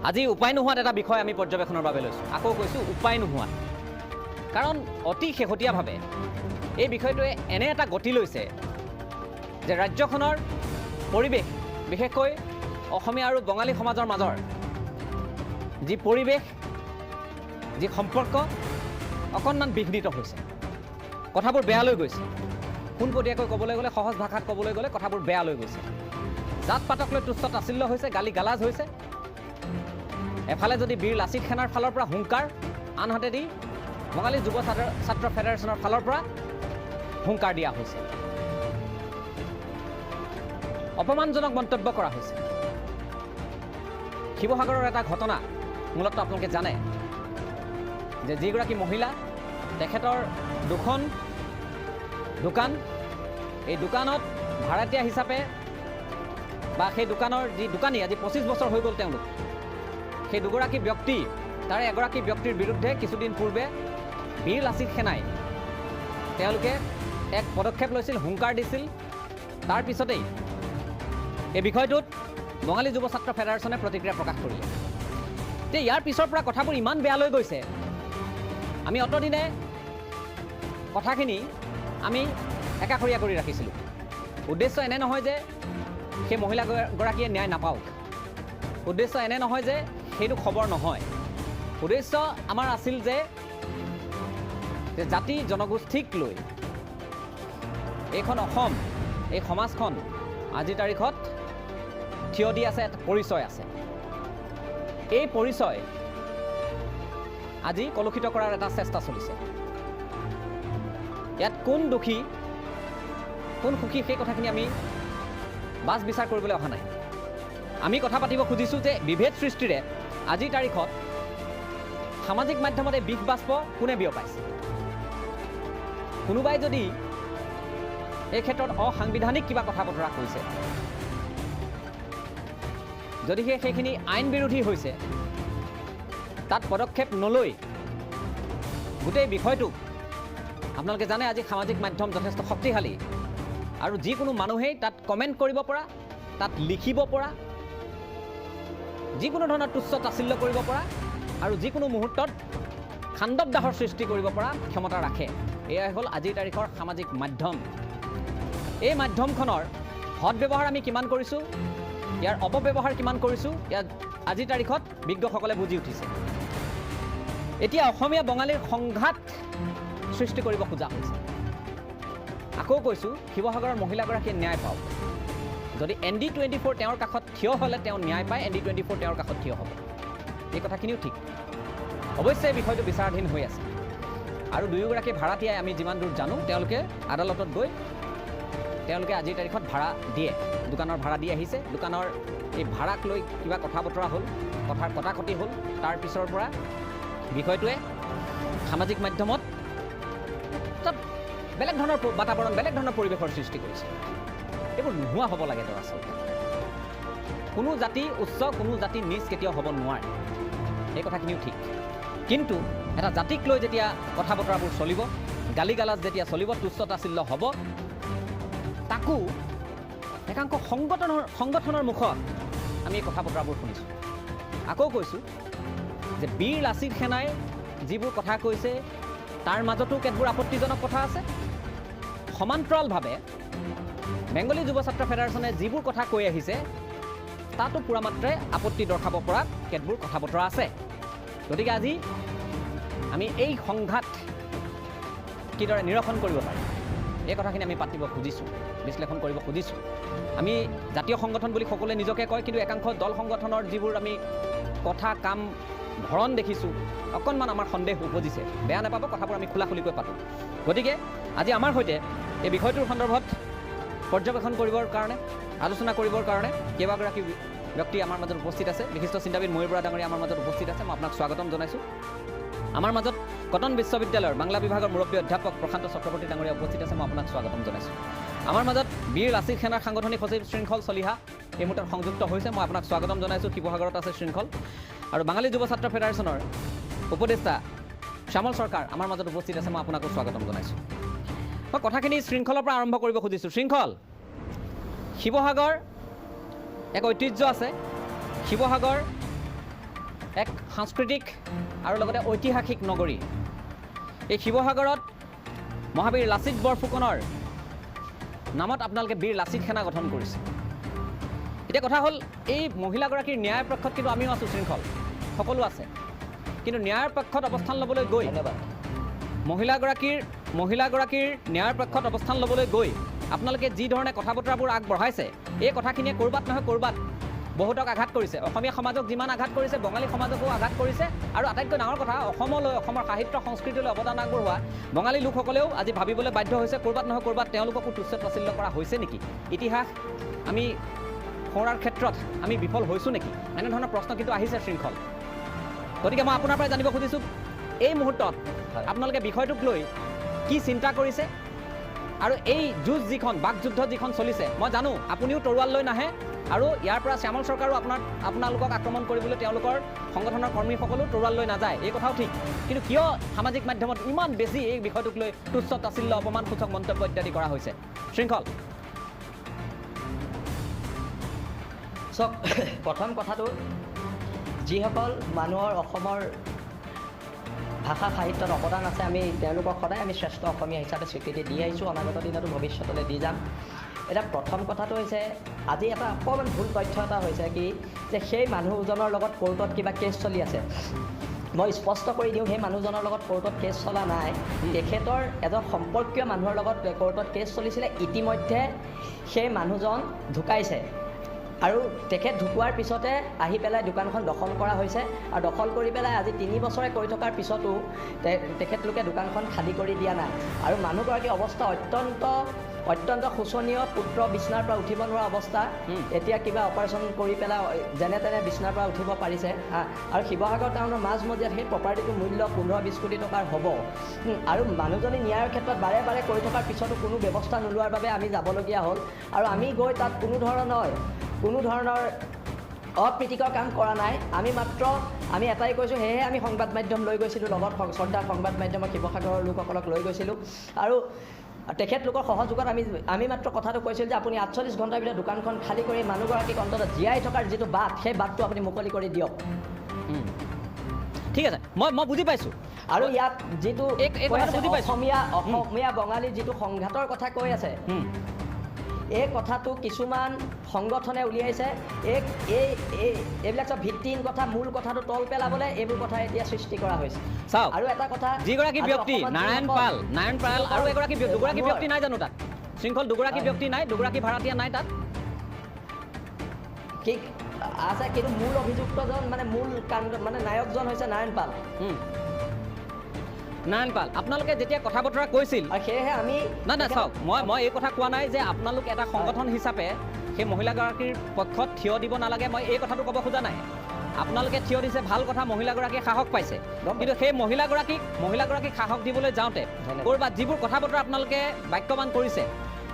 আজি উপায় নোহোৱাত এটা বিষয় আমি পৰ্যবেক্ষণৰ বাবে লৈছোঁ। আকৌ কৈছোঁ উপায় নোহোৱাত, কাৰণ অতি শেহতীয়াভাৱে এই বিষয়টোৱে এনে এটা গতি লৈছে যে ৰাজ্যখনৰ পৰিৱেশ, বিশেষকৈ অসমীয়া আৰু বঙালী সমাজৰ মাজৰ যি পৰিৱেশ, যি সম্পৰ্ক অকণমান বিঘ্নিত হৈছে, কথাবোৰ বেয়ালৈ গৈছে। পোনপটীয়াকৈ ক'বলৈ গ'লে, সহজ ভাষাত ক'বলৈ গ'লে কথাবোৰ বেয়ালৈ গৈছে। জাত পাতক লৈ তুচ্ছ তাচিল্য হৈছে, গালি গালাজ হৈছে। এফালে যদি বীৰ লাচিত সেনাৰ ফালৰ পৰা হুংকাৰ, আনহাতেদি বঙালী যুৱ ছাত্ৰ ফেডাৰেশ্যনৰ ফালৰ পৰা হুংকাৰ দিয়া হৈছে, অপমানজনক মন্তব্য কৰা হৈছে। শিৱসাগৰৰ এটা ঘটনা মূলতঃ আপোনালোকে জানে যে যিগৰাকী মহিলা, তেখেতৰ দুখন দোকান, এই দোকানত ভাড়াতীয়া হিচাপে বা সেই দোকানৰ যি দোকানী, আজি 25 বছৰ হৈ গ'ল তেওঁলোক, সেই দুগৰাকী ব্যক্তি, তাৰে এগৰাকী ব্যক্তিৰ বিৰুদ্ধে কিছুদিন পূৰ্বে বীৰ লাচিত সেনাই তেওঁলোকে এক পদক্ষেপ লৈছিল, হুংকাৰ দিছিল। তাৰ পিছতেই এই বিষয়টোত বঙালী যুৱ ছাত্ৰ ফেডাৰেশ্যনে প্ৰতিক্ৰিয়া প্ৰকাশ কৰিলে। তে ইয়াৰ পিছৰ পৰা কথাবোৰ ইমান বেয়ালৈ গৈছে, আমি অতদিনে কথাখিনি আমি একাষৰীয়া কৰি ৰাখিছিলোঁ। উদ্দেশ্য এনে নহয় যে সেই মহিলাগৰাকীয়ে ন্যায় নাপাওক, উদ্দেশ্য এনে নহয় যে সেইটো খবৰ নহয়। উদ্দেশ্য আমাৰ আছিল যে জাতি জনগোষ্ঠীক লৈ এইখন অসম, এই সমাজখন আজিৰ তাৰিখত থিয় দি আছে, এটা পৰিচয় আছে। এই পৰিচয় আজি কলুষিত কৰাৰ এটা চেষ্টা চলিছে। ইয়াত কোন দোষী, কোন সুখী, সেই কথাখিনি আমি বাছ বিচাৰ কৰিবলৈ অহা নাই। আমি কথা পাতিব খুজিছোঁ যে বিভেদ সৃষ্টিৰে আজিৰ তাৰিখত সামাজিক মাধ্যমত এই বিষ বাষ্প কোনে বিয়পাইছে। কোনোবাই যদি এই ক্ষেত্ৰত অসাংবিধানিক কিবা কথা বতৰা কৈছে, যদিহে সেইখিনি আইন বিৰোধী হৈছে, তাত পদক্ষেপ নলৈ গোটেই বিষয়টোক, আপোনালোকে জানে আজি সামাজিক মাধ্যম যথেষ্ট শক্তিশালী আৰু যিকোনো মানুহেই তাত কমেণ্ট কৰিব পৰা, তাত লিখিব পৰা, যিকোনো ধৰণৰ তুচ্ছ তাচিল্য কৰিব পৰা আৰু যিকোনো মুহূৰ্তত খাণ্ডৱদাহৰ সৃষ্টি কৰিব পৰা ক্ষমতা ৰাখে। এয়াই হ'ল আজিৰ তাৰিখৰ সামাজিক মাধ্যম। এই মাধ্যমখনৰ সদব্যৱহাৰ আমি কিমান কৰিছোঁ, ইয়াৰ অপব্যৱহাৰ কিমান কৰিছোঁ, ইয়াত আজিৰ তাৰিখত বিজ্ঞসকলে বুজি উঠিছে। এতিয়া অসমীয়া বঙালীৰ সংঘাত সৃষ্টি কৰিব খোজা হৈছে। আকৌ কৈছোঁ, শিৱসাগৰৰ মহিলাগৰাকীয়ে ন্যায় পাওক। যদি ND24 তেওঁৰ কাষত থিয় হ'লে তেওঁ ন্যায় পায়, ND24 তেওঁৰ কাষত থিয় হ'ব। এই কথাখিনিও ঠিক। অৱশ্যে এই বিষয়টো বিচাৰাধীন হৈ আছে আৰু দুয়োগৰাকী ভাড়াতীয়াই আমি যিমান দূৰ জানো, তেওঁলোকে আদালতত গৈ তেওঁলোকে আজিৰ তাৰিখত ভাড়া দিয়ে, দোকানৰ ভাড়া দি আহিছে। দোকানৰ এই ভাড়াক লৈ কিবা কথা বতৰা হ'ল, কথাৰ কটাকটি হ'ল। তাৰ পিছৰ পৰা বিষয়টোৱে সামাজিক মাধ্যমত এটা বেলেগ ধৰণৰ বাতাবৰণ, বেলেগ ধৰণৰ পৰিৱেশৰ সৃষ্টি কৰিছে। এইবোৰ নোহোৱা হ'ব লাগে দৰাচলতে। কোনো জাতি উচ্চ, কোনো জাতি নিচ কেতিয়াও হ'ব নোৱাৰে, এই কথাখিনিও ঠিক। কিন্তু এটা জাতিক লৈ যেতিয়া কথা বতৰাবোৰ চলিব, গালি গালাজ যেতিয়া চলিব, তুচ্ছ তাচিল্য হ'ব, তাকো একাংশ সংগঠনৰ মুখত আমি এই কথা বতৰাবোৰ শুনিছোঁ। আকৌ কৈছোঁ যে বীৰ লাচিত সেনাই যিবোৰ কথা কৈছে, তাৰ মাজতো কেতবোৰ আপত্তিজনক কথা আছে। সমান্তৰালভাৱে বেংগলী যুৱ ছাত্ৰ ফেডাৰেশ্যনে যিবোৰ কথা কৈ আহিছে, তাতো পূৰা মাত্ৰাই আপত্তি দৰ্শাব পৰা কেতবোৰ কথা বতৰা আছে। গতিকে আজি আমি এই সংঘাত কিদৰে নিৰসন কৰিব পাৰিম, এই কথাখিনি আমি পাতিব খুজিছোঁ, বিশ্লেষণ কৰিব খুজিছোঁ। আমি জাতীয় সংগঠন বুলি সকলোৱে নিজকে কয়, কিন্তু একাংশ দল সংগঠনৰ যিবোৰ আমি কথা, কাম, ধৰণ দেখিছোঁ, অকণমান আমাৰ সন্দেহ উপজিছে। বেয়া নাপাব, কথাবোৰ আমি খোলাখুলিকৈ পাতোঁ। গতিকে আজি আমাৰ সৈতে এই বিষয়টোৰ সন্দৰ্ভত পৰ্যবেক্ষণ কৰিবৰ কাৰণে, আলোচনা কৰিবৰ কাৰণে কেইবাগৰাকী ব্যক্তি আমাৰ মাজত উপস্থিত আছে। বিশিষ্ট চিন্তাবিদ ময়ূৰ বৰা ডাঙৰীয়া আমাৰ মাজত উপস্থিত আছে, মই আপোনাক স্বাগতম জনাইছোঁ। আমাৰ মাজত কটন বিশ্ববিদ্যালয়ৰ বাংলা বিভাগৰ মুৰব্বী অধ্যাপক প্ৰশান্ত চক্ৰৱৰ্তী ডাঙৰীয়া উপস্থিত আছে, মই আপোনাক স্বাগতম জনাইছোঁ। আমাৰ মাজত বীৰ লাচিত সেনাৰ সাংগঠনিক সচিব শৃংখল চলিহা এই মুহূৰ্তত সংযুক্ত হৈছে, মই আপোনাক স্বাগতম জনাইছোঁ। শিৱসাগৰত আছে শৃংখল। আৰু বাঙালী যুৱ ছাত্ৰ ফেডাৰেশ্যনৰ উপদেষ্টা শ্যামল চৰকাৰ আমাৰ মাজত উপস্থিত আছে, মই আপোনাকো স্বাগতম জনাইছোঁ। মই কথাখিনি শৃংখলৰ পৰা আৰম্ভ কৰিব খুজিছোঁ। শৃংখল, শিৱসাগৰ এক ঐতিহ্য আছে। শিৱসাগৰ এক সাংস্কৃতিক আৰু লগতে ঐতিহাসিক নগৰী। এই শিৱসাগৰত মহাবীৰ লাচিত বৰফুকনৰ নামত আপোনালোকে বীৰ লাচিত সেনা গঠন কৰিছে। এতিয়া কথা হ'ল এই মহিলাগৰাকীৰ ন্যায়ৰ পক্ষত কিন্তু আমিও আছোঁ, শৃংখল সকলো আছে, কিন্তু ন্যায়ৰ পক্ষত অৱস্থান ল'বলৈ গৈ মহিলাগৰাকীৰ ন্যায়ৰ পক্ষত অৱস্থান ল'বলৈ গৈ আপোনালোকে যি ধৰণে কথা বতৰাবোৰ আগবঢ়াইছে এই কথাখিনিয়ে ক'ৰবাত নহয় ক'ৰবাত বহুতক আঘাত কৰিছে। অসমীয়া সমাজক যিমান আঘাত কৰিছে বঙালী সমাজকো আঘাত কৰিছে। আৰু আটাইতকৈ ডাঙৰ কথা, অসমৰ সাহিত্য সংস্কৃতিলৈ অৱদান আগবঢ়োৱা বঙালী লোকসকলেও আজি ভাবিবলৈ বাধ্য হৈছে ক'ৰবাত নহয় ক'ৰবাত তেওঁলোককো তুচ্ছ তাচ্ছিল্য কৰা হৈছে নেকি, ইতিহাস আমি সোঁৱৰাৰ ক্ষেত্ৰত আমি বিফল হৈছোঁ নেকি, এনেধৰণৰ প্ৰশ্ন কিন্তু আহিছে শৃংখল। গতিকে মই আপোনাৰ পৰাই জানিব খুজিছোঁ এই মুহূৰ্তত আপোনালোকে বিষয়টোক লৈ কি চিন্তা কৰিছে, আৰু এই যুঁজ যিখন বাকযুদ্ধ যিখন চলিছে, মই জানো আপুনিও তৰোৱাল লৈ নাহে আৰু ইয়াৰ পৰা শ্যামল চৰকাৰো আপোনালোকক আক্ৰমণ কৰিবলৈ তেওঁলোকৰ সংগঠনৰ কৰ্মীসকলো তৰোৱাল লৈ নাযায়, এই কথাও ঠিক। কিন্তু কিয় সামাজিক মাধ্যমত ইমান বেছি এই বিষয়টোক লৈ তুচ্ছ তাচ্ছিল্য অপমানসূচক মন্তব্য ইত্যাদি কৰা হৈছে শৃংখল? চাওক, প্ৰথম কথাটো যিসকল মানুহৰ অসমৰ ভাষা সাহিত্যত অৱদান আছে আমি তেওঁলোকক সদায় আমি শ্ৰেষ্ঠ অসমীয়া হিচাপে স্বীকৃতি দি আহিছোঁ, অনাগত দিনতো ভৱিষ্যতলৈ দি যাম। এতিয়া প্ৰথম কথাটো হৈছে আজি এটা অকণমান ভুল তথ্য এটা হৈছে কি যে সেই মানুহজনৰ লগত কোৰ্টত কিবা কেছ চলি আছে। মই স্পষ্ট কৰি দিওঁ, সেই মানুহজনৰ লগত কোৰ্টত কেছ চলা নাই, তেখেতৰ এজন সম্পৰ্কীয় মানুহৰ লগত কোৰ্টত কেছ চলিছিলে। ইতিমধ্যে সেই মানুহজন ঢুকাইছে আৰু তেখেত ঢুকোৱাৰ পিছতে আহি পেলাই দোকানখন দখল কৰা হৈছে, আৰু দখল কৰি পেলাই আজি 3 বছৰে কৰি থকাৰ পিছতো তেখেতলোকে দোকানখন খালী কৰি দিয়া নাই। আৰু মানুহগৰাকীৰ অৱস্থা অত্যন্ত শোচনীয়, পুত্ৰ বিচনাৰ পৰা উঠিব নোৱাৰা অৱস্থা, এতিয়া কিবা অপাৰেশ্যন কৰি পেলাই যেনে তেনে বিচনাৰ পৰা উঠিব পাৰিছে। আৰু শিৱসাগৰ টাউনৰ মাজমজিয়াত সেই প্ৰপাৰ্টিটোৰ মূল্য 15-20 কোটি টকাৰ হ'ব। আৰু মানুহজনী ন্যায়ৰ ক্ষেত্ৰত বাৰে বাৰে কৰি থকাৰ পিছতো কোনো ব্যৱস্থা নোলোৱাৰ বাবে আমি যাবলগীয়া হ'ল। আৰু আমি গৈ তাত কোনো ধৰণৰ অপ্ৰীতিকৰ কাম কৰা নাই। আমি এটাই কৈছোঁ, সেয়েহে আমি সংবাদ মাধ্যম লৈ গৈছিলোঁ, লগত শ্ৰদ্ধাৰ সংবাদ মাধ্যমৰ শিৱসাগৰৰ লোকসকলক লৈ গৈছিলোঁ। আৰু তেখেতলোকৰ সহযোগত আমি মাত্ৰ কথাটো কৈছিলোঁ যে আপুনি 48 ঘণ্টাৰ ভিতৰত দোকানখন খালী কৰি মানুহগৰাকীক অন্তত জীয়াই থকাৰ যিটো বাট, সেই বাটটো আপুনি মুকলি কৰি দিয়ক। ঠিক আছে, মই বুজি পাইছোঁ। আৰু ইয়াত যিটো অসমীয়া বঙালী যিটো সংঘাতৰ কথা কৈ আছে, এই কথাটো কিছুমান সংগঠনে উলিয়াইছে। এইবিলাক চব ভিত্তিহীন কথা, মূল কথাটো তল পেলাবলৈ এইবোৰ কথা এতিয়া সৃষ্টি কৰা হৈছে। চাওক, আৰু এটা কথা, যিগৰাকী ব্যক্তি নাৰায়ণ পাল আৰু দুগৰাকী ব্যক্তি নাই জানো তাত? শৃংখল, দুগৰাকী ব্যক্তি নাই, দুগৰাকী ভাড়াতীয়া নাই তাত? কি আছে, কিন্তু মূল অভিযুক্তজন মানে নায়কজন হৈছে নাৰায়ণ পাল। আপোনালোকে যেতিয়া কথা বতৰা কৈছিল, সেয়েহে আমি নাই চাওক, মই এই কথা কোৱা নাই যে আপোনালোক এটা সংগঠন হিচাপে সেই মহিলাগৰাকীৰ পক্ষত থিয় দিব নালাগে, মই এই কথাটো ক'ব খোজা নাই। আপোনালোকে থিয় দিছে, ভাল কথা, মহিলাগৰাকীয়ে সাহস পাইছে। কিন্তু সেই মহিলাগৰাকীক সাহস দিবলৈ যাওঁতে ক'ৰবাত যিবোৰ কথা বতৰা আপোনালোকে বাক্যবান কৰিছে,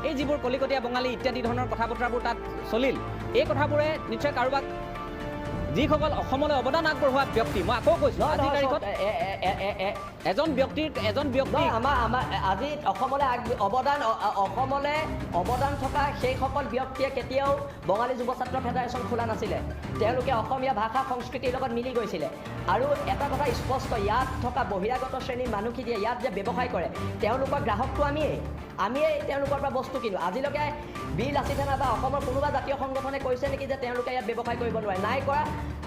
এই যিবোৰ কলিকটীয়া বঙালী ইত্যাদি ধৰণৰ কথা বতৰাবোৰ তাত চলিল, এই কথাবোৰে নিশ্চয় কাৰোবাক, যিসকল অসমলৈ অৱদান আগবঢ়োৱা ব্যক্তি, মই আকৌ কৈছোঁ আজিৰ তাৰিখত এজন ব্যক্তি আজি অসমলৈ অৱদান থকা সেইসকল ব্যক্তিয়ে কেতিয়াও বঙালী যুৱ ছাত্ৰ ফেডাৰেশ্যন খোলা নাছিলে। তেওঁলোকে অসমীয়া ভাষা সংস্কৃতিৰ লগত মিলি গৈছিলে। আৰু এটা কথা স্পষ্ট, ইয়াত থকা বহিৰাগত শ্ৰেণীৰ মানুহখিনিয়ে ইয়াত যে ব্যৱসায় কৰে, তেওঁলোকৰ গ্ৰাহকটো আমিয়েই তেওঁলোকৰ পৰা বস্তু কিনো। আজিলৈকে বীৰ লাচিত সেনা বা অসমৰ কোনোবা জাতীয় সংগঠনে কৈছে নেকি যে তেওঁলোকে ইয়াত ব্যৱসায় কৰিব নোৱাৰে? নাই কৰা,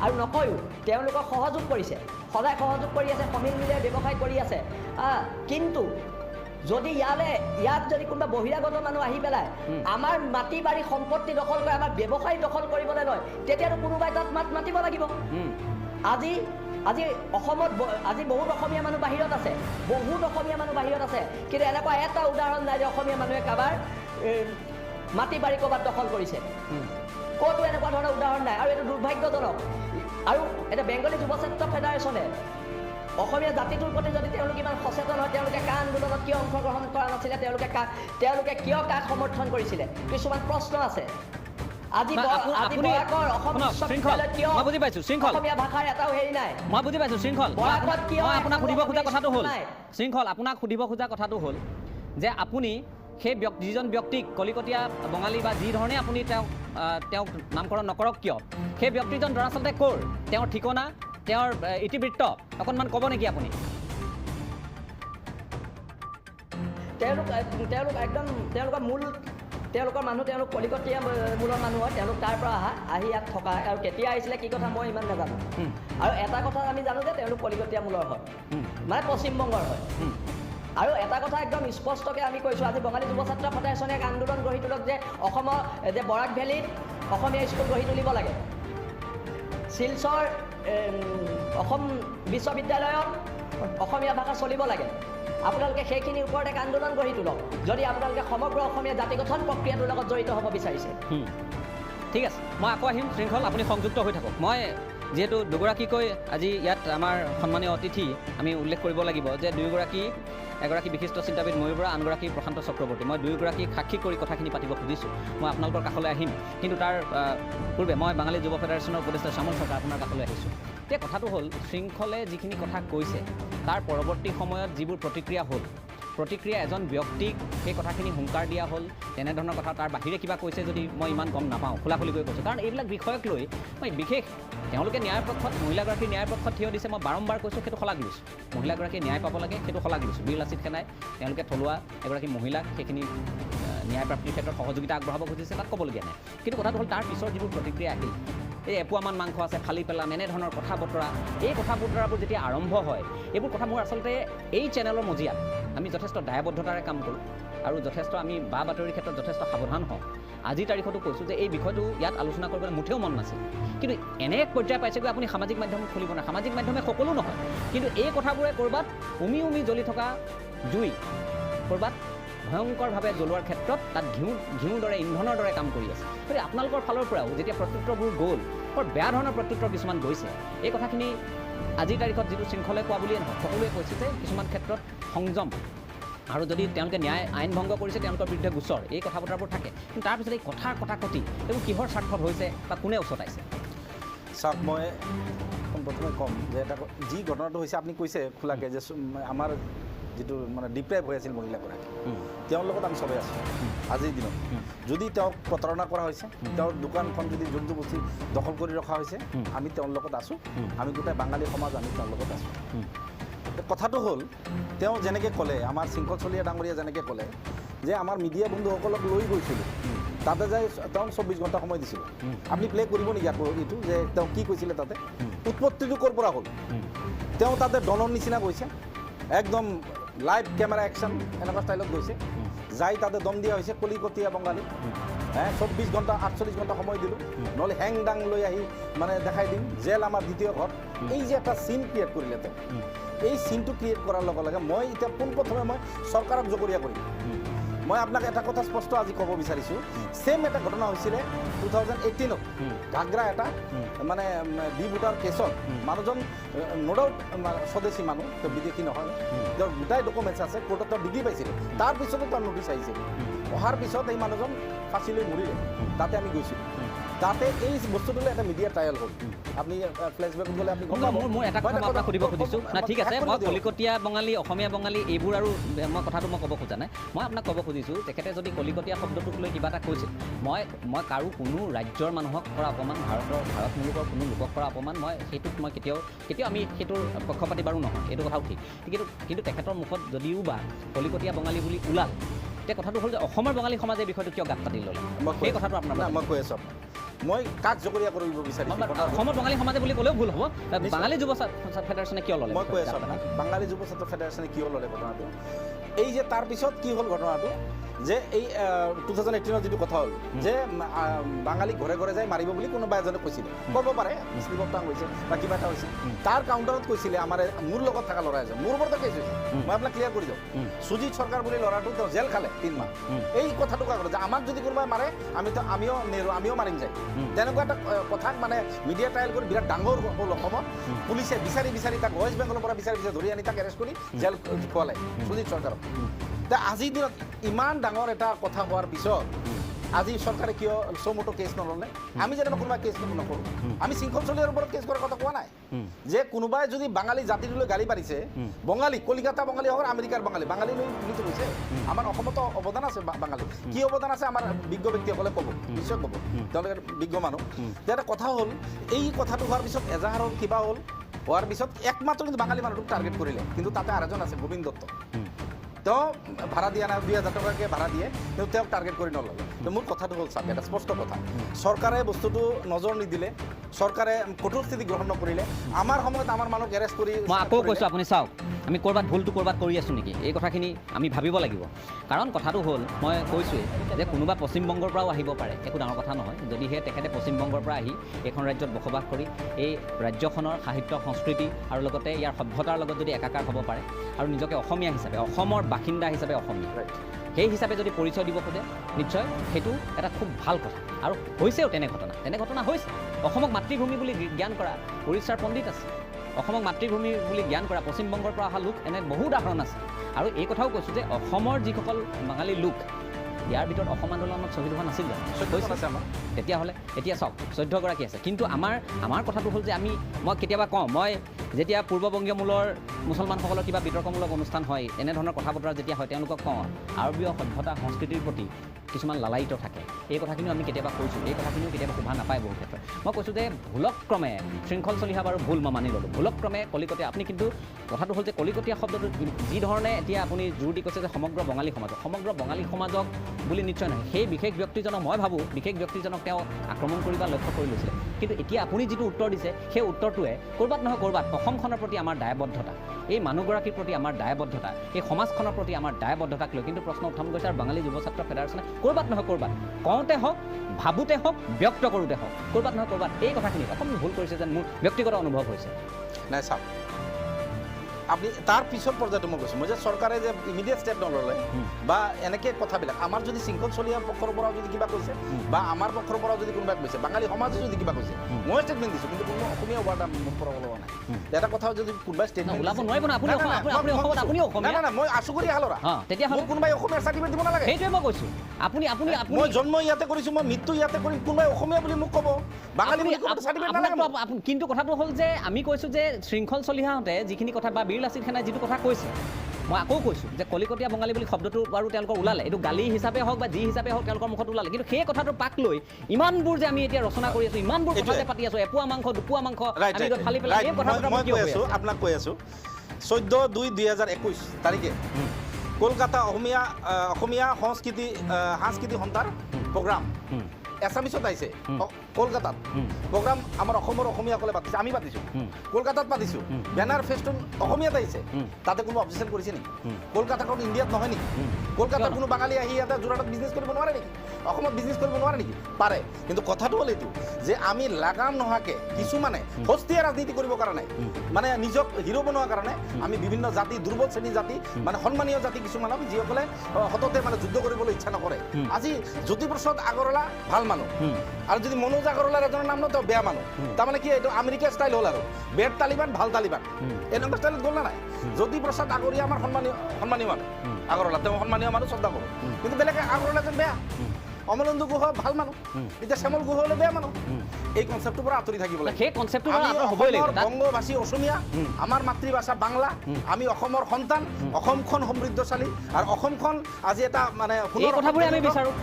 আৰু নকয়ো। তেওঁলোকক সহযোগ কৰিছে, সদায় সহযোগ কৰি আছে, সমিল মিলে ব্যৱসায় কৰি আছে। কিন্তু যদি ইয়াত যদি কোনোবা বহিৰাগত মানুহ আহি পেলাই আমাৰ মাটি বাৰী সম্পত্তি দখল কৰে, আমাৰ ব্যৱসায় দখল কৰিবলৈ লয়, তেতিয়াতো কোনোবাই তাত মাতিব লাগিব। আজি অসমত বহুত অসমীয়া মানুহ বাহিৰত আছে, কিন্তু এনেকুৱা এটা উদাহৰণ নাই যে অসমীয়া মানুহে কাৰোবাৰ মাটি বাৰী ক'ৰবাত দখল কৰিছে। ক'তো এনেকুৱা ধৰণৰ উদাহৰণ নাই, আৰু এইটো দুৰ্ভাগ্যজনক। আৰু এটা বেংগলী যুৱ ছাত্ৰ ফেডাৰেশ্যনে অসমীয়া জাতিটোৰ প্ৰতি যদি তেওঁলোকে ইমান সচেতন হয়, তেওঁলোকে কা আন্দোলনত কিয় অংশগ্ৰহণ কৰা নাছিলে, তেওঁলোকে কিয় কাক সমৰ্থন কৰিছিলে? কিছুমান প্ৰশ্ন আছে। আজি অসমীয়া ভাষাৰ এটাও হেৰি নাই। মই বুজি পাইছোঁ শৃংখল, আপোনাক সুধিব খোজা কথাটো হ'ল যে আপুনি সেই যিজন ব্যক্তিক কলিকটীয়া বঙালী বা যি ধৰণে আপুনি তেওঁক নামকৰণ নকৰক কিয়, সেই ব্যক্তিজন দৰাচলতে ক'ৰ, তেওঁৰ ঠিকনা, তেওঁৰ ইতিবৃত্ত অকণমান ক'ব নেকি আপুনি? তেওঁলোক একদম তেওঁলোকৰ মানুহ, তেওঁলোক কলিকতীয়া মূলৰ মানুহ হয়। তেওঁলোক তাৰ পৰা আহি ইয়াত থকা, আৰু কেতিয়া আহিছিলে কি কথা মই ইমান নাজানো। আৰু এটা কথা আমি জানো যে তেওঁলোক কলিকতীয়া মূলৰ হয়, মানে পশ্চিমবংগৰ হয়। আৰু এটা কথা একদম স্পষ্টকৈ আমি কৈছোঁ, আজি বঙালী যুৱ ছাত্ৰ ফেডাৰেশ্যনে এক আন্দোলন গঢ়ি তোলক যে অসমৰ যে বৰাক ভেলীত অসমীয়া স্কুল গঢ়ি তুলিব লাগে, শিলচৰ অসম বিশ্ববিদ্যালয়ত অসমীয়া ভাষা চলিব লাগে। আপোনালোকে সেইখিনিৰ ওপৰত এক আন্দোলন গঢ়ি তোলক যদি আপোনালোকে সমগ্ৰ অসমীয়া জাতি গঠন প্ৰক্ৰিয়াটোৰ লগত জড়িত হ'ব বিচাৰিছে। ঠিক আছে, মই আকৌ আহিম শৃংখল, আপুনি সংযুক্ত হৈ থাকক। মই যিহেতু দুগৰাকীকৈ আজি ইয়াত আমাৰ সন্মানীয় অতিথি আমি উল্লেখ কৰিব লাগিব যে দুয়োগৰাকী, এগৰাকী বিশিষ্ট চিন্তাবিদ ময়ূৰ বৰা, আনগৰাকী প্ৰশান্ত চক্ৰৱৰ্তী। মই দুয়োগৰাকীক সাক্ষী কৰি কথাখিনি পাতিব খুজিছোঁ। মই আপোনালোকৰ কাষলৈ আহিম, কিন্তু তাৰ পূৰ্বে মই বাঙালী যুৱ ফেডাৰেশ্যনৰ উপদেষ্টা শ্যামল চৰকাৰ আপোনাৰ কাষলৈ আহিছোঁ। এতিয়া কথাটো হ'ল, শৃংখলে যিখিনি কথা কৈছে তাৰ পৰৱৰ্তী সময়ত যিবোৰ প্ৰতিক্ৰিয়া হ'ল, প্ৰতিক্ৰিয়া এজন ব্যক্তিক সেই কথাখিনি হুংকাৰ দিয়া হ'ল, তেনেধৰণৰ কথা। তাৰ বাহিৰে কিবা কৈছে যদি মই ইমান গম নাপাওঁ, খোলাখুলিকৈ কৈছোঁ। কাৰণ এইবিলাক বিষয়ক লৈ মই বিশেষ, তেওঁলোকে ন্যায়ৰ পক্ষত, মহিলাগৰাকীৰ ন্যায়ৰ পক্ষত থিয় দিছে, মই বাৰম্বাৰ কৈছোঁ, সেইটো শলাগ লৈছোঁ। মহিলাগৰাকীয়ে ন্যায় পাব লাগে, সেইটো শলাগ লৈছোঁ। বীৰ লাচিত সেনাই তেওঁলোকে থলুৱা এগৰাকী মহিলাক সেইখিনি ন্যায় প্ৰাপ্তিৰ ক্ষেত্ৰত সহযোগিতা আগবঢ়াব খুজিছে, তাত ক'বলগীয়া নাই। কিন্তু কথাটো হ'ল, তাৰ পিছৰ যিবোৰ প্ৰতিক্ৰিয়া আহিল, এই এপোৱামান মাংস আছে ফালি পেলাম, এনেধৰণৰ কথা বতৰা, এই কথা বতৰাবোৰ যেতিয়া আৰম্ভ হয়, এইবোৰ কথা মোৰ আচলতে এই চেনেলৰ মজিয়াত আমি যথেষ্ট দায়বদ্ধতাৰে কাম কৰোঁ আৰু যথেষ্ট আমি বা বাতৰিৰ ক্ষেত্ৰত যথেষ্ট সাৱধান হওঁ। আজিৰ তাৰিখতো কৈছোঁ যে এই বিষয়টো ইয়াত আলোচনা কৰিবলৈ মুঠেও মন নাছিল, কিন্তু এনে এক পৰ্যায় পাইছেগৈ আপুনি সামাজিক মাধ্যম খুলিব নাই। সামাজিক মাধ্যমে সকলো নহয়, কিন্তু এই কথাবোৰে ক'ৰবাত উমি জ্বলি থকা জুই ক'ৰবাত ভয়ংকৰভাৱে জ্বলোৱাৰ ক্ষেত্ৰত তাত ঘিউৰ দৰে, ইন্ধনৰ দৰে কাম কৰি আছে। গতিকে আপোনালোকৰ ফালৰ পৰাও যেতিয়া প্ৰত্যুত্তৰবোৰ গ'ল, বৰ বেয়া ধৰণৰ প্ৰত্যুত্তৰ কিছুমান গৈছে। এই কথাখিনি আজিৰ তাৰিখত যিটো শৃংখলে কোৱা বুলিয়ে নহয়, সকলোৱে কৈছে যে কিছুমান ক্ষেত্ৰত সংযম, আৰু যদি তেওঁলোকে আইন ভংগ কৰিছে তেওঁলোকৰ বিৰুদ্ধে গোচৰ, এই কথা বতৰাবোৰ থাকে। কিন্তু তাৰপিছত এই কটাকটি এইবোৰ কিহৰ স্বাৰ্থত হৈছে বা কোনে উচতাইছে? চাওক, মই প্ৰথমে ক'ম যে এটা যি ঘটনাটো হৈছে, আপুনি কৈছে খোলাকৈ যে আমাৰ যিটো মানে ডিপ্ৰাইভ হৈ আছিল মহিলাগৰাকী, তেওঁৰ লগত আমি চবেই আছোঁ আজিৰ দিনত। যদি তেওঁক প্ৰতাৰণা কৰা হৈছে, তেওঁৰ দোকানখন যদি জোৰ জবৰদস্তি দখল কৰি ৰখা হৈছে, আমি তেওঁৰ লগত আছোঁ। আমি গোটেই বাঙালী সমাজ আমি তেওঁৰ লগত আছোঁ। কথাটো হ'ল, তেওঁ যেনেকৈ ক'লে, আমাৰ শৃংখল চলিহা ডাঙৰীয়া যেনেকৈ ক'লে যে আমাৰ মিডিয়া বন্ধুসকলক লৈ গৈছিলোঁ, তাতে যাই তেওঁক 24 ঘণ্টা সময় দিছিলোঁ। আপুনি প্লে কৰিব নেকি আকৌ এইটো যে তেওঁ কি কৈছিলে তাতে? উৎপত্তিটো ক'ৰ পৰা হ'ল? তেওঁ তাতে ডনৰ নিচিনা গৈছে, একদম লাইভ কেমেৰা একশ্যন এনেকুৱা ষ্টাইলত গৈছে, যাই তাতে দম দিয়া হৈছে কলিকতীয়া বঙালী। 24 ঘণ্টা 48 ঘণ্টা সময় দিলোঁ, নহ'লে হেং দাং লৈ আহি মানে দেখাই দিম জেল আমাৰ দ্বিতীয় ঘৰ। এই যে এটা চিন ক্ৰিয়েট কৰিলে তেওঁ, এই চিনটো ক্ৰিয়েট কৰাৰ লগে লগে মই এতিয়া পোনপ্ৰথমে মই চৰকাৰক জগৰীয়া কৰিম। মই আপোনাক এটা কথা স্পষ্ট আজি ক'ব বিচাৰিছোঁ, ছেম এটা ঘটনা হৈছিলে 2018ত ঘাগ্ৰা এটা মানে বি ভোটাৰ কেছত। মানুহজন ন' ডাউট স্বদেশী মানুহ, তেওঁ বিদেশী নহয়, তেওঁৰ গোটাই ডকুমেণ্টছ আছে, কোৰ্টত তেওঁ ডিগ্ৰী পাইছিলে, তাৰপিছতো তাৰ নটিছ আহিছিল। অহাৰ পিছত এই মানুহজন ফাঁচি লৈ মৰিলে, তাতে আমি গৈছিলোঁ। তাতে এই বস্তুটোলৈ এটা মিডিয়া ট্ৰায়েল হ'ল। আপুনি ফ্লেশ্ববেকত গ'লে আপুনি মোৰ এটা কথা মই আপোনাক সুধিব খুজিছোঁ। না ঠিক আছে, মই কলিকতীয়া বঙালী, অসমীয়া বঙালী এইবোৰ আৰু মই কথাটো মই ক'ব খোজা নাই। মই আপোনাক ক'ব খুজিছোঁ, তেখেতে যদি কলিকতীয়া শব্দটোক লৈ কিবা এটা কৈছিল, মই কাৰো কোনো ৰাজ্যৰ মানুহক কৰা অপমান, ভাৰত মুলুকৰ কোনো লোকক কৰা অপমান, মই সেইটোত মই কেতিয়াও আমি সেইটোৰ পক্ষপাতি বাৰু নহয়, এইটো কথাও ঠিক। কিন্তু তেখেতৰ মুখত যদিও বা কলিকতীয়া বঙালী বুলি ওলাল, এতিয়া কথাটো হ'ল যে অসমৰ বঙালী সমাজে বিষয়টো কিয় গাত পাতি ল'লে, সেই কথাটো আপোনাৰ মই কৈ আছোঁ। মই কাক জগৰীয়া কৰিব বিচাৰিছোঁ? অসমৰ বঙালী সমাজে বুলি ক'লেও ভুল হ'ব। বাঙালী যুৱ ফেডাৰেশ্যনে কিয় ল'লে? মই কৈ আছোঁ আপোনাক, বাঙালী যুৱ ছাত্ৰ ফেডাৰেশ্যনে কিয় ল'লে ঘটনাটো। এই যে তাৰপিছত কি হ'ল ঘটনাটো, যে এই 2018ত যিটো কথা হ'ল যে বাঙালী ঘৰে ঘৰে যাই মাৰিব বুলি কোনোবা এজনে কৈছিলে, ক'ব পাৰে শ্লিপ অফ টাং হৈছে বা কিবা এটা হৈছে। তাৰ কাউণ্টাৰত কৈছিলে আমাৰ মোৰ লগত থকা ল'ৰা এজন, মোৰ ওপৰতে কেছ হৈছে। মই আপোনাক ক্লিয়াৰ কৰি দিওঁ, সুজিত চৰকাৰ বুলি ল'ৰাটো তেওঁ জেল খালে 3 মাহ। এই কথাটো কোৱা কথা যে আমাক যদি কোনোবাই মাৰে আমিও মাৰিম যায়, তেনেকুৱা এটা কথাক মানে মিডিয়া ট্ৰায়েল কৰি বিৰাট ডাঙৰ হ'ল অসমত। পুলিচে বিচাৰি তাক ৱেষ্ট বেংগলৰ পৰা বিচাৰি ধৰি আনি তাক এৰেষ্ট কৰি জেল খোৱালে সুজিত চৰকাৰক। আজিৰ দিনত ইমান ডাঙৰ এটা কথা হোৱাৰ পিছত আজি চৰকাৰে কিয় চমুটো কেছ নল'লে? আমি যেনিবা কোনোবা কেছ নকৰোঁ, আমি শৃংখল চলিহাৰ ওপৰত কেছ কৰাৰ কথা কোৱা নাই। যে কোনোবাই যদি বাঙালী জাতিটোলৈ গালি পাৰিছে, বঙালী, কলিকতা বঙালী হওক, আমেৰিকাৰ বাঙালী লৈ বুলি কৈছে, আমাৰ অসমতো অৱদান আছে বাঙালী। কি অৱদান আছে আমাৰ বিজ্ঞ ব্যক্তিসকলে ক'ব, নিশ্চয় ক'ব, তেওঁলোকে বিজ্ঞ মানুহ। এতিয়া এটা কথা হ'ল, এই কথাটো হোৱাৰ পিছত এজাহাৰ হ'ল, কিবা হ'ল, হোৱাৰ পিছত একমাত্ৰ কিন্তু বাঙালী মানুহটোক টাৰ্গেট কৰিলে কিন্তু তাতে আৰু এজন আছে গোবিন্দ দত্ত তেওঁ ভাড়া দিয়া নাই 2000 টকাকৈ ভাড়া দিয়ে কিন্তু তেওঁক টাৰ্গেট কৰি নল'লে তো মোৰ কথাটো হ'ল চাওক এটা স্পষ্ট কথা চৰকাৰে বস্তুটো নজৰ নিদিলে চৰকাৰে কঠোৰ স্থিতি গ্ৰহণ নকৰিলে আমাৰ সময়ত আমাৰ মানুহক এৰেষ্ট কৰি মই আকৌ কৈছোঁ আপুনি চাওক আমি ক'ৰবাত ভুলটো ক'ৰবাত কৰি আছোঁ নেকি এই কথাখিনি আমি ভাবিব লাগিব কাৰণ কথাটো হ'ল মই কৈছোঁৱেই যে কোনোবা পশ্চিমবংগৰ পৰাও আহিব পাৰে একো ডাঙৰ কথা নহয় যদিহে তেখেতে পশ্চিমবংগৰ পৰা আহি এইখন ৰাজ্যত বসবাস কৰি এই ৰাজ্যখনৰ সাহিত্য সংস্কৃতি আৰু লগতে ইয়াৰ সভ্যতাৰ লগত যদি একাকাৰ হ'ব পাৰে আৰু নিজকে অসমীয়া হিচাপে অসমৰ বাসিন্দা হিচাপে অসমীয়া সেই হিচাপে যদি পৰিচয় দিব খোজে নিশ্চয় সেইটো এটা খুব ভাল কথা আৰু হৈছেও তেনে ঘটনা হৈছে অসমক মাতৃভূমি বুলি জ্ঞান কৰা উৰিষ্যাৰ পণ্ডিত আছে অসমক মাতৃভূমি বুলি জ্ঞান কৰা পশ্চিমবংগৰ পৰা অহা লোক এনে বহু উদাহৰণ আছে আৰু এই কথাও কৈছোঁ যে অসমৰ যিসকল বাঙালী লোক ইয়াৰ ভিতৰত অসম আন্দোলনত শ্বহীদ হোৱা নাছিল জানো তেতিয়াহ'লে এতিয়া চাওক 14গৰাকী আছে কিন্তু আমাৰ কথাটো হ'ল যে মই কেতিয়াবা কওঁ মই যেতিয়া পূৰ্ববংগীয় মূলৰ মুছলমানসকলৰ কিবা বিতৰ্কমূলক অনুষ্ঠান হয় এনেধৰণৰ কথা বতৰা যেতিয়া হয় তেওঁলোকক কওঁ আৰবীয় সভ্যতা সংস্কৃতিৰ প্ৰতি কিছুমান লালায়িত থাকে এই কথাখিনিও আমি কেতিয়াবা কৈছোঁ এই কথাখিনিও কেতিয়াবা শোভা নাপায় বহু ক্ষেত্ৰত মই কৈছোঁ যে ভুলক্ৰমে শৃংখল চলিহা বাৰু ভুল মই মানি ল'লোঁ ভুলক্ৰমে কলিকটীয়া আপুনি কিন্তু কথাটো হ'ল যে কলিকটীয়া শব্দটো যি ধৰণে এতিয়া আপুনি জোৰ দি কৈছে যে সমগ্ৰ বঙালী সমাজক বুলি নিশ্চয় নহয় সেই বিশেষ ব্যক্তিজনক মই ভাবোঁ বিশেষ ব্যক্তিজনক তেওঁ আক্ৰমণ কৰি বা লক্ষ্য কৰি লৈছিলে কিন্তু এতিয়া আপুনি যিটো উত্তৰ দিছে সেই উত্তৰটোৱে ক'ৰবাত নহয় ক'ৰবাত অসমখনৰ প্ৰতি আমাৰ দায়বদ্ধতা এই মানুহগৰাকীৰ প্ৰতি আমাৰ দায়বদ্ধতা এই সমাজখনৰ প্ৰতি আমাৰ দায়বদ্ধতাক লৈ কিন্তু প্ৰশ্ন উত্থাপন কৰিছে আৰু বাঙালী যুৱ ছাত্ৰ ফেডাৰেশ্যনে ক'ৰবাত নহয় ক'ৰবাত কওঁতে হওক ভাবোঁতে হওক ব্যক্ত কৰোঁতে হওক ক'ৰবাত নহয় ক'ৰবাত এই কথাখিনি অকণমান ভুল কৰিছে যেন মোৰ ব্যক্তিগত অনুভৱ হৈছে নাই চাওক আপুনি তাৰ পিছৰ পৰ্যায়টো মই কৈছোঁ মই যে চৰকাৰে যে ইমিডিয়েট ষ্টেপ নল'লে বা এনেকৈ কথাবিলাক আমাৰ যদি শৃংখল চলিহা পক্ষৰ পৰাও যদি কিবা কৈছে বা আমাৰ পক্ষৰ পৰাও যদি কোনোবাই কৈছে বাঙালী সমাজে যদি কিবা কৈছে মই ষ্টেটমেণ্ট দিছোঁ কিন্তু কোনো অসমীয়া ৱাৰ্ড মোৰ পৰা ওলোৱা নাই এটা কথা যদি কোনোবাই ষ্টেটমেণ্ট ওলাব নোৱাৰিব না আপুনি মই আছোঁ কৰি আহলৰা তেতিয়াহ'লে কোনোবাই অসমীয়া চাৰ্টিফিকেট দিব নালাগে সেইটোৱে মই কৈছোঁ আপুনি মই জন্ম ইয়াতে কৰিছোঁ মই মৃত্যু ইয়াতে কৰিম কোনোবাই অসমীয়া বুলি মোক ক'ব বাঙালী বুলি চাৰ্টিফিকেট নালাগে কিন্তু কথাটো হ'ল যে আমি কৈছোঁ যে শৃংখল চলিহাহঁতে যিখিনি কথা বা বীৰ লাচিত সেনাই যিটো কথা কৈছে মই আকৌ কৈছোঁ যে কলিকটীয়া বঙালী বুলি শব্দটো বাৰু তেওঁলোকৰ ওলালে এইটো গালি হিচাপে হওক বা যি হিচাপে হওক তেওঁলোকৰ মুখত ওলালে কিন্তু সেই কথাটো পাক লৈ ইমানবোৰ যে আমি এতিয়া ৰচনা কৰি আছোঁ ইমানবোৰ কথা যে পাতি আছোঁ এপোৱা মাংস দুপোৱা মাংস আমি ফালি পেলাই এই কথাটো মই কৈ আছোঁ আপোনাক কৈ আছোঁ 14/2/2021 তাৰিখে কলকাতা অসমীয়া সাংস্কৃতিক সন্থাৰ প্ৰগ্ৰাম এছামিছত আহিছে কলকাতাত প্ৰগ্ৰাম আমাৰ অসমৰ অসমীয়াসকলে পাতিছে আমি পাতিছোঁ কলকাতাত পাতিছোঁ বেনাৰ ফেষ্টুন অসমীয়াত আহিছে তাতে কোনো অবজেকশ্যন কৰিছে নেকি কলকাতাখন ইণ্ডিয়াত নহয় নেকি কলকাতাত কোনো বাঙালী আহি ইয়াতে যোৰহাটত বিজনেছ কৰিব নোৱাৰে নেকি অসমত বিজনেছ কৰিব নোৱাৰে নেকি পাৰে কিন্তু কথাটো হ'ল এইটো যে আমি লাগাম নোহোৱাকৈ কিছুমানে সস্তীয়া ৰাজনীতি কৰিবৰ কাৰণে মানে নিজক হিৰো বনোৱাৰ কাৰণে আমি বিভিন্ন জাতি দুৰ্বল শ্ৰেণীৰ জাতি মানে সন্মানীয় জাতি কিছুমানক যিসকলে সততে মানে যুদ্ধ কৰিবলৈ ইচ্ছা নকৰে আজি জ্যোতিপ্ৰসাদ আগৰৱালা ভাল মানুহ আৰু যদি মনোজ আগৰৱালাৰ এজনৰ নাম ন তেওঁ বেয়া মানুহ তাৰমানে কি এইটো আমেৰিকা ষ্টাইল হ'ল আৰু বেড তালিবান ভাল তালিবান এনেকুৱা ষ্টাইলত গ'ল না নাই জ্যোতিপ্ৰসাদ আগৰীয়া আমাৰ সন্মানীয় মানুহ আগৰৱালা তেওঁ সন্মানীয় মানুহ শ্ৰদ্ধা কৰোঁ কিন্তু বেলেগ আগৰৱালা যেন বেয়া অমলেন্দু গুহ ভাল মানুহ এতিয়া শ্যামল গুহ হ'লে বেয়া মানুহ এই কনচেপ্টটোৰ পৰা আঁতৰি থাকিব লাগে সেই কনচেপ্টটো বংগবাসী অসমীয়া আমাৰ মাতৃভাষা বাংলা আমি অসমৰ সন্তান অসমখন সমৃদ্ধশালী আৰু অসমখন আজি এটা মানে এই কথাবোৰে আমি বিচাৰোঁ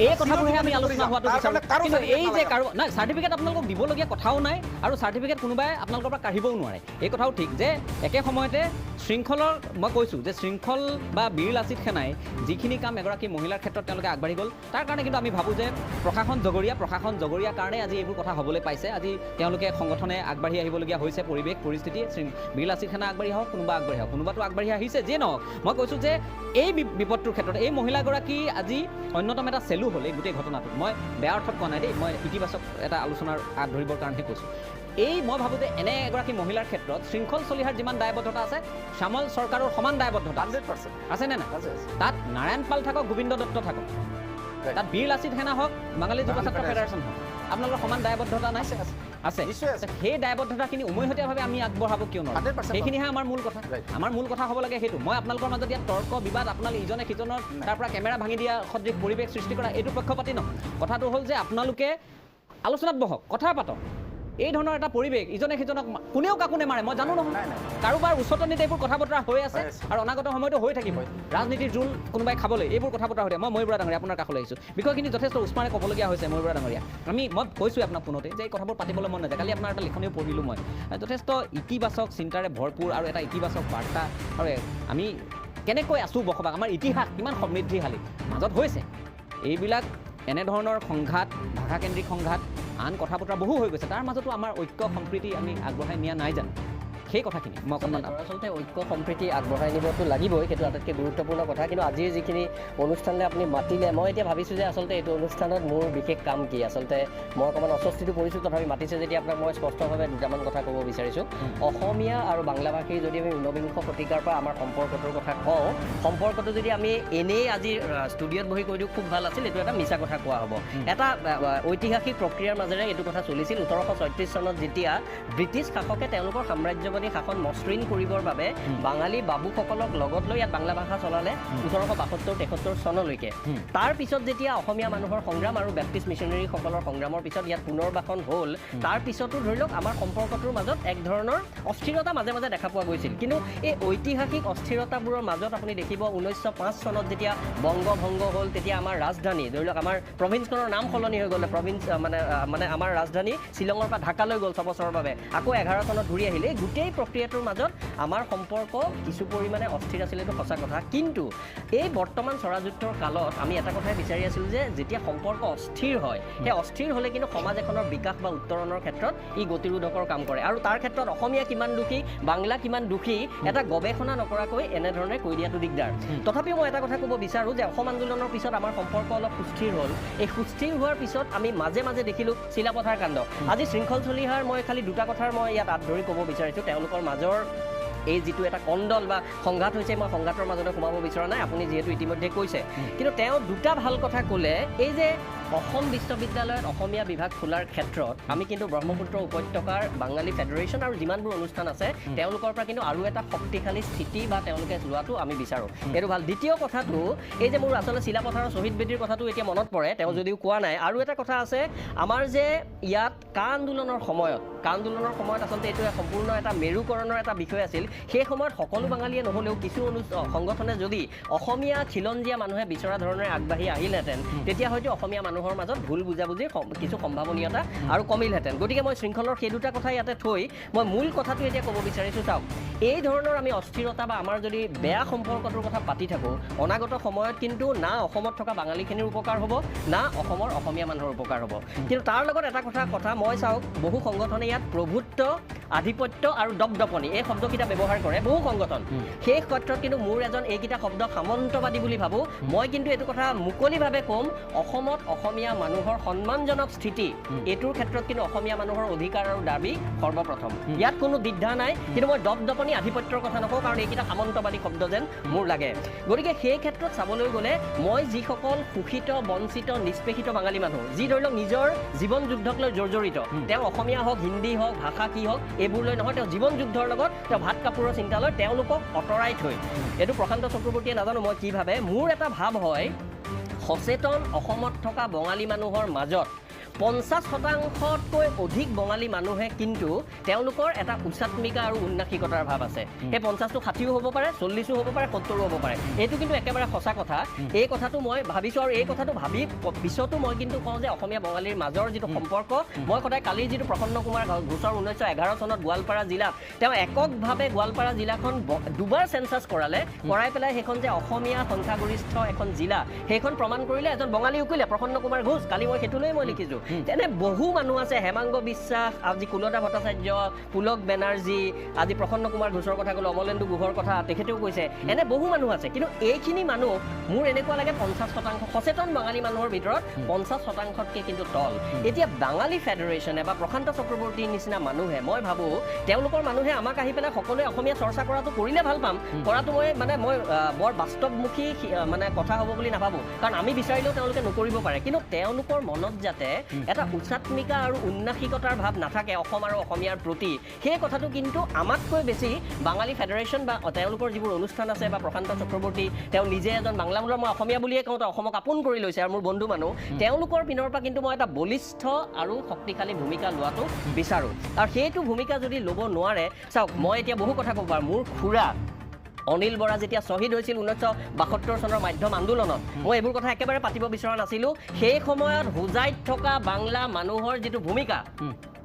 এই কথাবোৰহে আমি আলোচনা হোৱাটো বিচাৰোঁ কিন্তু এই যে নাই চাৰ্টিফিকেট আপোনালোকক দিবলগীয়া কথাও নাই আৰু চাৰ্টিফিকেট কোনোবাই আপোনালোকৰ পৰা কাঢ়িবও নোৱাৰে এই কথাও ঠিক যে একে সময়তে শৃংখলৰ মই কৈছোঁ যে শৃংখল বা বীৰ লাচিত সেনাই যিখিনি কাম এগৰাকী মহিলাৰ ক্ষেত্ৰত তেওঁলোকে আগবাঢ়ি গ'ল তাৰ কাৰণে কিন্তু আমি ভাবোঁ যে প্ৰশাসন জগৰীয়া কাৰণে আজি এইবোৰ কথা হ'বলৈ পাইছে আজি তেওঁলোকে সংগঠনে আগবাঢ়ি আহিবলগীয়া হৈছে পৰিৱেশ পৰিস্থিতি বীৰ লাচিত সেনা আগবাঢ়ি আহক কোনোবাটো আগবাঢ়ি আহিছে যে নহওক মই কৈছোঁ যে এই বিপদটোৰ ক্ষেত্ৰত এই মহিলাগৰাকী আজি অন্যতম এটা চেলু হ'ল এই গোটেই ঘটনাটোত মই বেয়া অৰ্থত কোৱা নাই দেই মই ইতিবাচক এটা আলোচনাৰ আগ ধৰিবৰ কাৰণেহে কৈছোঁ মই ভাবোঁ যে এনে এগৰাকী মহিলাৰ ক্ষেত্ৰত শৃংখল চলিহাৰ যিমান দায়বদ্ধতা আছে শ্যামল চৰকাৰৰ সমান দায়বদ্ধতা 100% আছে নে নাই তাত নাৰায়ণ পাল থাকক গোবিন্দ দত্ত থাকক তাত বীৰ লাচিত সেনা হওক বাঙালী যুৱ ছাত্ৰ ফেডাৰেশ্যন হওক আপোনালোকৰ সমান দায়বদ্ধতা নাই আছে সেই দায়বদ্ধতাখিনি উমৈহতীয়াভাৱে আমি আগবঢ়াব কিয় নোৱাৰোঁ সেইখিনিহে আমাৰ মূল কথা হ'ব লাগে সেইটো মই আপোনালোকৰ মাজত ইয়াত তৰ্ক বিবাদ আপোনালোকে ইজনে সিজনৰ তাৰ পৰা কেমেৰা ভাঙি দিয়া সদৃশ পৰিৱেশ সৃষ্টি কৰা এইটো পক্ষপাতি নহয় কথাটো হ'ল যে আপোনালোকে আলোচনাত বহক কথা পাতক এই ধৰণৰ এটা পৰিৱেশ ইজনে সিজনক কোনেও কাকো নেমাৰে মই জানো নহয় নাই, নাই। কাৰোবাৰ উচতনিতে এইবোৰ কথা বতৰা হৈ আছে হৈ আছে। আৰু অনাগত সময়তো হৈ থাকিব ৰাজনীতিৰ জোল কোনোবাই খাবলৈ এইবোৰ কথা বতৰা হৈ থাকে মই ময়ূৰ বৰা ডাঙৰীয়া আপোনাৰ কাষলৈ আহিছোঁ বিষয়খিনি যথেষ্ট উষ্মাৰে ক'বলগীয়া হৈছে ময়ূৰ বৰা ডাঙৰীয়া মই কৈছোঁৱে আপোনাক ফোনতে যে এই কথাবোৰ পাতিবলৈ মন নাযায় কালি আপোনাৰ এটা লিখনিও পঢ়িলোঁ মই যথেষ্ট ইতিবাচক চিন্তাৰে ভৰপূৰ আৰু এটা ইতিবাচক বাৰ্তা আৰু আমি কেনেকৈ আছোঁ বসবাস আমাৰ ইতিহাস কিমান সমৃদ্ধিশালী মাজত হৈছে এইবিলাক এনেধৰণৰ সংঘাত ভাষাকেন্দ্ৰিক সংঘাত আন কথা বতৰা বহু হৈ গৈছে তাৰ মাজতো আমাৰ ঐক্য সম্প্ৰীতি আমি আগবঢ়াই নিয়া নাই জানো সেই কথাখিনি মই অকণমান আচলতে ঐক্য সম্প্ৰীতি আগবঢ়াই নিবতো লাগিবই সেইটো আটাইতকৈ গুৰুত্বপূৰ্ণ কথা কিন্তু আজিৰ যিখিনি অনুষ্ঠানলৈ আপুনি মাতিলে মই এতিয়া ভাবিছোঁ যে আচলতে এইটো অনুষ্ঠানত মোৰ বিশেষ কাম কি আচলতে মই অকণমান অস্বস্তিটো পৰিছোঁ তথাপি মাতিছে যেতিয়া আপোনাক মই স্পষ্টভাৱে দুটামান কথা ক'ব বিচাৰিছোঁ অসমীয়া আৰু বাংলা ভাষীৰ যদি আমি ঊনবিংশ শতিকাৰ পৰা আমাৰ সম্পৰ্কটোৰ কথা কওঁ সম্পৰ্কটো যদি আমি এনেই আজি ষ্টুডিঅ'ত বহি কৈ দিওঁ খুব ভাল আছিল এইটো এটা মিছা কথা কোৱা হ'ব এটা ঐতিহাসিক প্ৰক্ৰিয়াৰ মাজেৰে এইটো কথা চলিছিল 1836 চনত যেতিয়া ব্ৰিটিছ শাসকে তেওঁলোকৰ সাম্ৰাজ্যবাদী শাসন মসৃণ কৰিবৰ বাবে বাঙালী বাবুসকলক লগত লৈ ইয়াত বাংলা ভাষা চলালে 1872-73 চনলৈকে তাৰ পিছত যেতিয়া অসমীয়া মানুহৰ সংগ্ৰাম আৰু বেপ্টিষ্ট মিছনেৰীসকলৰ সংগ্ৰামৰ পিছত ইয়াত পুনৰ্বাসন হ'ল তাৰ পিছতো ধৰি লওক আমাৰ সম্পৰ্কটোৰ মাজত এক ধৰণৰ অস্থিৰতা মাজে মাজে দেখা পোৱা গৈছিল কিন্তু এই ঐতিহাসিক অস্থিৰতাবোৰৰ মাজত আপুনি দেখিব 1905 চনত যেতিয়া বংগভংগ হ'ল তেতিয়া আমাৰ ৰাজধানী ধৰি লওক আমাৰ প্ৰভিন্সখনৰ নাম সলনি হৈ গ'ল প্ৰভিন্স মানে আমাৰ ৰাজধানী শ্বিলঙৰ পৰা ঢাকালৈ গ'ল 6 বছৰৰ বাবে আকৌ 11 চনত ঘূৰি আহিলে গোটেই প্ৰক্ৰিয়াটোৰ মাজত আমাৰ সম্পৰ্ক কিছু পৰিমাণে অস্থিৰ আছিল এইটো সঁচা কথা কিন্তু এই বৰ্তমান স্বৰাজোত্তৰ কালত আমি এটা কথাই বিচাৰি আছিলোঁ যে যেতিয়া সম্পৰ্ক অস্থিৰ হয় সেই অস্থিৰ হ'লে কিন্তু সমাজ এখনৰ বিকাশ বা উত্তৰণৰ ক্ষেত্ৰত ই গতিৰোধকৰ কাম কৰে আৰু তাৰ ক্ষেত্ৰত অসমীয়া কিমান দুখী বাংলা কিমান দুখী এটা গৱেষণা নকৰাকৈ এনেধৰণে কৈ দিয়াটো দিগদাৰ তথাপিও মই এটা কথা ক'ব বিচাৰোঁ যে অসম আন্দোলনৰ পিছত আমাৰ সম্পৰ্ক অলপ সুস্থিৰ হ'ল এই সুস্থিৰ হোৱাৰ পিছত আমি মাজে মাজে দেখিলোঁ চিলাপথাৰ কাণ্ড আজি শৃংখল চলিহাৰ মই খালি দুটা কথাৰ মই ইয়াত আঁত ধৰি ক'ব বিচাৰিছোঁ তেওঁলোকৰ মাজৰ এই যিটো এটা কণ্ডল বা সংঘাত হৈছে মই সংঘাতৰ মাজতে সোমাব বিচৰা নাই আপুনি যিহেতু ইতিমধ্যে কৈছে কিন্তু তেওঁ দুটা ভাল কথা ক'লে এই যে অসম বিশ্ববিদ্যালয়ত অসমীয়া বিভাগ খোলাৰ ক্ষেত্ৰত আমি কিন্তু ব্ৰহ্মপুত্ৰ উপত্যকাৰ বাঙালী ফেডাৰেশ্যন আৰু যিমানবোৰ অনুষ্ঠান আছে তেওঁলোকৰ পৰা কিন্তু আৰু এটা শক্তিশালী স্থিতি বা তেওঁলোকে লোৱাটো আমি বিচাৰোঁ এইটো ভাল দ্বিতীয় কথাটো এই যে মোৰ আচলতে চিলাপথাৰৰ শ্বহীদ বেদীৰ কথাটো এতিয়া মনত পৰে তেওঁ যদিও কোৱা নাই আৰু এটা কথা আছে আমাৰ যে ইয়াত কা আন্দোলনৰ সময়ত আচলতে এইটো সম্পূৰ্ণ এটা মেৰুকৰণৰ এটা বিষয় আছিল সেই সময়ত সকলো বাঙালীয়ে নহ'লেও কিছু সংগঠনে যদি অসমীয়া খিলঞ্জীয়া মানুহে বিচৰা ধৰণে আগবাঢ়ি আহিলহেঁতেন তেতিয়া হয়তো অসমীয়া মানুহৰ মাজত ভুল বুজাবুজিৰ কিছু সম্ভাৱনীয়তা আৰু কমিলহেঁতেন গতিকে মই শৃংখলৰ সেই দুটা কথা ইয়াতে থৈ মই মূল কথাটো এতিয়া ক'ব বিচাৰিছোঁ চাওক এই ধৰণৰ আমি অস্থিৰতা বা আমাৰ যদি বেয়া সম্পৰ্কটোৰ কথা পাতি থাকোঁ অনাগত সময়ত কিন্তু না অসমত থকা বাঙালীখিনিৰ উপকাৰ হ'ব না অসমৰ অসমীয়া মানুহৰ উপকাৰ হ'ব কিন্তু তাৰ লগত এটা কথা মই চাওক বহু সংগঠনে ইয়াত প্ৰভুত্ব আধিপত্য আৰু দপদপনি এই শব্দকেইটা ব্যৱহাৰ কৰে বহু সংগঠন সেই ক্ষেত্ৰত কিন্তু মোৰ এজন এইকেইটা শব্দ সামন্তবাদী বুলি ভাবোঁ মই কিন্তু এইটো কথা মুকলিভাৱে ক'ম অসমত অসমীয়া মানুহৰ সন্মানজনক স্থিতি এইটোৰ ক্ষেত্ৰত কিন্তু অসমীয়া মানুহৰ অধিকাৰ আৰু দাবী সৰ্বপ্ৰথম ইয়াত কোনো দ্বিধা নাই কিন্তু মই দপদপনি আধিপত্যৰ কথা নকওঁ কাৰণ এইকেইটা সামন্তবাদী শব্দ যেন মোৰ লাগে গতিকে সেই ক্ষেত্ৰত চাবলৈ গ'লে মই যিসকল শোষিত বঞ্চিত নিষ্পেষিত বাঙালী মানুহ যি ধৰি লওক নিজৰ জীৱন যুদ্ধক লৈ জৰ্জৰিত তেওঁ অসমীয়া হওক হিন্দী হওক ভাষা কি হওক এইবোৰ লৈ নহয় তেওঁ জীৱন যুদ্ধৰ লগত তেওঁ ভাত কাপোৰৰ চিন্তা লৈ তেওঁলোকক আঁতৰাই থৈ এইটো প্ৰশান্ত চক্ৰৱৰ্তীয়ে নাজানো মই কি ভাবে মোৰ এটা ভাৱ হয় সচেতন অসমত থকা বঙালী মানুহৰ মাজত 50% অধিক বঙালী মানুহে কিন্তু তেওঁলোকৰ এটা উচ্চাত্মিকা আৰু উন্নাসিকতাৰ ভাৱ আছে সেই 50টো 60ও হ'ব পাৰে 40ও হ'ব পাৰে 70ও হ'ব পাৰে এইটো কিন্তু একেবাৰে সঁচা কথা এই কথাটো মই ভাবিছোঁ আৰু এই কথাটো ভাবি পিছতো মই কিন্তু কওঁ যে অসমীয়া বঙালীৰ মাজৰ যিটো সম্পৰ্ক মই সদায় কালিৰ যিটো প্ৰসন্ন কুমাৰ ঘোষৰ 1911 চনত গোৱালপাৰা জিলাত তেওঁ এককভাৱে গোৱালপাৰা জিলাখন দুবাৰ চেঞ্চাছ কৰাই পেলাই সেইখন যে অসমীয়া সংখ্যাগৰিষ্ঠ এখন জিলা সেইখন প্ৰমাণ কৰিলে এজন বঙালী উকিলে প্ৰসন্ন কুমাৰ ঘোষ কালি মই সেইটোলৈ মই লিখিছোঁ তেনে বহু মানুহ আছে হেমাংগ বিশ্বাস আজি কুলতা ভট্টাচাৰ্য পুলক বেনাৰ্জী আজি প্ৰসন্ন কুমাৰ ঘোষৰ কথা ক'লো অমলেন্দু গুহৰ কথা তেখেতেও কৈছে এনে বহু মানুহ আছে কিন্তু এইখিনি মানুহ মোৰ এনেকুৱা লাগে 50% সচেতন বাঙালী মানুহৰ ভিতৰত 50%তকৈ কিন্তু তল এতিয়া বাঙালী ফেডাৰেশ্যনে বা প্ৰশান্ত চক্ৰৱৰ্তীৰ নিচিনা মানুহে মই ভাবোঁ তেওঁলোকৰ মানুহে আমাক আহি পেলাই সকলোৱে অসমীয়া চৰ্চা কৰাটো কৰিলে ভাল পাম কৰাটো মই বৰ বাস্তৱমুখী মানে কথা হ'ব বুলি নাভাবোঁ কাৰণ আমি বিচাৰিলেও তেওঁলোকে নকৰিব পাৰে কিন্তু তেওঁলোকৰ মনত যাতে এটা উচ্চাত্মিকা আৰু উন্নাসিকতাৰ ভাৱ নাথাকে অসম আৰু অসমীয়াৰ প্ৰতি, সেই কথাটো কিন্তু আমাতকৈ বেছি বাঙালী ফেডাৰেশ্যন বা তেওঁলোকৰ যিবোৰ অনুষ্ঠান আছে বা প্ৰশান্ত চক্ৰৱৰ্তী তেওঁ নিজে এজন বাংলা মূলৰ, মই অসমীয়া বুলিয়ে কওঁ, অসমক আপোন কৰি লৈছে আৰু মোৰ বন্ধু মানুহ, তেওঁলোকৰ পিনৰ পৰা কিন্তু মই এটা বলিষ্ঠ আৰু শক্তিশালী ভূমিকা লোৱাটো বিচাৰোঁ। আৰু সেইটো ভূমিকা যদি ল'ব নোৱাৰে, চাওক মই এতিয়া বহু কথা ক'ব পাৰোঁ, মোৰ খুৰা অনিল বৰা যেতিয়া শ্বহীদ হৈছিল 1972 চনৰ মাধ্যম আন্দোলনত, মই এইবোৰ কথা একেবাৰে পাতিব বিচৰা নাছিলোঁ। সেই সময়ত হোজাইত থকা বাংলা মানুহৰ যিটো ভূমিকা,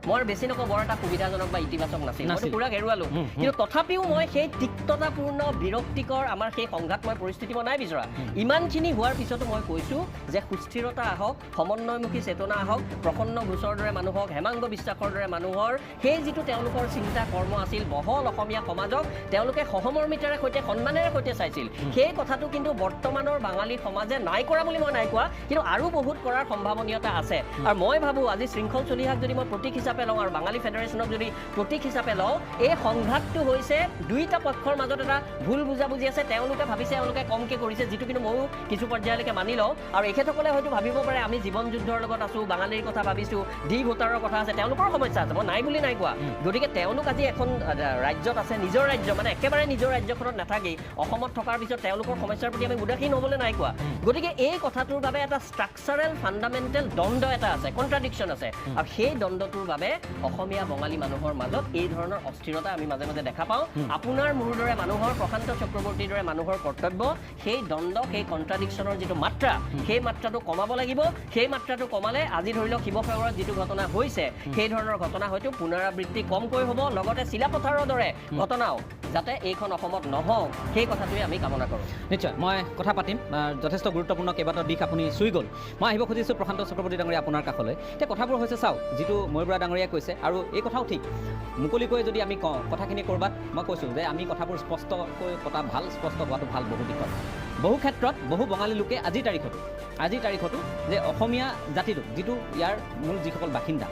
মই বেছি নকওঁ বৰ এটা সুবিধাজনক বা ইতিবাচক নাছিল, মই খুৰাক হেৰুৱালোঁ, কিন্তু তথাপিও মই সেই তিক্ততাপূৰ্ণ বিৰক্তিকৰ আমাৰ সেই সংঘাতময় পৰিস্থিতি মই নাই বিচৰা। ইমানখিনি হোৱাৰ পিছতো মই কৈছোঁ যে সুস্থিৰতা আহক, সমন্বয়মুখী চেতনা আহক, প্ৰসন্ন ঘোষৰ দৰে মানুহ হওক, হেমাংগ বিশ্বাসৰ দৰে মানুহৰ সেই যিটো তেওঁলোকৰ চিন্তা কৰ্ম আছিল, বহল অসমীয়া সমাজক তেওঁলোকে সহমৰ্মিতাৰে সৈতে সন্মানেৰে সৈতে চাইছিল, সেই কথাটো কিন্তু বৰ্তমানৰ বাঙালী সমাজে নাই কৰা বুলি মই নাই কোৱা, কিন্তু আৰু বহুত কৰাৰ সম্ভাৱনীয়তা আছে। আৰু মই ভাবোঁ আজি শৃংখল চলিহাক যদি মই প্ৰতীক হিচাপে লওঁ আৰু বাঙালী ফেডাৰেশ্যনক যদি প্ৰতীক হিচাপে লওঁ, এই সংঘাতটো হৈছে দুইটা পক্ষৰ মাজত এটা ভুল বুজাবুজি আছে। তেওঁলোকে ভাবিছে এওঁলোকে কমকৈ কৰিছে, যিটো কিন্তু ময়ো কিছু পৰ্যায়লৈকে মানি লওঁ। আৰু এখেতসকলে হয়তো ভাবিব পাৰে আমি জীৱন যুদ্ধৰ লগত আছোঁ, বাঙালীৰ কথা ভাবিছোঁ, ডি ভোটাৰৰ কথা আছে, তেওঁলোকৰ সমস্যা আছে, মই নাই বুলি নাই কোৱা। গতিকে তেওঁলোক আজি এখন ৰাজ্যত আছে, নিজৰ ৰাজ্য মানে একেবাৰে নিজৰ ৰাজ্যখনত নাথাকি অসমত থকাৰ পিছত তেওঁলোকৰ সমস্যাৰ প্ৰতি আমি উদাসীন হ'বলৈ নাই কোৱা। গতিকে এই কথাটোৰ বাবে এটা ষ্ট্ৰাকচাৰেল ফাণ্ডামেণ্টেল দ্বন্দ্ব এটা আছে, কণ্ট্ৰাডিকশ্যন আছে, আৰু সেই দ্বন্দ্বটোৰ বাবে অসমীয়া বঙালী মানুহৰ মাজত এই ধৰণৰ অস্থিৰতা আমি মাজে মাজে দেখা পাওঁ। আপোনাৰ মোৰ দৰে মানুহৰ, প্ৰশান্ত চক্ৰৱৰ্তীৰ দৰে মানুহৰ কৰ্তব্য সেই দ্বন্দ্ব, সেই কণ্ট্ৰাডিকশ্যনৰ যিটো মাত্ৰা, সেই মাত্ৰাটো কমাব লাগিব। সেই মাত্ৰাটো কমালে আজি ধৰি লওক শিৱসাগৰত যিটো ঘটনা হৈছে, সেই ধৰণৰ ঘটনা হয়তো পুনৰাবৃত্তি কমকৈ হ'ব, লগতে চিলাপথাৰৰ দৰে ঘটনাও যাতে এইখন অসমত নহওক, সেই কথাটোৱে আমি কামনা কৰোঁ। নিশ্চয় মই কথা পাতিম, যথেষ্ট গুৰুত্বপূৰ্ণ কেইবাটাও দিশ আপুনি চুই গ'ল। মই আহিব খুজিছোঁ প্ৰশান্ত চক্ৰৱৰ্তী ডাঙৰীয়া আপোনাৰ কাষলৈ। এতিয়া কথাবোৰ হৈছে চাওক, যিটো ময়ূৰ বৰা ডাঙৰীয়াই কৈছে, আৰু এই কথাও ঠিক, মুকলিকৈ যদি আমি কওঁ কথাখিনি ক'ৰবাত মই কৈছোঁ যে আমি কথাবোৰ স্পষ্টকৈ পতা ভাল, স্পষ্ট হোৱাটো ভাল বহু দিশত। বহু ক্ষেত্ৰত বহু বঙালী লোকে আজিৰ তাৰিখতো যে অসমীয়া জাতিটো যিটো ইয়াৰ মূল যিসকল বাসিন্দা,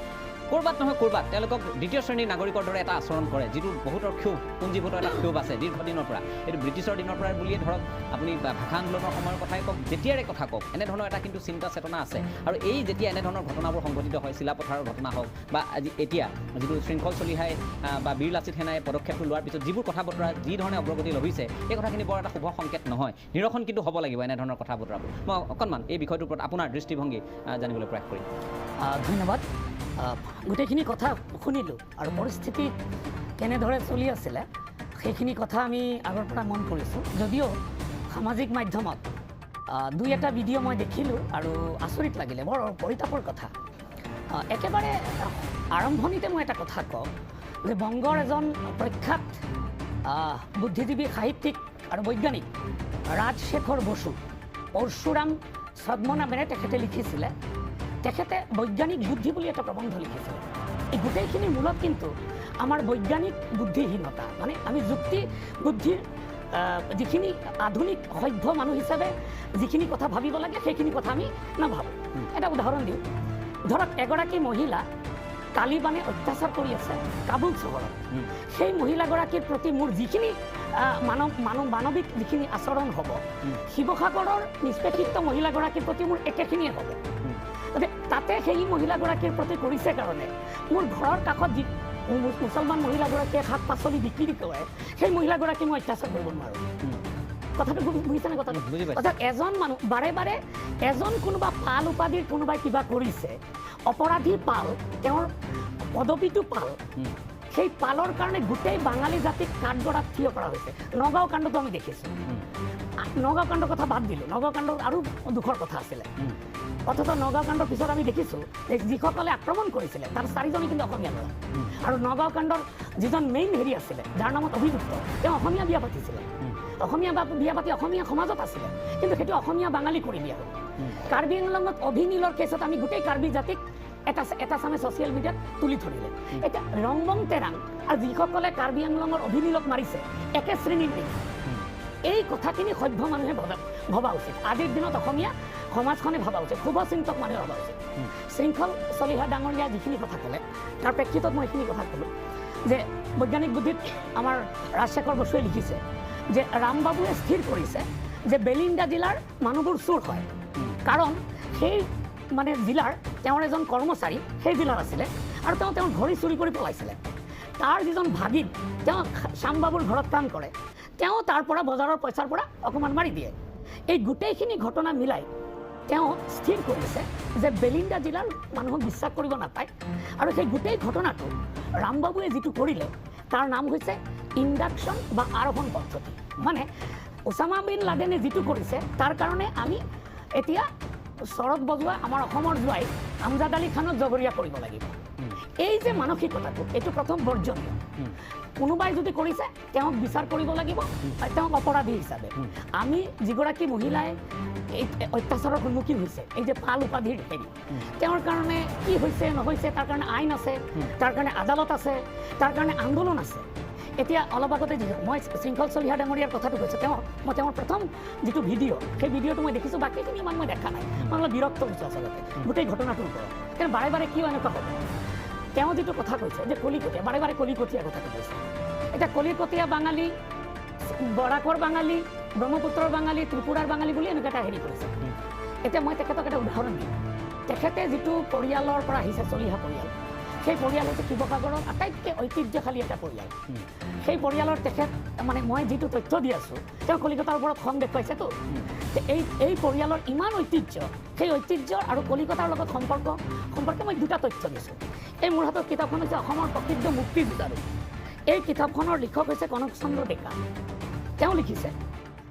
ক'ৰবাত নহয় ক'ৰবাত তেওঁলোকক দ্বিতীয় শ্ৰেণীৰ নাগৰিকৰ দৰে এটা আচৰণ কৰে, যিটো বহুতৰ ক্ষোভ, পুঞ্জীভূত এটা ক্ষোভ আছে দীৰ্ঘদিনৰ পৰা। এইটো ব্ৰিটিছৰ দিনৰ পৰা বুলিয়ে ধৰক, আপুনি ভাষা আন্দোলনৰ সময়ৰ কথাই কওক, যেতিয়াৰে কথা কওক, এনেধৰণৰ এটা কিন্তু চিন্তা চেতনা আছে। আৰু এই যেতিয়া এনেধৰণৰ ঘটনাবোৰ সংঘটিত হয়, চিলাপথাৰৰ ঘটনা হওক বা আজি এতিয়া যিটো শৃংখল চলিহাই বা বীৰ লাচিত সেনাই পদক্ষেপটো লোৱাৰ পিছত যিবোৰ কথা বতৰা যি ধৰণে অগ্ৰগতি লভিছে, এই কথাখিনি বৰ এটা শুভ সংকেত নহয়, নিৰসন কিন্তু হ'ব লাগিব এনেধৰণৰ কথা বতৰাবোৰ। মই অকণমান এই বিষয়টোৰ ওপৰত আপোনাৰ দৃষ্টিভংগী জানিবলৈ প্ৰয়াস কৰিম। ধন্যবাদ। গোটেইখিনি কথা শুনিলোঁ আৰু পৰিস্থিতি কেনেদৰে চলি আছিলে সেইখিনি কথা আমি আগৰ পৰা মন কৰিছোঁ। যদিও সামাজিক মাধ্যমত দুই এটা ভিডিঅ' মই দেখিলোঁ আৰু আচৰিত লাগিলে, বৰ পৰিতাপৰ কথা। একেবাৰে আৰম্ভণিতে মই এটা কথা কওঁ যে বংগৰ এজন প্ৰখ্যাত বুদ্ধিজীৱী, সাহিত্যিক আৰু বৈজ্ঞানিক ৰাজশেখৰ বসু, পৰশুৰাম ছদ্ম নামেৰে তেখেতে লিখিছিলে। তেখেতে বৈজ্ঞানিক বুদ্ধি বুলি এটা প্ৰবন্ধ লিখিছিলে। এই গোটেইখিনিৰ মূলত কিন্তু আমাৰ বৈজ্ঞানিক বুদ্ধিহীনতা, মানে আমি যুক্তি বুদ্ধিৰ যিখিনি আধুনিক সভ্য মানুহ হিচাপে যিখিনি কথা ভাবিব লাগে সেইখিনি কথা আমি নাভাবোঁ। এটা উদাহৰণ দিওঁ, ধৰক এগৰাকী মহিলা তালিবানে অত্যাচাৰ কৰি আছে কাবুল চহৰত। সেই মহিলাগৰাকীৰ প্ৰতি মোৰ যিখিনি মানৱিক যিখিনি আচৰণ হ'ব, শিৱসাগৰৰ নিষ্পেষিত মহিলাগৰাকীৰ প্ৰতি মোৰ একেখিনিয়ে হ'ব। গতিকে তাতে সেই মহিলাগৰাকীৰ প্ৰতি কৰিছে কাৰণে মোৰ ঘৰৰ কাষত যি মুছলমান মহিলাগৰাকীয়ে শাক পাচলি বিক্ৰী কৰে, সেই মহিলাগৰাকী মই অত্যাচাৰ কৰিব নোৱাৰোঁ। কথাটো বুজিছেনে? কথাটো অৰ্থাৎ এজন মানুহ বাৰে বাৰে এজন কোনোবা পাল উপাধিৰ কোনোবাই কিবা কৰিছে, অপৰাধী পাল, তেওঁৰ পদবীটো পাল, সেই পালৰ কাৰণে গোটেই বাঙালী জাতিক কাঠগড়াত থিয় কৰা হৈছে। নগাঁও কাণ্ডটো আমি দেখিছোঁ। নগাঁও কাণ্ডৰ কথা বাদ দিলোঁ, নগাঁও কাণ্ডৰ আৰু দুখৰ কথা আছিলে। অথচ নগাঁও কাণ্ডৰ পিছত আমি দেখিছোঁ যে যিসকলে আক্ৰমণ কৰিছিলে তাৰ 4জনে কিন্তু অসমীয়া ল'ৰা। আৰু নগাঁও কাণ্ডৰ যিজন মেইন হেৰি আছিলে, যাৰ নামত অভিযুক্ত, তেওঁ অসমীয়া বিয়া পাতিছিলে। অসমীয়া বিয়া পাতি অসমীয়া সমাজত আছিলে, কিন্তু সেইটো অসমীয়া বাঙালী কৰি দিয়া হ'ল। কাৰ্বি আংলঙত অভিনীলৰ কেছত আমি গোটেই কাৰ্বি জাতিক এটা চামে ছ'চিয়েল মিডিয়াত তুলি ধৰিলে। এতিয়া ৰংবং তেৰাং আৰু যিসকলে কাৰ্বি আংলঙৰ অভিনীলক মাৰিছে একে শ্ৰেণীৰ নেকি? এই কথাখিনি সভ্য মানুহে ভবা উচিত। আজিৰ দিনত অসমীয়া সমাজখনে ভবা উচিত, শুভচিন্তক মানুহে ভবা উচিত। শৃংখল চলিহা ডাঙৰীয়া যিখিনি কথা ক'লে তাৰ প্ৰেক্ষিতত মই এইখিনি কথা ক'লোঁ যে বৈজ্ঞানিক বুদ্ধিত আমাৰ ৰাজশেখৰ বসুৱে লিখিছে যে ৰামবাবুৱে স্থিৰ কৰিছে যে বেলিণ্ডা জিলাৰ মানুহবোৰ চোৰ হয়, কাৰণ সেই মানে জিলাৰ তেওঁৰ এজন কৰ্মচাৰী সেই জিলাৰ আছিলে আৰু তেওঁৰ ঘড়ী চুৰি কৰি পলাইছিলে। তাৰ যিজন ভাগিন তেওঁ শ্যামবাবুৰ ঘৰত কাম কৰে, তেওঁ তাৰ পৰা বজাৰৰ পইচাৰ পৰা অকণমান মাৰি দিয়ে। এই গোটেইখিনি ঘটনা মিলাই তেওঁ স্থিৰ কৰিছে যে বেলিণ্ডা জিলাৰ মানুহক বিশ্বাস কৰিব নাপায় আৰু সেই গোটেই ঘটনাটো ৰামবাবুৱে যিটো কৰিলে তাৰ নাম হৈছে ইণ্ডাকশ্যন বা আৰোহণ পদ্ধতি। মানে ওছামা বিন লাডেনে যিটো কৰিছে তাৰ কাৰণে আমি এতিয়া চৰত বজোৱা আমাৰ অসমৰ জোৱাই আমজাদ আলী খানক জগৰীয়া কৰিব লাগিব। এই যে মানসিকতাটো এইটো প্ৰথম বৰ্জনীয়। কোনোবাই যদি কৰিছে তেওঁক বিচাৰ কৰিব লাগিব, তেওঁক অপৰাধী হিচাপে। আমি যিগৰাকী মহিলাই এই অত্যাচাৰৰ সন্মুখীন হৈছে, এই যে পাল উপাধিৰ হেৰি, তেওঁৰ কাৰণে কি হৈছে নহৈছে তাৰ কাৰণে আইন আছে, তাৰ কাৰণে আদালত আছে, তাৰ কাৰণে আন্দোলন আছে। এতিয়া অলপ আগতে মই শৃংখল চলিহা ডাঙৰীয়াৰ কথাটো কৈছোঁ, মই তেওঁৰ প্ৰথম যিটো ভিডিঅ' সেই ভিডিঅ'টো মই দেখিছোঁ, বাকীখিনি ইমান মই দেখা নাই। মই অলপ বিৰক্ত হৈছোঁ আচলতে গোটেই ঘটনাটোৰ ওপৰত। কাৰণ বাৰে বাৰে কিয় এনেকুৱা হ'ব? তেওঁ যিটো কথা কৈছে যে কলিকটীয়া, বাৰে বাৰে কলিকটীয়া কথাটো কৈছে। এতিয়া কলিকটীয়া বাঙালী, বৰাকৰ বাঙালী, ব্ৰহ্মপুত্ৰৰ বাঙালী, ত্ৰিপুৰাৰ বাঙালী বুলি এনেকুৱা এটা হেৰি কৰিছে। এতিয়া মই তেখেতক এটা উদাহৰণ দিম। তেখেতে যিটো পৰিয়ালৰ পৰা আহিছে, চলিহা পৰিয়াল, সেই পৰিয়াল হৈছে শিৱসাগৰৰ আটাইতকৈ ঐতিহ্যশালী এটা পৰিয়াল। সেই পৰিয়ালৰ তেখেত মানে মই যিটো তথ্য দি আছোঁ, তেওঁ কলিকতাৰ ওপৰত খং দেখুৱাইছেতো। এই পৰিয়ালৰ ইমান ঐতিহ্য, সেই ঐতিহ্য আৰু কলিকতাৰ লগত সম্পৰ্কে মই দুটা তথ্য দিছোঁ। এই মোৰ হাতত কিতাপখন হৈছে অসমৰ প্ৰসিদ্ধ মুক্তিযুঁজাৰু। এই কিতাপখনৰ লিখক হৈছে কনক চন্দ্ৰ ডেকা। তেওঁ লিখিছে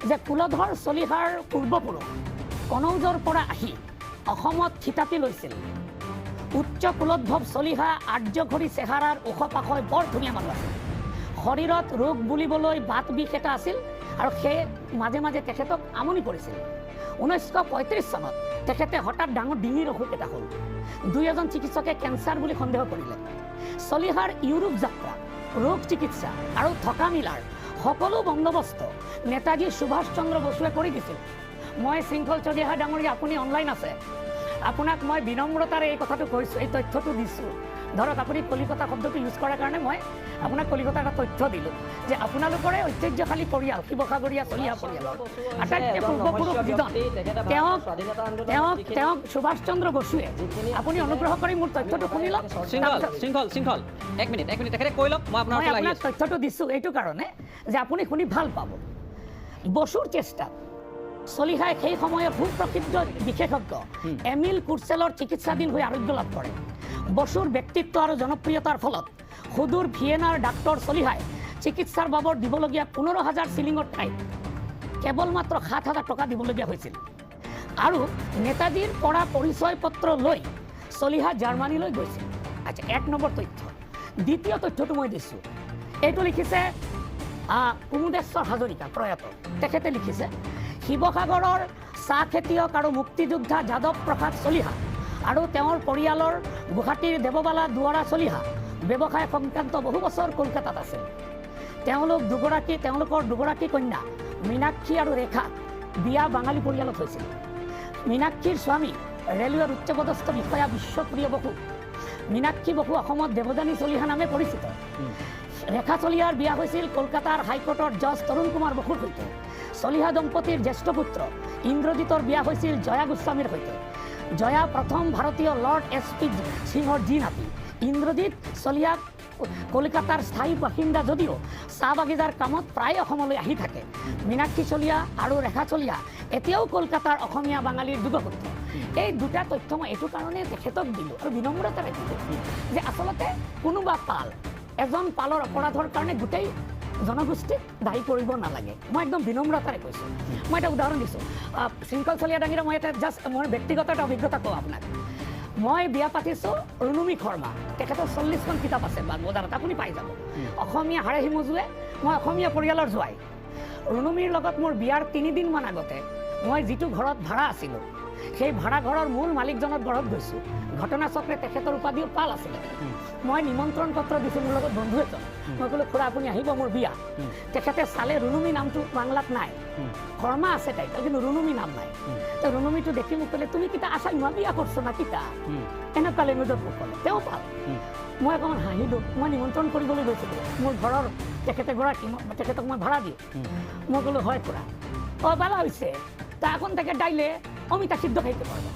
যে কুলধৰ চলিহাৰ পূৰ্বপুৰুষ কনৌজৰ পৰা আহি অসমত থিতাপি লৈছিল। উচ্চ কুলোদ্ভৱ চলিহা আৰ্যঘড়ী চেহাৰাৰ ওখ পাখৈ বৰ ধুনীয়া মানুহ আছিল। শৰীৰত ৰোগ বুলিবলৈ বাত বিষ এটা আছিল আৰু সেই মাজে মাজে তেখেতক আমনি কৰিছিল। 1935 চনত তেখেতে হঠাৎ ডাঙৰ ডিঙিৰ অসুখ এটা হ'ল। দুই এজন চিকিৎসকে কেঞ্চাৰ বুলি সন্দেহ কৰিলে। চলিহাৰ ইউৰোপ যাত্ৰা, ৰোগ চিকিৎসা আৰু থকা মিলাৰ সকলো বন্দোবস্ত নেতাজী সুভাষ চন্দ্ৰ বসুৱে কৰি দিছিল। মই শৃংখল চলিহা ডাঙৰীয়া, আপুনি অনলাইন আছে, আপোনাক মই বিনম্ৰতাৰে এই কথাটো কৈছোঁ, এই তথ্যটো দিছোঁ। ধৰক আপুনি কলিকতা শব্দটো ইউজ কৰাৰ কাৰণে মই আপোনাক কলিকতাৰ এটা তথ্য দিলোঁ যে আপোনালোকৰে ঐতিহ্যশালী পৰিয়াল শিৱসাগৰীয়া চলিহা পৰিয়ালৰ আটাইতকৈ পূৰ্বপুৰুষ যিজন, তেওঁক সুভাষ চন্দ্ৰ বসুৱে, আপুনি অনুগ্ৰহ কৰি মোৰ তথ্যটো শুনি লওক। শৃংখল এক মিনিট তেখেতে কৈ লওক, মই আপোনাৰ মই আপোনাক তথ্যটো দিছোঁ এইটো কাৰণে যে আপুনি শুনি ভাল পাব। বসুৰ চেষ্টাত চলিহাই সেই সময়ৰ সুপ্ৰসিদ্ধ বিশেষজ্ঞ এমিল কুৰ্চেলৰ চিকিৎসাধীন হৈ আৰোগ্য লাভ কৰে। বসুৰ ব্যক্তিত্ব আৰু জনপ্ৰিয়তাৰ ফলত সুদূৰ ভিয়েনাৰ ডাক্তৰ চলিহাই চিকিৎসাৰ বাবদ দিবলগীয়া 15,000 চিলিঙৰ ঠাইত কেৱল মাত্ৰ 7,000 টকা দিবলগীয়া হৈছিল। আৰু নেতাজীৰ পৰা পৰিচয় পত্ৰ লৈ চলিহা জাৰ্মানীলৈ গৈছিল। আচ্ছা, 1 নম্বৰ তথ্য। দ্বিতীয় তথ্যটো মই দিছোঁ, এইটো লিখিছে কুমুদেশ্বৰ হাজৰিকা প্ৰয়াত। তেখেতে লিখিছে শিৱসাগৰৰ চাহ খেতিয়ক আৰু মুক্তিযোদ্ধা যাদৱ প্ৰসাদ চলিহা আৰু তেওঁৰ পৰিয়ালৰ গুৱাহাটীৰ দেৱবালা দুৱৰা চলিহা ব্যৱসায় সংক্ৰান্ত বহু বছৰ কলকাতাত আছিল। তেওঁলোকৰ দুগৰাকী কন্যা মীনাক্ষী আৰু ৰেখা বিয়া বাঙালী পৰিয়ালত হৈছিল। মীনাক্ষীৰ স্বামী ৰেলৱেৰ উচ্চপদস্থ বিষয়া বিশ্বপ্ৰিয় বসু। মীনাক্ষী বসু অসমত দেৱযানী চলিহা নামে পৰিচিত। ৰেখা চলিহাৰ বিয়া হৈছিল কলকাতাৰ হাইকোৰ্টৰ জজ তৰুণ কুমাৰ বসুৰ সৈতে। চলিহা দম্পতীৰ জ্যেষ্ঠ পুত্ৰ ইন্দ্ৰজিতৰ বিয়া হৈছিল জয়া গোস্বামীৰ সৈতে। জয়া প্ৰথম ভাৰতীয় লৰ্ড SP সিঙৰ যি নাতি। ইন্দ্ৰজিৎ চলিহা কলকাতাৰ স্থায়ী বাসিন্দা যদিও চাহ বাগিচাৰ কামত প্ৰায় অসমলৈ আহি থাকে। মীনাক্ষী চলিহা আৰু ৰেখা চলিহা এতিয়াও কলকাতাৰ অসমীয়া বাঙালীৰ যুগপুত্ৰ। এই দুটা তথ্য মই এইটো কাৰণে তেখেতক দিলোঁ আৰু বিনম্ৰতাৰে দিলোঁ যে আচলতে কোনোবা এজন পালৰ অপৰাধৰ কাৰণে গোটেই জনগোষ্ঠীক দায়ী কৰিব নালাগে। মই একদম বিনম্ৰতাৰে কৈছোঁ। মই এটা উদাহৰণ দিছোঁ। শৃংখল চলিহা ডাঙৰীয়া, মই এটা জাষ্ট মোৰ ব্যক্তিগত এটা অভিজ্ঞতা কওঁ আপোনাক। মই বিয়া পাতিছোঁ ৰুণুমী শৰ্মা, তেখেতৰ 40খন কিতাপ আছে বজাৰত, আপুনি পাই যাব। অসমীয়া হাড়ে সিমজুৱে, মই অসমীয়া পৰিয়ালৰ জোৱাই। ৰুণুমীৰ লগত মোৰ বিয়াৰ 3 দিনমান আগতে মই যিটো ঘৰত ভাড়া আছিলোঁ, সেই ভাড়া ঘৰৰ মূল মালিকজনৰ ঘৰত গৈছোঁ। ঘটনাচক্ৰে তেখেতৰ উপাধিও পাল আছিলে। মই নিমন্ত্ৰণ পত্ৰ দিছোঁ মোৰ লগত বন্ধু এজন। মই ক'লোঁ, খুৰা আপুনি আহিব মোৰ বিয়া। তেখেতে চালে ৰুণুমী নামটো বাংলাত নাই, শৰ্মা আছে টাইটেল, কিন্তু ৰুণুমী নাম নাই। তো ৰুণুমীটো দেখি মোক ক'লে, তুমি কিতা আছা নয় বিয়া কৰছো না কিতা, এনেকুৱা লেংগুৱেজত মোক ক'লে। তেওঁ পাল। মই অকণমান হাঁহিলোঁ। মই নিমন্ত্ৰণ কৰিবলৈ গৈছিলোঁ মোৰ ঘৰৰ তেখেতক মই ভাড়া দিওঁ। মই ক'লোঁ, হয় খুৰা। ভালো হয়েছে, তা এখন থেকে ডাইলে অমিতা সিদ্ধ খাইতে পাৰবো।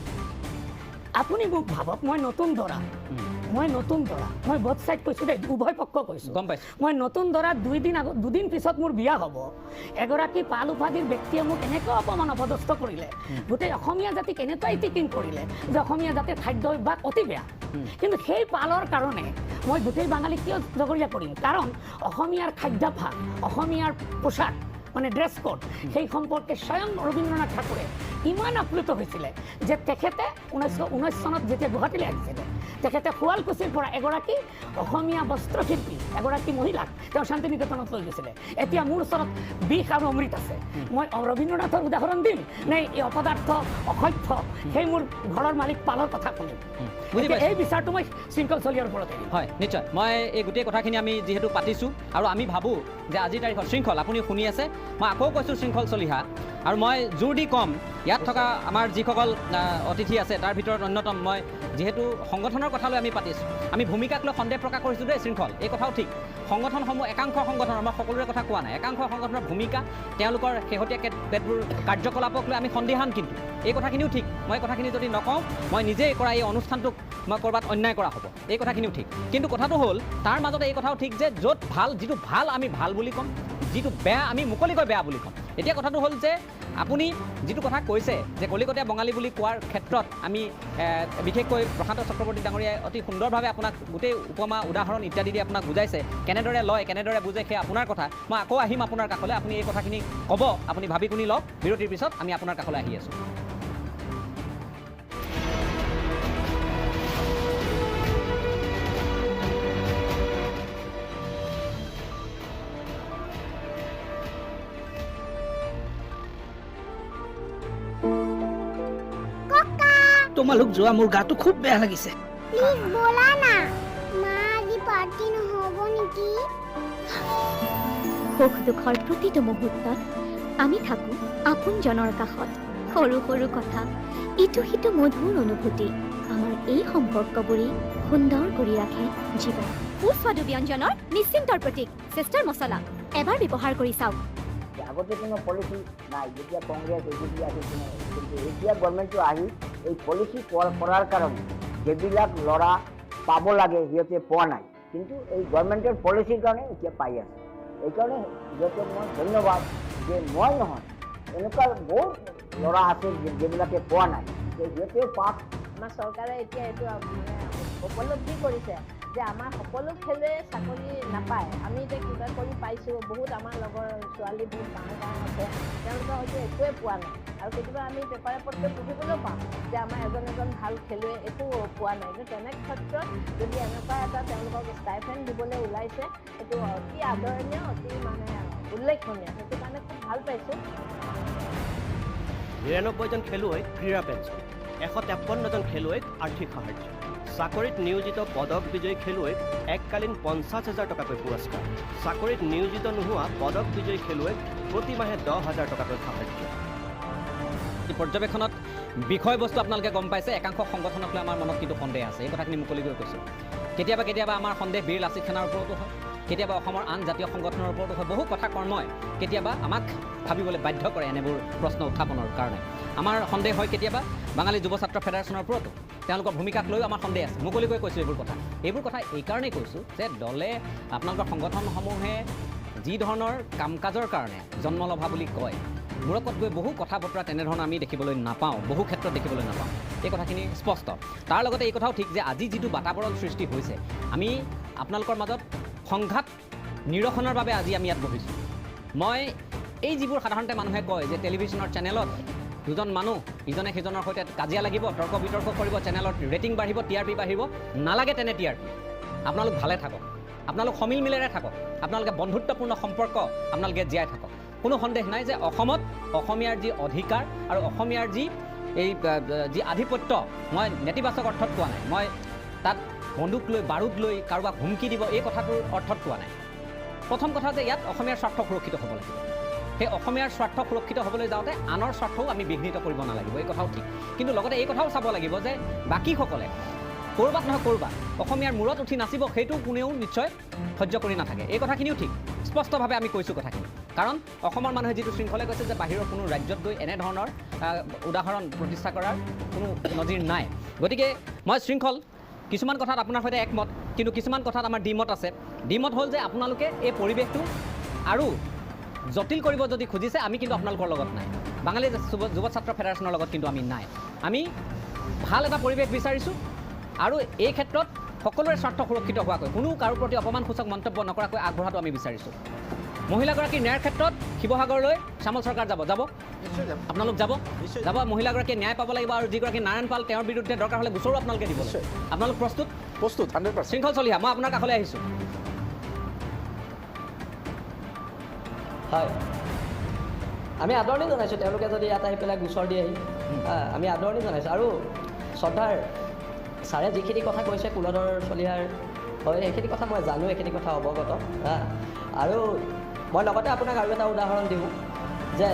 আপুনি মোক ভাবক মই নতুন দৰা মই বোথ সাইড কৈছোঁ দেই উভয় পক্ষ কৈছোঁ গম পাইছোঁ মই নতুন দৰা দুদিন পিছত মোৰ বিয়া হ'ব এগৰাকী পাল উপাধিৰ ব্যক্তিয়ে মোক এনেকৈ অপমান অপদস্থ কৰিলে গোটেই অসমীয়া জাতিক এনেকুৱা ইটিকিং কৰিলে যে অসমীয়া জাতিৰ খাদ্য অভ্যাস অতি বেয়া কিন্তু সেই পালৰ কাৰণে মই গোটেই বাঙালী কিয় জগৰীয়া কৰিম কাৰণ অসমীয়াৰ খাদ্যাভ্যাস অসমীয়াৰ পোচাক মানে ড্ৰেছ কোড সেই সম্পৰ্কে স্বয়ং ৰবীন্দ্ৰনাথ ঠাকুৰে ইমান আপ্লুত হৈছিলে যে তেখেতে 1919 চনত যেতিয়া গুৱাহাটীলৈ আহিছিলে তেখেতে শুৱালকুছিৰ পৰা এগৰাকী অসমীয়া বস্ত্ৰশিল্পী এগৰাকী মহিলাক তেওঁ শান্তি নিকেতনত লৈ গৈছিলে এতিয়া মোৰ ওচৰত বিষ আৰু অমৃত আছে মই ৰবীন্দ্ৰনাথৰ উদাহৰণ দিম নে এই অপদাৰ্থ অসভ্য সেই মোৰ ঘৰৰ মালিক পালৰ কথা শুনিম এই বিচাৰটো মই শৃংখল চলিয়াৰ ওপৰত হয় নিশ্চয় মই এই গোটেই কথাখিনি আমি যিহেতু পাতিছোঁ আৰু আমি ভাবোঁ যে আজিৰ তাৰিখত শৃংখল আপুনি শুনি আছে মই আকৌ কৈছোঁ শৃংখল চলিহা আৰু মই জোৰ দি ক'ম ইয়াত থকা আমাৰ যিসকল অতিথি আছে তাৰ ভিতৰত অন্যতম মই যিহেতু সংগঠনৰ কথা লৈ আমি পাতিছোঁ আমি ভূমিকাক লৈ সন্দেহ প্ৰকাশ কৰিছোঁ দেই শৃংখল এই কথাও ঠিক সংগঠনসমূহ একাংশ সংগঠনৰ মই সকলোৰে কথা কোৱা নাই একাংশ সংগঠনৰ ভূমিকা তেওঁলোকৰ শেহতীয়া কেতবোৰ কাৰ্যকলাপক লৈ আমি সন্দিহান কিন্তু এই কথাখিনিও ঠিক মই কথাখিনি যদি নকওঁ মই নিজেই কৰা এই অনুষ্ঠানটোক মই ক'ৰবাত অন্যায় কৰা হ'ব এই কথাখিনিও ঠিক কিন্তু কথাটো হ'ল তাৰ মাজতে এই কথাও ঠিক যে য'ত ভাল যিটো ভাল আমি ভাল বুলি ক'ম যিটো বেয়া আমি মুকলিকৈ বেয়া বুলি ক'ম এতিয়া কথাটো হ'ল যে আপুনি যিটো কথা কৈছে যে কলিকতীয়া বঙালী বুলি কোৱাৰ ক্ষেত্ৰত আমি বিশেষকৈ প্ৰশান্ত চক্ৰৱৰ্তী ডাঙৰীয়াই অতি সুন্দৰভাৱে আপোনাক গোটেই উপমা উদাহৰণ ইত্যাদি দি আপোনাক বুজাইছে কেনেদৰে লয় কেনেদৰে বুজে সেই আপোনাৰ কথা মই আকৌ আহিম আপোনাৰ কাষলৈ আপুনি এই কথাখিনি ক'ব আপুনি ভাবি শুনি লওক বিৰতিৰ পিছত আমি আপোনাৰ কাষলৈ আহি আছোঁ তোমালোক যোৱা মোৰ গাটো খুব বেয়া লাগিছে প্লিজ বলা না মা আজি পাৰ্টি নহ'ব নেকি সুখ দুখৰ প্ৰতিটো মুহূৰ্তত আমি থাকোঁ আপোনজনৰ কাষত সৰু সৰু কথা ইটো সিটো মধুৰ অনুভূতি আমাৰ এই সম্পৰ্কবোৰে সুন্দৰ কৰি ৰাখে জীৱন সুস্বাদু ব্যঞ্জনৰ নিশ্চিন্তৰ প্ৰতীক চেষ্টাৰ মছলা এবাৰ ব্যৱহাৰ কৰি চাওক আগতে কোনো পলিচি নাই যেতিয়া কংগ্ৰেছ এজিপি আছিল কিন্তু এতিয়া গভৰ্ণমেণ্টটো আহি এই পলিচি কৰাৰ কাৰণে যিবিলাক ল'ৰা পাব লাগে সিহঁতে পোৱা নাই কিন্তু এই গভৰ্ণমেণ্টৰ পলিচিৰ কাৰণে এতিয়া পাই আছে এইকাৰণে সিহঁতক মই ধন্যবাদ যে মই নহয় এনেকুৱা বহুত ল'ৰা আছে যিবিলাকে পোৱা নাই সিহঁতেও পাক আমাৰ চৰকাৰে এতিয়া এইটো মানে উপলব্ধি কৰিছে যে আমাৰ সকলো খেলুৱৈ চাকৰি নাপায় আমি এতিয়া কিবা কৰি পাইছোঁ বহুত আমাৰ লগৰ ছোৱালী বহুত ডাঙৰ আছে তেওঁলোকে হয়তো একোৱে পোৱা নাই আৰু কেতিয়াবা আমি পেপাৰে পত্ৰে পঢ়িবলৈও পাওঁ যে আমাৰ এজন ভাল খেলুৱৈ একো পোৱা নাই কিন্তু তেনে ক্ষেত্ৰত যদি এনেকুৱা এটা তেওঁলোকক ষ্টাইপেণ্ড দিবলৈ ওলাইছে সেইটো অতি আদৰণীয় অতি মানে উল্লেখনীয় সেইটো কাৰণে খুব ভাল পাইছোঁ ৯৯জন খেলুৱৈক ক্ৰীড়া পেঞ্চন ১৫৩জন খেলুৱৈক আৰ্থিক সাহায্য চাকৰিত নিয়োজিত পদক বিজয়ী খেলুৱৈক এককালীন ৫০,০০০ টকাকৈ পুৰস্কাৰ চাকৰিত নিয়োজিত নোহোৱা পদক বিজয়ী খেলুৱৈক প্ৰতিমাহে ১০,০০০ টকাকৈ সাহায্য এই পৰ্যবেক্ষণত বিষয়বস্তু আপোনালোকে গম পাইছে একাংশ সংগঠনক লৈ আমাৰ মনত কিন্তু সন্দেহ আছে এই কথাখিনি মুকলিকৈ কৈছোঁ কেতিয়াবা আমাৰ সন্দেহ বীৰ লাচিত সেনাৰ ওপৰতো হয় কেতিয়াবা অসমৰ আন জাতীয় সংগঠনৰ ওপৰতো হয় বহু কথা কৰ্মই কেতিয়াবা আমাক ভাবিবলৈ বাধ্য কৰে এনেবোৰ প্ৰশ্ন উত্থাপনৰ কাৰণে আমাৰ সন্দেহ হয় কেতিয়াবা বাঙালী যুৱ ছাত্ৰ ফেডাৰেশ্যনৰ ওপৰতো তেওঁলোকৰ ভূমিকাক লৈও আমাৰ সন্দেহ আছে মুকলিকৈ কৈছোঁ এইবোৰ কথা এইকাৰণেই কৈছোঁ যে দলে আপোনালোকৰ সংগঠনসমূহে যি ধৰণৰ কাম কাজৰ কাৰণে জন্ম লভা বুলি কয় মূৰকত গৈ বহু কথা বতৰা তেনেধৰণৰ আমি দেখিবলৈ নাপাওঁ বহু ক্ষেত্ৰত দেখিবলৈ নাপাওঁ এই কথাখিনি স্পষ্ট তাৰ লগতে এই কথাও ঠিক যে আজি যিটো বাতাবৰণ সৃষ্টি হৈছে আমি আপোনালোকৰ মাজত সংঘাত নিৰসনৰ বাবে আজি আমি ইয়াত বহিছোঁ মই এই যিবোৰ সাধাৰণতে মানুহে কয় যে টেলিভিশ্যনৰ চেনেলত দুজন মানুহ ইজনে সিজনৰ সৈতে কাজিয়া লাগিব তৰ্ক বিতৰ্ক কৰিব চেনেলত ৰেটিং বাঢ়িব TRP বাঢ়িব নালাগে তেনে TRP আপোনালোক ভালে থাকক আপোনালোক সমিল মিলেৰে থাকক আপোনালোকে বন্ধুত্বপূৰ্ণ সম্পৰ্ক আপোনালোকে জীয়াই থাকক কোনো সন্দেহ নাই যে অসমত অসমীয়াৰ যি অধিকাৰ আৰু অসমীয়াৰ যি আধিপত্য মই নেতিবাচক অৰ্থত কোৱা নাই মই তাত বন্দুক লৈ বাৰুদ লৈ কাৰোবাক হুমকি দিব এই কথাটোৰ অৰ্থত কোৱা নাই প্ৰথম কথা যে ইয়াত অসমীয়াৰ স্বাৰ্থ সুৰক্ষিত হ'ব লাগিব সেই অসমীয়াৰ স্বাৰ্থ সুৰক্ষিত হ'বলৈ যাওঁতে আনৰ স্বাৰ্থও আমি বিঘ্নিত কৰিব নালাগিব এই কথাও ঠিক কিন্তু লগতে এই কথাও চাব লাগিব যে বাকীসকলে ক'ৰবাত নহয় ক'ৰবাত অসমীয়াৰ মূৰত উঠি নাচিব সেইটো কোনেও নিশ্চয় সহ্য কৰি নাথাকে এই কথাখিনিও ঠিক স্পষ্টভাৱে আমি কৈছোঁ কথাখিনি কাৰণ অসমৰ মানুহে যিটো শৃংখলে কৈছে যে বাহিৰৰ কোনো ৰাজ্যত গৈ এনেধৰণৰ উদাহৰণ প্ৰতিষ্ঠা কৰাৰ কোনো নজিৰ নাই। গতিকে মই শৃংখল কিছুমান কথাত আপোনাৰ সৈতে একমত, কিন্তু কিছুমান কথাত আমাৰ দ্বিমত আছে। দ্বিমত হ'ল যে আপোনালোকে এই পৰিৱেশটো আৰু জটিল কৰিব যদি খুজিছে, আমি কিন্তু আপোনালোকৰ লগত নাই। বাঙালী যুৱ ছাত্ৰ ফেডাৰেশ্যনৰ লগত কিন্তু আমি নাই। আমি ভাল এটা পৰিৱেশ বিচাৰিছোঁ আৰু এই ক্ষেত্ৰত সকলোৰে স্বাৰ্থ সুৰক্ষিত হোৱাকৈ, কোনো কাৰো প্ৰতি অপমানসূচক মন্তব্য নকৰাকৈ আগবঢ়াটো আমি বিচাৰিছোঁ। মহিলাগৰাকীৰ ন্যায়ৰ ক্ষেত্ৰত শিৱসাগৰলৈ শ্যামল চৰকাৰ যাব নিশ্চয় যাম। আপোনালোক যাব নিশ্চয় যাব মহিলাগৰাকীয়ে ন্যায় পাব লাগিব, আৰু যিগৰাকী নাৰায়ণ পাল তেওঁৰ বিৰুদ্ধে দৰকাৰ হ'লে গোচৰো আপোনালোকে দিব। নিশ্চয়। আপোনালোক প্ৰস্তুত? 100%। শৃংখল চলিহা, মই আপোনাৰ কাষলৈ আহিছোঁ। হয়, আমি আদৰণি জনাইছোঁ তেওঁলোকে যদি ইয়াত আহি পেলাই গোচৰ দিয়েহি, আমি আদৰণি জনাইছোঁ। আৰু শ্ৰদ্ধাৰ ছাৰে যিখিনি কথা কৈছে কুলধৰ চলিহাৰ, হয় সেইখিনি কথা মই জানো, এইখিনি কথা অৱগত। আৰু মই লগতে আপোনাক আৰু এটা উদাহৰণ দিওঁ যে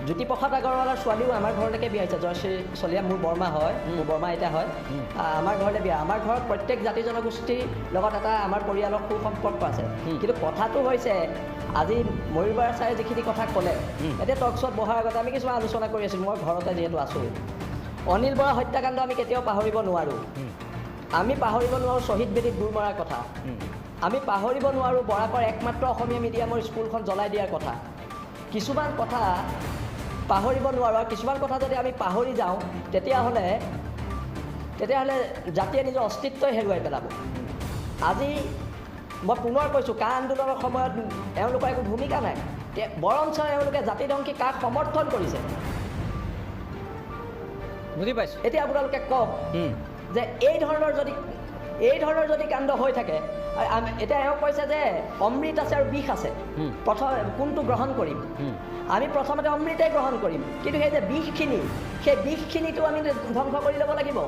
জ্যোতিপ্ৰসাদ আগৰৱালাৰ ছোৱালীও আমাৰ ঘৰলৈকে বিয়া হৈছে। জয়শ্ৰী চলিহা মোৰ বৰমা হয়, মোৰ বৰমা আইতা হয়। আমাৰ ঘৰলৈ বিয়া, আমাৰ ঘৰত প্ৰত্যেক জাতি জনগোষ্ঠীৰ লগত এটা আমাৰ পৰিয়ালৰ সুসম্পৰ্ক আছে। কিন্তু কথাটো হৈছে আজি ময়ূৰ বৰা ছাৰে যিখিনি কথা ক'লে, এতিয়া টক শ্ব'ত বহাৰ আগতে আমি কিছুমান আলোচনা কৰি আছিলোঁ, মই ঘৰতে যিহেতু আছোঁ। অনিল বৰা হত্যাকাণ্ড আমি কেতিয়াও পাহৰিব নোৱাৰোঁ। আমি পাহৰিব নোৱাৰোঁ শ্বহীদ বেদীত গুৰ মৰাৰ কথা। আমি পাহৰিব নোৱাৰোঁ বৰাকৰ একমাত্ৰ অসমীয়া মিডিয়ামৰ স্কুলখন জ্বলাই দিয়াৰ কথা। কিছুমান কথা পাহৰিব নোৱাৰোঁ, আৰু কিছুমান কথা যদি আমি পাহৰি যাওঁ তেতিয়াহ'লে জাতিয়ে নিজৰ অস্তিত্বই হেৰুৱাই পেলাব। আজি মই পুনৰ কৈছোঁ, কা আন্দোলনৰ সময়ত এওঁলোকৰ একো ভূমিকা নাই, বৰঞ্চ এওঁলোকে জাতিধ্বংসী কাক সমৰ্থন কৰিছে। বুজি পাইছোঁ। এতিয়া আপোনালোকে কওক যে এই ধৰণৰ যদি কাণ্ড হৈ থাকে, এতিয়া এওঁ কৈছে যে অমৃত আছে আৰু বিষ আছে, প্ৰথম কোনটো গ্ৰহণ কৰিম? আমি প্ৰথমতে অমৃতেই গ্ৰহণ কৰিম, কিন্তু সেই যে বিষখিনি, সেই বিষখিনিতো আমি ধ্বংস কৰি ল'ব লাগিব।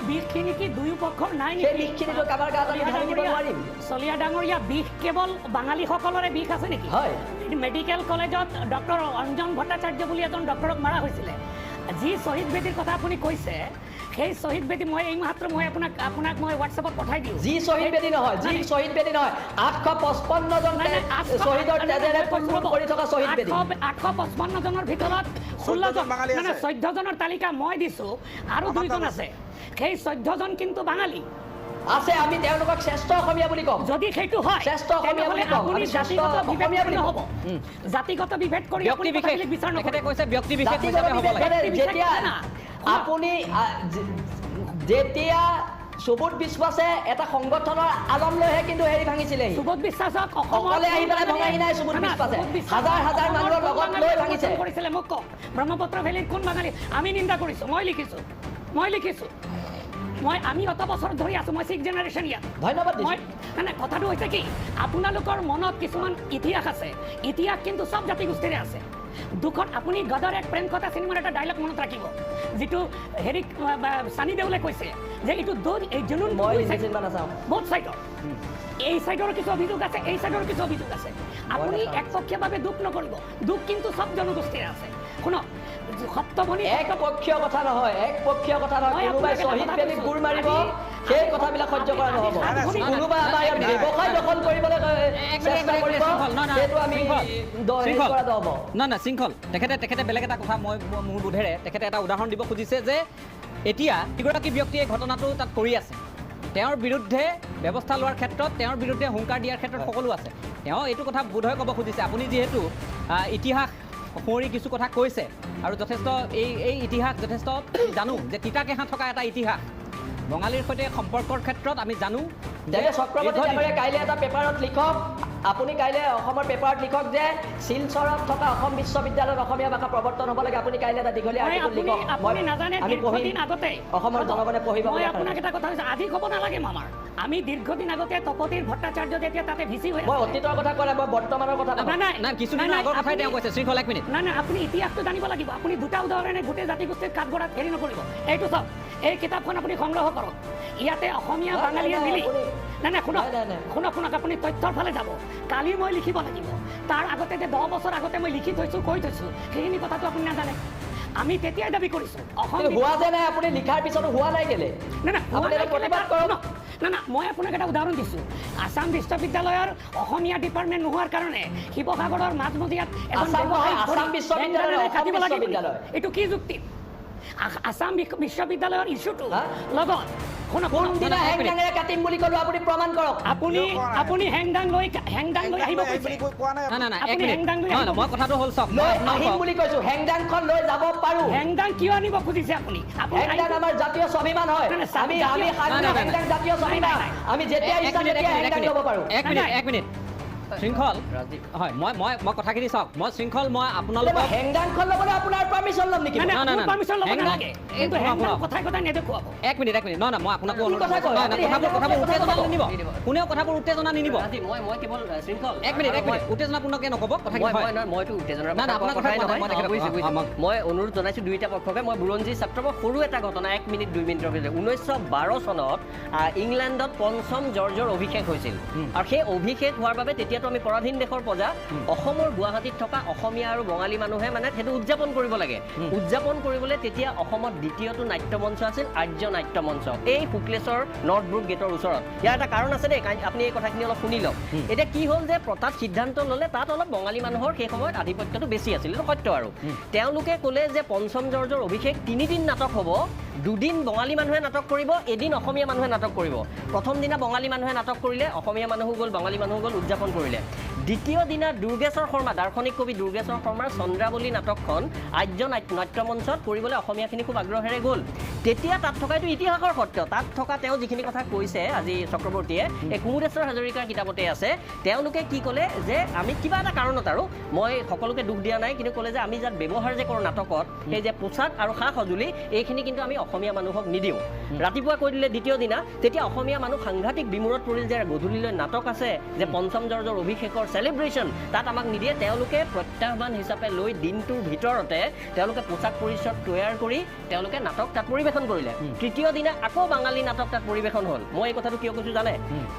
বিষখিনি কি দুয়ো পক্ষৰ নাই সেই নেকি? বিষখিনিতো কাৰোবাৰ গাত আমি ঢালি দিব নোৱাৰিম। চলিহা ডাঙৰীয়া, বিষ কেৱল বাঙালীসকলৰে বিষ আছে নেকি? হয়। মেডিকেল কলেজত ডক্টৰ অঞ্জন ভট্টাচাৰ্য বুলি এজন ডক্টৰক মাৰা হৈছিলে। যি শ্বহীদ বেদীৰ কথা আপুনি কৈছে, সেই শ্বহীদ বেদী মই এই মাত্ৰ আপোনাক মই হোৱাটছএপত পঠাই দিওঁ। যি শ্বহীদ বেদী নহয়, 855 জন শ্বহীদৰ তেজেৰে পূৰ্ণ কৰি থকা শ্বহীদ বেদী। 855 জনৰ ভিতৰত 14 জনৰ তালিকা মই দিছোঁ, আৰু 2 জন আছে। সেই 14 জন কিন্তু বাঙালী আছে। আমি তেওঁলোকক শ্ৰেষ্ঠ অসমীয়া বুলি ক'ম। যদি সেইটো হয়, শ্ৰেষ্ঠ অসমীয়া বুলি ক'ম। আপুনি জাতিগত বিভেদ বুলি হ'ব। জাতিগত বিভেদ কৰি ব্যক্তি বিশেষ বিচাৰ নকৰে। তেখেতে কৈছে ব্যক্তি বিশেষ জাতিগত হিচাপে হ'ব লাগে। যেতিয়া আপুনি যেতিয়া সুবোধ বিশ্বাসে এটা সংগঠনৰ আলম লৈহে কিন্তু হেৰি ভাঙিছিলেহি। সুবোধ বিশ্বাসক অকলে আহি পেলাই ভঙাহি নাই। সুবোধ বিশ্বাসে হাজাৰ হাজাৰ মানুহৰ লগত লৈ ভাঙিছে। কৰিছিলে মোক কওক, ব্ৰহ্মপুত্ৰ ভেলীত কোন বাঙালী? আমি নিন্দা কৰিছোঁ, মই লিখিছোঁ। আমি অত বছৰ ধৰি আছোঁ, মই 6th জেনেৰেশ্যন ইয়াত। ধন্যবাদ। কথাটো হৈছে কি, আপোনালোকৰ মনত কিছুমান ইতিহাস আছে, ইতিহাস কিন্তু চব জাতিগোষ্ঠীৰে আছে। দুখন আপুনি গদৰ এক প্ৰেম কথা চিনেমাৰ এটা ডাইলগ মনত ৰাখিব, যিটো চানি দেউলে কৈছে যে এইটো জুনুন বহুত চাইডৰ, এই চাইডৰ কিছু অভিযোগ আছে, এই চাইডৰ কিছু অভিযোগ আছে। আপুনি একপক্ষীয়ভাৱে দুখ নকৰিব, দুখ কিন্তু চব জনগোষ্ঠীৰে আছে। শুনক, সপ্তমণি একপক্ষীয় কথা নহয়, কোনোবাই শ্বহীদ বেদীত গুৰ মাৰিব, সেই কথাবিলাক সহ্য কৰা নহ'ব। কোনোবাই আমাৰ ব্যৱসায় দখল কৰিবলৈ চেষ্টা কৰিব, সেইটো আমি কৰা নহ'ব। না শৃংখল, তেখেতে বেলেগ এটা কথা, মোৰ বোধেৰে তেখেতে এটা উদাহৰণ দিব খুজিছে যে এতিয়া এগৰাকী ব্যক্তিয়ে ঘটনাটো তাত কৰি আছে, তেওঁৰ বিৰুদ্ধে ব্যৱস্থা লোৱাৰ ক্ষেত্ৰত, তেওঁৰ বিৰুদ্ধে হুংকাৰ দিয়াৰ ক্ষেত্ৰত সকলো আছে। তেওঁ এইটো কথা বোধহয় ক'ব খুজিছে, আপুনি যিহেতু ইতিহাস সোঁৱৰি কিছু কথা কৈছে, আৰু যথেষ্ট এই ইতিহাস যথেষ্ট জানো যে তিতাকেঁহা থকা এটা ইতিহাস বঙালীৰ সৈতে সম্পৰ্কৰ ক্ষেত্ৰত আমি জানো। চক্ৰৱৰ্তী ডাঙৰীয়া কাইলৈ এটা পেপাৰত লিখক, আপুনি কাইলৈ অসমৰ পেপাৰত লিখক যে শিলচৰত থকা অসম বিশ্ববিদ্যালয়ত অসমীয়া ভাষা প্ৰৱৰ্তন হ'ব লাগে। আপুনি কাইলৈ এটা দীঘলীয়া আৰ্টিকেল লিখক, অসমৰ জনগণে পঢ়িব। মই আপোনাক এটা কথা কৈছোঁ, আজি ক'ব নালাগে মামাৰ, আমি দীৰ্ঘদিন আগতে তপতিৰ ভট্টাচাৰ্য যেতিয়া তাতে ভিচি হৈ, মই অতীতৰ কথা কোৱা নাই, মই বৰ্তমানৰ কথা কিছুদিনৰ আগৰ কথাই তেওঁ কৈছে। শৃংখল, 1 মিনিট। নাই, আপুনি ইতিহাসটো জানিব লাগিব। আপুনি দুটা উদাহৰণে গোটেই জাতিগোষ্ঠীৰ কাঠগড়াত হেৰি নকৰিব। এইটো চাওক, এই কিতাপখন আপুনি সংগ্ৰহ কৰক। ইয়াতে অসমীয়া বাঙালীয়ে মিলি, শুনক, আপুনি তথ্যৰ ফালে যাব। কালি মই লিখিব লাগিব, তাৰ আগতে যে 10 বছৰ আগতে মই লিখি থৈছোঁ, কৈ থৈছোঁ, সেইখিনি কথাটো আপুনি নাজানে। আমি তেতিয়াই দাবী কৰিছোঁ অসম কিন্তু হোৱা যে নাই আপুনি লিখাৰ পিছতো হোৱা নাই কেলে না না আপুনি এটা প্ৰতিবাদ কৰক না না মই আপোনাক এটা উদাহৰণ দিছোঁ আসাম বিশ্ববিদ্যালয়ৰ অসমীয়া ডিপাৰ্টমেণ্ট নোহোৱাৰ কাৰণে শিৱসাগৰৰ মাজমজিয়াত আসাম নহয়, আসাম বিশ্ববিদ্যালয়, অসম কাটিব লাগে বিশ্ববিদ্যালয়। এইটো কি যুক্তি আসাম বিশ্ববিদ্যালয়ৰ ইছ্যুটো লগত শুনক কোনদিনা হেংদাঙেৰে কাটিম বুলি ক'লো আপুনি প্ৰমাণ কৰক আপুনি হেংদাং লৈ আহিব এই বুলি কোৱা নাই না না না এক আপুনি মিনিট হেংদাং লৈ নহয়, মই কথাটো হ'ল চাওক লৈ মই আপোনাক আহিম কওঁ। বুলি কৈছো হেংদাংখন লৈ যাব পাৰো হেংদাং কিয় আনিব খুজিছে আপুনি হেংদাং আমাৰ জাতীয় স্বাভিমান হয় নাই, নাই, আমি জাতীয়- হেংদাং জাতীয় স্বাভিমান আমি যেতিয়া ইচ্ছা তেতিয়া হেংদাং ল'ব পাৰো এক মিনিট শৃংখল হয় মই কথাখিনি চাওক মই শৃংখল মই আপোনালোকক হেংদাংখন ল'বলৈ আপোনাৰ পাৰ্মিশ্যন ল'ম নেকি না, না, না। পাৰ্মিশ্যন ল'ব হেংদাং- নালাগে এই কিন্তু শুনক, হেংদাং শুনক। কথাই নেদেখুৱাব এক মিনিট নহয় না মই আপোনাকো কি অনুৰোধ কথা কৰিছোঁ। কয়? নহয়, নহয়, আপুনি কথাবোৰ হেংদাং উত্তেজনা কথা নিনিব নিদিব। কোনেও কথাবোৰ উত্তেজনা নিনিব আজি মই কেৱল শৃংখল এক মিনিট উত্তেজনাপূৰ্ণকে নক'ব কথাখিনি হয় মইতো উত্তেজনাৰ না, না, কথা আপোনাৰ কথাই কথা কোৱা নহয় নাই, মই বুজিছোঁ, তেখেতক- বুজিছোঁ। মই অনুৰোধ জনাইছোঁ দুয়োটা পক্ষকে মই বুৰঞ্জী ছাত্ৰ মই সৰু এটা ঘটনা 1 মিনিট 2 মিনিটৰ ভিতৰত 1912 চনত ইংলেণ্ডত পঞ্চম জৰ্জৰ অভিষেক হৈছিল আৰু সেই অভিষেক হোৱাৰ বাবে তেতিয়াতো আমি পৰাধীন দেশৰ প্ৰজা অসমৰ গুৱাহাটীত থকা অসমীয়া আৰু বঙালী মানুহে মানে সেইটো উদযাপন কৰিব লাগে উদযাপন কৰিবলৈ তেতিয়া অসমত দ্বিতীয়টো নাট্যমঞ্চ আছিল আৰ্য নাট্যমঞ্চ এই শুক্লেশ্বৰ নৰ্থ ব্ৰুক গেটৰ ওচৰত ইয়াৰ এটা কাৰণ আছে দেই আপুনি এই কথাখিনি অলপ শুনি লওক এতিয়া কি হ'ল যে তাত সিদ্ধান্ত ল'লে তাত অলপ বঙালী মানুহৰ সেই সময়ত আধিপত্যটো বেছি আছিল এইটো সত্য আৰু তেওঁলোকে ক'লে যে পঞ্চম জৰ্জৰ অভিষেক 3 দিন নাটক হ'ব 2 দিন বঙালী মানুহে নাটক কৰিব এদিন অসমীয়া মানুহে নাটক কৰিব প্ৰথম দিনা বঙালী মানুহে নাটক কৰিলে অসমীয়া মানুহ গ'ল বঙালী মানুহ গ'ল উদযাপন কৰিলে দ্বিতীয় দিনা দুৰ্গেশ্বৰ শৰ্মা দাৰ্শনিক কবি দুৰ্গেশ্বৰ শৰ্মাৰ চন্দ্ৰাৱলী নাটকখন আৰ্য নাট্যমঞ্চত কৰিবলৈ অসমীয়াখিনি খুব আগ্ৰহেৰে গ'ল তেতিয়া তাত থকা এইটো ইতিহাসৰ সত্য তাত থকা তেওঁ যিখিনি কথা কৈছে আজি চক্ৰৱৰ্তীয়ে এই কুমুদেশ্বৰ হাজৰিকাৰ কিতাপতে আছে তেওঁলোকে কি ক'লে যে আমি কিবা এটা কাৰণত আৰু মই সকলোকে দুখ দিয়া নাই কিন্তু ক'লে যে আমি যাত ব্যৱহাৰ যে কৰোঁ নাটকত সেই যে পোচাক আৰু সা সঁজুলি এইখিনি কিন্তু আমি অসমীয়া মানুহক নিদিওঁ ৰাতিপুৱা কৈ দিলে দ্বিতীয় দিনা তেতিয়া অসমীয়া মানুহ সাংঘাতিক বিমূৰত পৰিল যে গধূলিলৈ নাটক আছে যে পঞ্চম জৰ্জৰ অভিষেকৰ চেলিব্ৰেশ্যন তাত আমাক নিদিয়ে তেওঁলোকে প্ৰত্যাহ্বান হিচাপে লৈ দিনটোৰ ভিতৰতে তেওঁলোকে পোচাক পৰিচ্ছদ তৈয়াৰ কৰি তেওঁলোকে নাটক তাত পৰিৱেশন কৰিলে তৃতীয় দিনা আকৌ বাঙালী নাটক তাত পৰিৱেশন হ'ল মই এই কথাটো কিয় কৈছোঁ জানে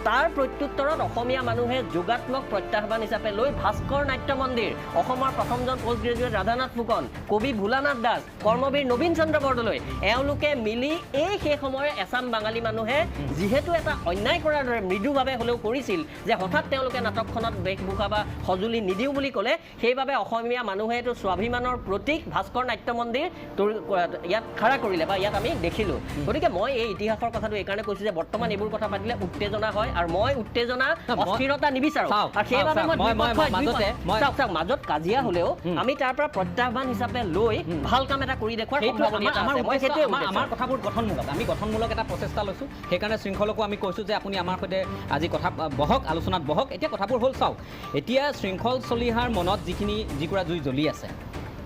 তাৰ প্ৰত্যুত্তৰত অসমীয়া মানুহে যোগাত্মক প্ৰত্যাহ্বান হিচাপে লৈ ভাস্কৰ নাট্য মন্দিৰ অসমৰ প্ৰথমজন পোষ্ট গ্ৰেজুৱেট ৰাধানাথ ফুকন কবি ভোলানাথ দাস কৰ্মবীৰ নবীন চন্দ্ৰ বৰদলৈ এওঁলোকে মিলি এই সেই সময়ৰ এছাম বাঙালী মানুহে যিহেতু এটা অন্যায় কৰাৰ দৰে মৃদুভাৱে হ'লেও কৰিছিল যে হঠাৎ তেওঁলোকে নাটকখনত বেশভূষা বা সঁজুলি নিদিওঁ বুলি ক'লে সেইবাবে অসমীয়া মানুহে এইটো স্বাভিমানৰ প্ৰতীক ভাস্কৰ নাট্য মন্দিৰ ইয়াত খাৰা কৰিলে বা ইয়াত আমি দেখিলোঁ গতিকে মই এই ইতিহাসৰ কথাটো এইকাৰণে কৈছোঁ যে বৰ্তমান এইবোৰ কথা পাতিলে উত্তেজনা হয় আৰু মই উত্তেজনা অস্থিৰতা নিবিচাৰোঁ আৰু সেইবাবে মই মাজত কাজিয়া হ'লেও আমি তাৰ পৰা প্ৰত্যাহ্বান হিচাপে লৈ ভাল কাম এটা কৰি দেখুৱাৰ সম্ভাৱনা আমাৰ কথাবোৰ গঠনমূলক আমি গঠনমূলক এটা প্ৰচেষ্টা লৈছোঁ সেইকাৰণে শৃংখলকো আমি কৈছোঁ যে আপুনি আমাৰ সৈতে আজি কথা বহক আলোচনাত বহক এতিয়া কথাবোৰ হ'ল চাওক এতিয়া শৃংখল চলিহাৰ মনত যিকুৰা জুই জ্বলি আছে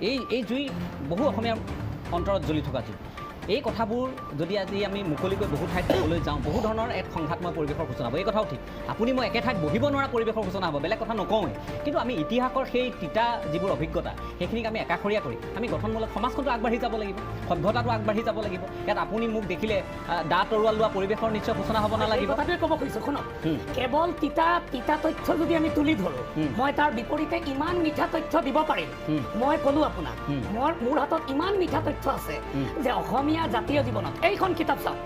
এই জুই বহু অসমীয়াৰ অন্তৰত জ্বলি থকা জুই এই কথাবোৰ যদি আজি আমি মুকলিকৈ বহু ঠাইত ক'বলৈ যাওঁ বহু ধৰণৰ এক সংঘাতময় পৰিৱেশৰ সূচনা হ'ব এই কথাও ঠিক আপুনি মই একে ঠাইত বহিব নোৱাৰা পৰিৱেশৰ সূচনা হ'ব বেলেগ কথা নকওঁৱেই কিন্তু আমি ইতিহাসৰ সেই তিতা যিবোৰ অভিজ্ঞতা সেইখিনিক আমি একাষৰীয়া কৰি আমি গঠনমূলক সমাজখনটো আগবাঢ়ি যাব লাগিব সভ্যতাটো আগবাঢ়ি যাব লাগিব ইয়াত আপুনি মোক দেখিলে দা তৰোৱাল লোৱা পৰিৱেশৰ নিশ্চয় সূচনা হ'ব নালাগিব কথাটোৱে ক'ব খুজিছোঁ শুনক কেৱল তিতা তথ্য যদি আমি তুলি ধৰোঁ মই তাৰ বিপৰীতে ইমান মিঠা তথ্য দিব পাৰিম মই ক'লোঁ আপোনাক মোৰ হাতত ইমান মিঠা তথ্য আছে যে অসমীয়া জাতীয় জীৱনত এইখন কিতাপ চাওক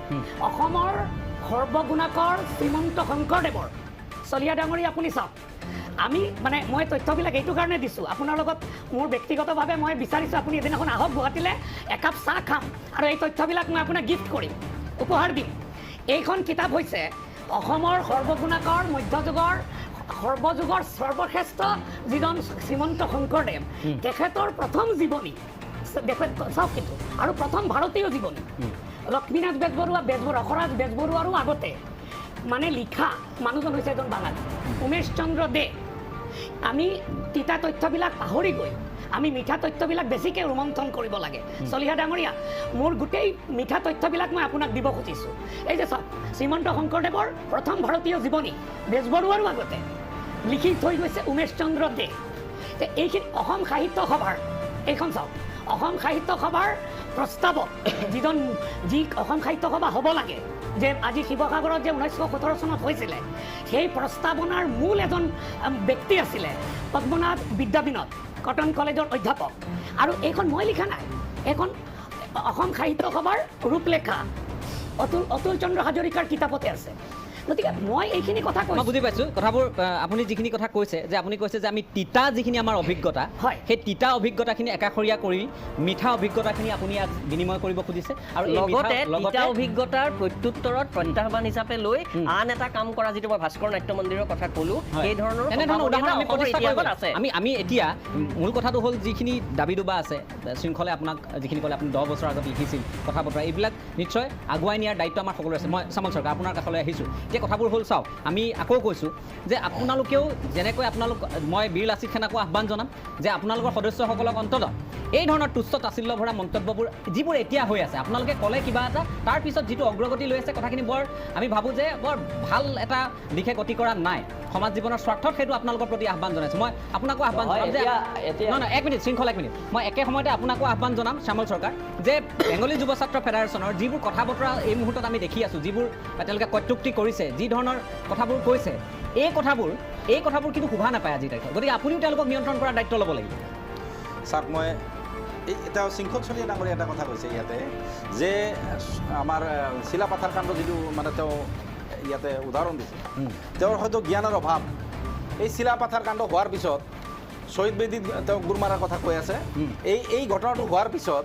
অসমৰ সৰ্বগুণাকৰ শ্ৰীমন্ত শংকৰদেৱৰ চলিহা ডাঙৰীয়া আপুনি চাওক আমি মানে মই তথ্যবিলাক এইটো কাৰণে দিছোঁ আপোনাৰ লগত মোৰ ব্যক্তিগতভাৱে মই বিচাৰিছোঁ আপুনি এদিনাখন আহক গুৱাহাটীলৈ একাপ চাহ খাম আৰু এই তথ্যবিলাক মই আপোনাক গিফ্ট কৰিম উপহাৰ দিম এইখন কিতাপ হৈছে অসমৰ সৰ্বগুণাকৰ মধ্যযুগৰ সৰ্বযুগৰ সৰ্বশ্ৰেষ্ঠ যিজন শ্ৰীমন্ত শংকৰদেৱ তেখেতৰ প্ৰথম জীৱনী চাওক কিন্তু আৰু প্ৰথম ভাৰতীয় জীৱনী লক্ষ্মীনাথ বেজবৰুৱা অখৰাজ বেজবৰুৱাৰো আগতে মানে লিখা মানুহজন হৈছে এজন বাঙালী উমেশ চন্দ্ৰ দে আমি তিতা তথ্যবিলাক পাহৰি গৈ আমি মিঠা তথ্যবিলাক বেছিকৈ ৰোমন্থন কৰিব লাগে চলিহা ডাঙৰীয়া মোৰ গোটেই মিঠা তথ্যবিলাক মই আপোনাক দিব খুজিছোঁ এই যে চাওক শ্ৰীমন্ত শংকৰদেৱৰ প্ৰথম ভাৰতীয় জীৱনী বেজবৰুৱাৰো আগতে লিখি থৈ গৈছে উমেশ চন্দ্ৰ দে এইখিনি অসম সাহিত্য সভাৰ এইখন চাওক অসম সাহিত্য সভাৰ প্ৰস্তাৱক যি অসম সাহিত্য সভা হ'ব লাগে যে আজি শিৱসাগৰত যে 1917 চনত হৈছিলে সেই প্ৰস্তাৱনাৰ মূল এজন ব্যক্তি আছিলে পদ্মনাথ বিদ্যাবিনোদ কটন কলেজৰ অধ্যাপক আৰু এইখন মই লিখা নাই এখন অসম সাহিত্য সভাৰ ৰূপলেখা অতুল চন্দ্ৰ হাজৰিকাৰ কিতাপতে আছে। গতিকে মই এইখিনি কথা মই কৈছোঁ। বুজি পাইছোঁ কথাবোৰ। আপুনি যিখিনি কথা কৈছে যে আপুনি কৈছে যে আমি তিতা যিখিনি আমাৰ অভিজ্ঞতা, হয়। সেই তিতা অভিজ্ঞতাখিনি একাষৰীয়া কৰি মিঠা অভিজ্ঞতাখিনি আপুনি ইয়াত বিনিময় কৰিব খুজিছে। আৰু এই লগতে লগতে তিতা অভিজ্ঞতাৰ প্ৰত্যুত্তৰত প্ৰত্যাহ্বান হিচাপে লৈ আন এটা কাম কৰা, যিটো মই ভাস্কৰ নাট্য মন্দিৰৰ কথা ক'লো, সেই ধৰণৰ এনেধৰণৰ উদাহৰণ আমি অসমৰ প্ৰতিষ্ঠা কৰিব ইতিহাসত লাগে। আছে। আমি এতিয়া মূল কথাটো হ'ল যিখিনি দাবী দুবা আছে, শৃংখলে আপোনাক যিখিনি ক'লে আপুনি 10 বছৰ আগত লিখিছিল কথা বতৰা, এইবিলাক নিশ্চয় আগুৱাই নিয়াৰ দায়িত্ব আমাৰ সকলোৰে আছে। মই চামল চৰকাৰ আপোনাৰ কাষলৈ আহিছোঁ। এতিয়া কথাবোৰ হ'ল চাওক, আমি আকৌ কৈছোঁ যে আপোনালোকেও যেনেকৈ মই বীৰ লাচিত সেনাকো আহ্বান জনাম যে আপোনালোকৰ সদস্যসকলক অন্ততঃ এই ধৰণৰ তুচ্ছ তাচিল্য ভৰা মন্তব্যবোৰ যিবোৰ এতিয়া হৈ আছে, আপোনালোকে ক'লে কিবা এটা, তাৰপিছত যিটো অগ্ৰগতি লৈ আছে কথাখিনি আমি ভাবোঁ যে বৰ ভাল এটা দিশে গতি কৰা নাই। সমাজ জীৱনৰ স্বাৰ্থত সেইটো আপোনালোকৰ প্ৰতি আহ্বান জনাইছোঁ। মই আপোনাকো আহ্বান জনাম যে নহয়, এক মিনিট শৃংখল, এক মিনিট। মই একে সময়তে আপোনাকো আহ্বান জনাম শ্যামল চৰকাৰ, যে বেংগলী যুৱ ছাত্ৰ ফেডাৰেশ্যনৰ যিবোৰ কথা বতৰা এই মুহূৰ্তত আমি দেখি আছোঁ, যিবোৰ তেওঁলোকে কটুক্তি কৰিছে, যি ধৰণৰ কথাবোৰ কৈছে, এই কথাবোৰ কিন্তু শোভা নাপায় আজিৰ তাৰিখত। গতিকে আপুনিও তেওঁলোকক নিয়ন্ত্ৰণ কৰাৰ দায়িত্ব ল'ব লাগিব। চাওক, মই এতিয়া শৃংখল চলিয়া ডাঙৰীয়া এটা কথা কৈছে ইয়াতে যে আমাৰ চিলাপাথাৰ কাণ্ড যিটো মানে তেওঁ ইয়াতে উদাহৰণ দিছে, তেওঁৰ হয়তো জ্ঞানৰ অভাৱ। এই চিলাপাথাৰ কাণ্ড হোৱাৰ পিছত শ্বহীদ বেদীত তেওঁ গুৰ মাৰাৰ কথা কৈ আছে। এই ঘটনাটো হোৱাৰ পিছত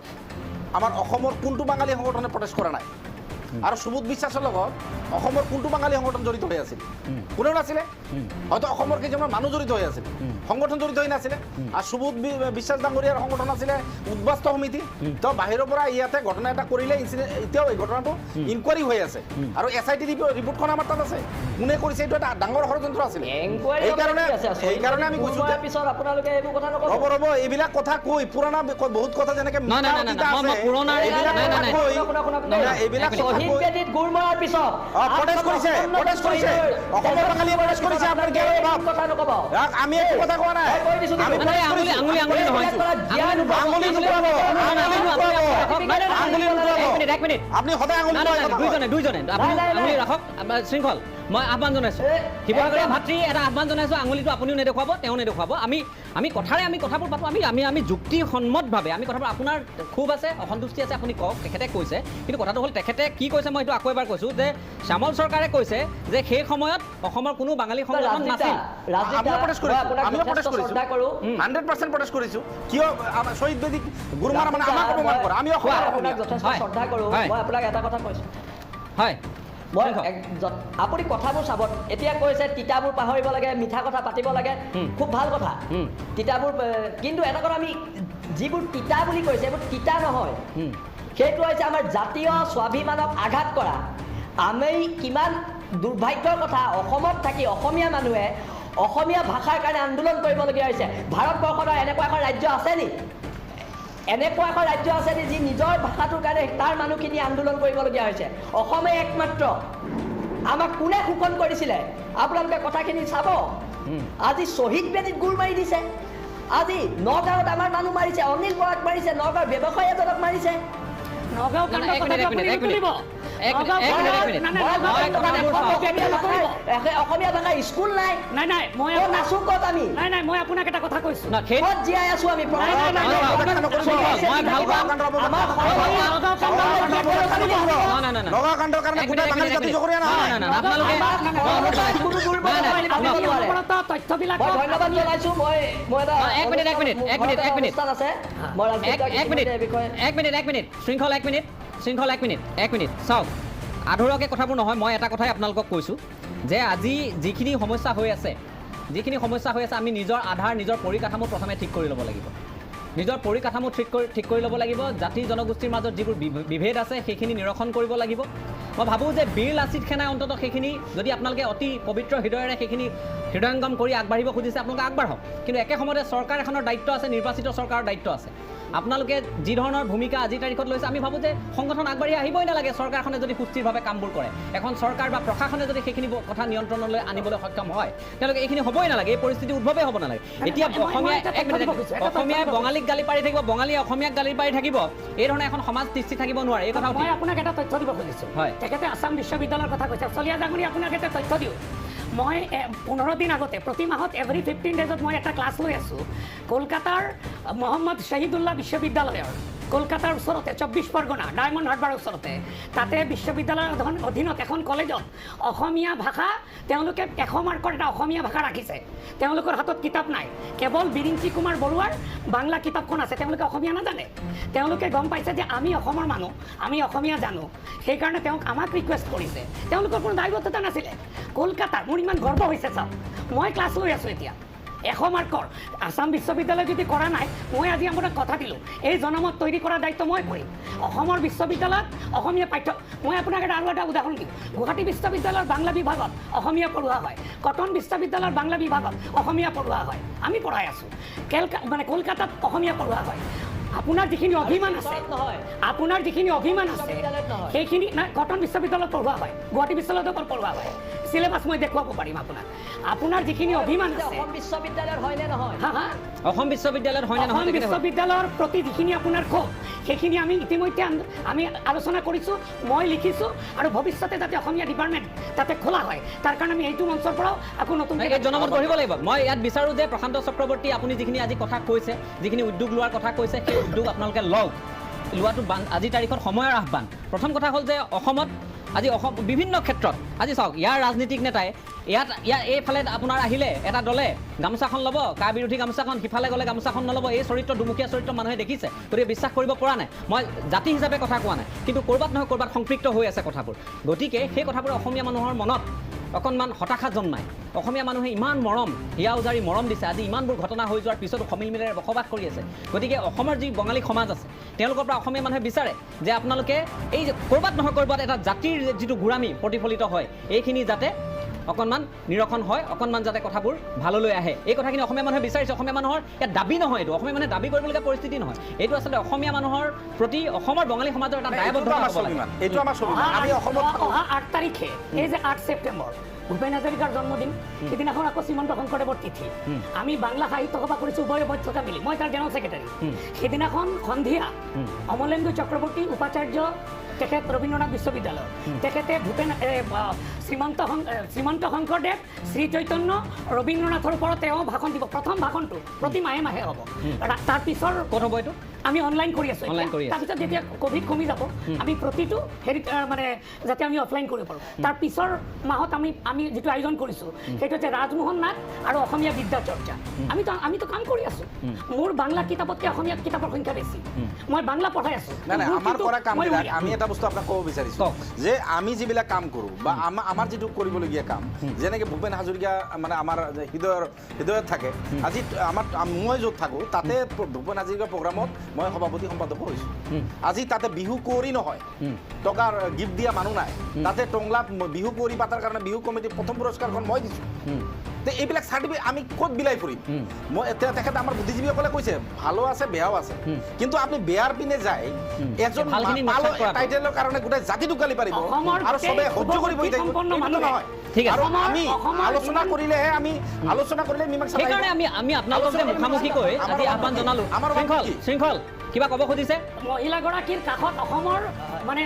আমাৰ অসমৰ কোনটো বাঙালী সংগঠনে প্ৰটেষ্ট কৰা নাই? আৰু সুবোধ বিশ্বাসৰ লগত অসমৰ কোনটো বাঙালী সংগঠন জড়িত হৈ আছিল? কোনেও নাছিলে। হয়তো অসমৰ কেইজনমান মানুহ জড়িত হৈ আছিল, সংগঠন জড়িত হৈ নাছিলে। আৰু সুবোধ বিশ্বাস ডাঙৰীয়াৰ সংগঠন আছিলে উদ্বাস্ত সমিতি। তেওঁ বাহিৰৰ পৰা ইয়াতে ঘটনা এটা কৰিলে, এতিয়াও এই ঘটনাটো ইনকুৱাৰী হৈ আছে। আৰু SIT ৰিপৰ্টখন আমাৰ তাত আছে। কোনে কৰিছে এইটো এটা ডাঙৰ ষড়যন্ত্ৰ আছিলে। সেইকাৰণে আমি কৈছোঁ যে পিছত আপোনালোকে এইবোৰ কথা নক'ব। ৰ'ব, এইবিলাক কথা কৈ পুৰণা বহুত কথা যেনেকে এইবিলাক শহীদ বেদীত গুৰ মৰাৰ পিছত প্ৰটেষ্ট কৰিছে অসমৰ বাঙালীয়ে প্ৰটেষ্ট কৰিছে। আপোনাৰ জ্ঞানৰ অভাৱ। কথা নক'ব। আমি একো কথা কোৱা নাই। কৈ দিছোঁ আমি কিন্তু। protest আঙুলি কৰিছোঁ। আঙুলি আঙুলি নহয়। আঙুলি নুপুৰাব। এক মিনিট। আপুনি সদায় আঙুলি দুইজনে আপুনি আঙুলি ৰাখক। শৃংখল, মই আহ্বান জনাইছোঁ, শিৱসাগৰীয়া ভাতৃ এটা আহ্বান জনাইছোঁ। আঙুলিটো আপুনিও নেদেখুৱাব, তেওঁ নেদেখুৱাব। আমি কথাবোৰ পাতোঁ। আমি যুক্তিসন্মতভাৱে আমি কথাবোৰ, আপোনাৰ ক্ষোভ আছে, অসন্তুষ্টি আছে, আপুনি কওক। তেখেতে কৈছে, কিন্তু কথাটো হ'ল তেখেতে কি কৈছে মই এইটো আকৌ এবাৰ কৈছোঁ যে শ্যামল চৰকাৰে কৈছে যে সেই সময়ত অসমৰ কোনো বাঙালী সংগঠন নাছিল। আমিও প্ৰটেষ্ট কৰিছোঁ। 100% প্ৰটেষ্ট কৰিছোঁ। কিয় শ্বহীদ বেদীক গুৰ মাৰা মানে আমাক অপমান কৰা? আমি আপোনাক যথেষ্ট শ্ৰদ্ধা কৰোঁ। মই আপোনাক এটা কথা কৈছোঁ। হয়, মই আপুনি কথাবোৰ চাব। এতিয়া কৈছে তিতাবোৰ পাহৰিব লাগে, মিঠা কথা পাতিব লাগে, খুব ভাল কথা। তিতাবোৰ, কিন্তু এটা কথা, আমি যিবোৰ তিতা বুলি কৈছে এইবোৰ তিতা নহয়। সেইটো হৈছে আমাৰ জাতীয় স্বাভিমানক আঘাত কৰা। আমি কিমান দুৰ্ভাগ্যৰ কথা, অসমত থাকি অসমীয়া মানুহে অসমীয়া ভাষাৰ কাৰণে আন্দোলন কৰিবলগীয়া হৈছে। ভাৰতবৰ্ষত এনেকুৱা এখন ৰাজ্য আছে নি? এনেকুৱা এখন ৰাজ্য আছে নি যি নিজৰ ভাষাটোৰ কাৰণে তাৰ মানুহখিনি আন্দোলন কৰিবলগীয়া হৈছে? অসমে একমাত্ৰ। আমাক কোনে শোষণ কৰিছিলে? আপোনালোকে কথাখিনি চাব। আজি শ্বহীদ বেদীত গুৰ মাৰি দিছে। আজি নগাঁৱত আমাৰ মানুহ মাৰিছে, অনিল বৰাক মাৰিছে, নগাঁৱৰ ব্যৱসায়ী এজনক মাৰিছে। নগাঁও কাণ্ড কথাটো আপুনি নুতুলিব। অসমীয়া ভাষা স্কুল নাই। নাই, মই নাচো ক'ত আমি? নাই, মই আপোনাক এটা কথা কৈছোঁ। ক'ত জীয়াই আছো আমি? নগাকাণ্ডৰ কাৰণে গোটেই বাঙালী জাতি জগৰীয়া নহয়। তথ্যবিলাক ধন্যবাদ জনাইছো। এক মিনিট চাওক, আধৰুৱাকৈ কথাবোৰ নহয়। মই এটা কথাই আপোনালোকক কৈছোঁ যে আজি যিখিনি সমস্যা হৈ আছে, আমি নিজৰ আধাৰ, নিজৰ পৰিকাঠামো প্ৰথমে ঠিক কৰি ল'ব লাগিব। নিজৰ পৰিকাঠামো ঠিক কৰি ল'ব লাগিব। জাতি জনগোষ্ঠীৰ মাজত যিবোৰ বিভেদ আছে সেইখিনি নিৰসন কৰিব লাগিব। মই ভাবোঁ যে বীৰ লাচিত সেনাই অন্ততঃ সেইখিনি যদি আপোনালোকে অতি পবিত্ৰ হৃদয়েৰে সেইখিনি হৃদয়ংগম কৰি আগবাঢ়িব খুজিছে, আপোনালোকে আগবাঢ়ক। কিন্তু একে সময়তে চৰকাৰ এখনৰ দায়িত্ব আছে, নিৰ্বাচিত চৰকাৰৰ দায়িত্ব আছে। আপোনালোকে যি ধৰণৰ ভূমিকা আজিৰ তাৰিখত লৈছে, আমি ভাবোঁ যে সংগঠন আগবাঢ়ি আহিবই নালাগে। চৰকাৰখনে যদি সুস্থিৰভাৱে কামবোৰ কৰে, এখন চৰকাৰ বা প্ৰশাসনে যদি সেইখিনি কথা নিয়ন্ত্ৰণলৈ আনিবলৈ সক্ষম হয়, তেওঁলোকে এইখিনি হ'বই নালাগে, এই পৰিস্থিতি উদ্ভৱেই হ'ব নালাগে। এতিয়া অসমীয়াই বঙালীক গালি পাৰি থাকিব, বঙালীয়ে অসমীয়াক গালি পাৰি থাকিব, এই ধৰণে এখন সমাজ তিষ্ঠি থাকিব নোৱাৰে। এই কথা মই আপোনাক এটা তথ্য দিব খুজিছোঁ। তেখেতে আছাম বিশ্ববিদ্যালয়ৰ কথা কৈছে। চলিয়া ডাঙৰী, আপোনাক এটা তথ্য দিওঁ। মই 15 দিন আগতে প্ৰতি মাহত এভৰি 15 ডেজত মই এটা ক্লাছ লৈ আছোঁ কলকাতাৰ মহম্মদ শ্বহীদুল্লাহ বিশ্ববিদ্যালয়ৰ কলকাতাৰ ওচৰতে 24 পৰগনা ডায়মণ্ড হাৰ্বাৰৰ ওচৰতে তাতে বিশ্ববিদ্যালয়ৰ অধীনত এখন কলেজত অসমীয়া ভাষা তেওঁলোকে 100 মাৰ্কৰ এটা অসমীয়া ভাষা ৰাখিছে তেওঁলোকৰ হাতত কিতাপ নাই কেৱল বিৰিঞ্চি কুমাৰ বৰুৱাৰ বাংলা কিতাপখন আছে তেওঁলোকে অসমীয়া নাজানে তেওঁলোকে গম পাইছে যে আমি অসমৰ মানুহ আমি অসমীয়া জানো সেইকাৰণে তেওঁক আমাক ৰিকুৱেষ্ট কৰিছে তেওঁলোকৰ কোনো দায়বদ্ধতা নাছিলে কলকাতাৰ মোৰ ইমান গৰ্ব হৈছে চাওক মই ক্লাছ লৈ আছোঁ এতিয়া 100 মাৰ্কৰ আসাম বিশ্ববিদ্যালয় যদি কৰা নাই মই আজি আপোনাক কথা দিলোঁ এই জনমত তৈৰি কৰাৰ দায়িত্ব মই কৰিম অসমৰ বিশ্ববিদ্যালয়ত অসমীয়া পাঠ্য মই আপোনাক আৰু এটা উদাহৰণ দিওঁ গুৱাহাটী বিশ্ববিদ্যালয়ৰ বাংলা বিভাগত অসমীয়া পঢ়োৱা হয় কটন বিশ্ববিদ্যালয়ৰ বাংলা বিভাগত অসমীয়া পঢ়োৱা হয় আমি পঢ়াই আছোঁ কলকাতাত অসমীয়া পঢ়োৱা হয় আপোনাৰ যিখিনি অভিমান আছে আপোনাৰ যিখিনি অভিমান আছে সেইখিনি কটন বিশ্ববিদ্যালয়ত পঢ়োৱা হয় গুৱাহাটী বিশ্ববিদ্যালয়ত পঢ়োৱা হয় সিলেবাস মই দেখুৱাব পাৰিম আপোনাক আপোনাৰ যিখিনি অভিমান আছে অসম বিশ্ববিদ্যালয়ৰ হয়নে নহয় অসম বিশ্ববিদ্যালয়ত হয় নে অসম নহয় বিশ্ববিদ্যালয়ৰ প্ৰতি যিখিনি আপোনাৰ ক্ষোভ সেইখিনি আমি ইতিমধ্যে আমি আলোচনা কৰিছোঁ মই লিখিছোঁ আৰু ভৱিষ্যতে যাতে অসমীয়া ডিপাৰ্টমেণ্ট তাতে খোলা হয় তাৰ কাৰণে আমি এইটো মঞ্চৰ পৰাও আকৌ নতুন জনমত গঢ়িব লাগিব মই ইয়াত বিচাৰোঁ যে প্ৰশান্ত চক্ৰৱৰ্তী আপুনি যিখিনি আজি কথা কৈছে যিখিনি উদ্যোগ লোৱাৰ কথা কৈছে সেই উদ্যোগ আপোনালোকে লওক লোৱাটো আজিৰ তাৰিখত সময়ৰ আহ্বান প্ৰথম কথা হ'ল যে অসমত আজি অসম বিভিন্ন ক্ষেত্ৰত আজি চাওক ইয়াৰ ৰাজনীতিক নেতাই ইয়াত এইফালে আপোনাৰ আহিলে এটা দলে গামোচাখন ল'ব কা বিৰোধী গামোচাখন সিফালে গ'লে গামোচাখন নল'ব এই চৰিত্ৰ দুমুখীয়া চৰিত্ৰ মানুহে দেখিছে গতিকে বিশ্বাস কৰিব পৰা নাই মই জাতি হিচাপে কথা কোৱা নাই কিন্তু ক'ৰবাত নহয় ক'ৰবাত সংপৃক্ত হৈ আছে কথাবোৰ গতিকে সেই কথাবোৰ অসমীয়া মানুহৰ মনত অকণমান হতাশা জন্মায় অসমীয়া মানুহে ইমান মৰম হিয়া উজাৰি মৰম দিছে আজি ইমানবোৰ ঘটনা হৈ যোৱাৰ পিছতো সমিলমিলেৰে বসবাস কৰি আছে গতিকে অসমৰ যি বঙালী সমাজ আছে তেওঁলোকৰ পৰা অসমীয়া মানুহে বিচাৰে যে আপোনালোকে এই ক'ৰবাত নহয় ক'ৰবাত এটা জাতিৰ যিটো গোড়ামী প্ৰতিফলিত হয় এইখিনি যাতে অকণমান নিৰক্ষণ হয় অকণমান যাতে কথাবোৰ ভাললৈ আহে এই কথাখিনি অসমীয়া মানুহে বিচাৰিছে অসমীয়া মানুহৰ ইয়াত দাবী নহয় এইটো অসমীয়া মানুহে দাবী কৰিবলগীয়া পৰিস্থিতি নহয় এইটো আচলতে অসমীয়া মানুহৰ প্ৰতি অসমৰ বঙালী সমাজৰ এটা দায়বদ্ধতা হ'ব লাগে এইটো আমাৰ স্বাভিমান আমি অসমত অহা 8 তাৰিখে এই যে 8 ছেপ্টেম্বৰ ভূপেন হাজৰিকাৰ জন্মদিন সেইদিনাখন আকৌ শ্ৰীমন্ত শংকৰদেৱৰ তিথি আমি বাংলা সাহিত্য সভা কৰিছোঁ উভয় অধ্যক্ষতা মিলি মই তাৰ জেনেৰেল ছেক্ৰেটাৰী সেইদিনাখন সন্ধিয়া অমলেন্দু চক্ৰৱৰ্তী উপাচাৰ্য তেখেত ৰবীন্দ্ৰনাথ বিশ্ববিদ্যালয় তেখেতে শ্ৰীমন্ত শংকৰদেৱ শ্ৰী চৈতন্য ৰবীন্দ্ৰনাথৰ ওপৰত তেওঁ ভাষণ দিব প্ৰথম ভাষণটো প্ৰতি মাহে মাহে হ'ব তাৰ পিছৰ ক'ত হ'ব এইটো আমি অনলাইন কৰি আছোঁ তাৰপিছত যেতিয়া কোভিড কমি যাব আমি প্ৰতিটো হেৰি মানে যাতে আমি অফলাইন কৰিব পাৰোঁ তাৰ পিছৰ মাহত আমি যিটো আয়োজন কৰিছোঁ সেইটো হৈছে ৰাজমোহন নাট আৰু অসমীয়া বিদ্যা চৰ্চা আমিতো কাম কৰি আছোঁ মোৰ বাংলা কিতাপতকৈ অসমীয়া কিতাপৰ সংখ্যা বেছি মই বাংলা পঢ়াই আছোঁ আমাৰ কৰা কামবিলাক আমি এটা বস্তু আপোনাক ক'ব বিচাৰিছোঁ যে আমি যিবিলাক কাম কৰোঁ বা আমাৰ যিটো কৰিবলগীয়া কাম যেনেকৈ ভূপেন হাজৰিকা মানে আমাৰ হৃদয়ত থাকে আজি মই য'ত থাকোঁ তাতে ভূপেন হাজৰিকাৰ প্ৰগ্ৰামত মই সভাপতি সম্পাদক হৈছোঁ আজি তাতে বিহু কুঁৱৰী নহয় টকাৰ গিফ্ট দিয়া মানুহ নাই তাতে টংলাত বিহু কুঁৱৰী পাতাৰ কাৰণে বিহু কমিটিৰ প্ৰথম পুৰস্কাৰখন মই দিছোঁ এইবিলাক চাৰ্টিফিকেট আমি ক'ত বিলাই ফুৰিম মই তেখেতে আমাৰ বুদ্ধিজীৱীসকলে কৈছে ভালো আছে বেয়াও আছে কিন্তু আপুনি বেয়াৰ পিনে যায় এজন টাইটেলৰ কাৰণে গোটেই জাতিটোক গালি পাৰিব আৰু চবে সহ্য কৰি বহি থাকিব নহয় আৰু আমি আলোচনা কৰিলেহে মীমাংসা সেইকাৰণে আমি আপোনালোকে মুখামুখি কৈ আজি আহ্বান জনালোঁ শৃংখল কিবা ক'ব খুজিছে মহিলাগৰাকীৰ কাষত অসমৰ মানে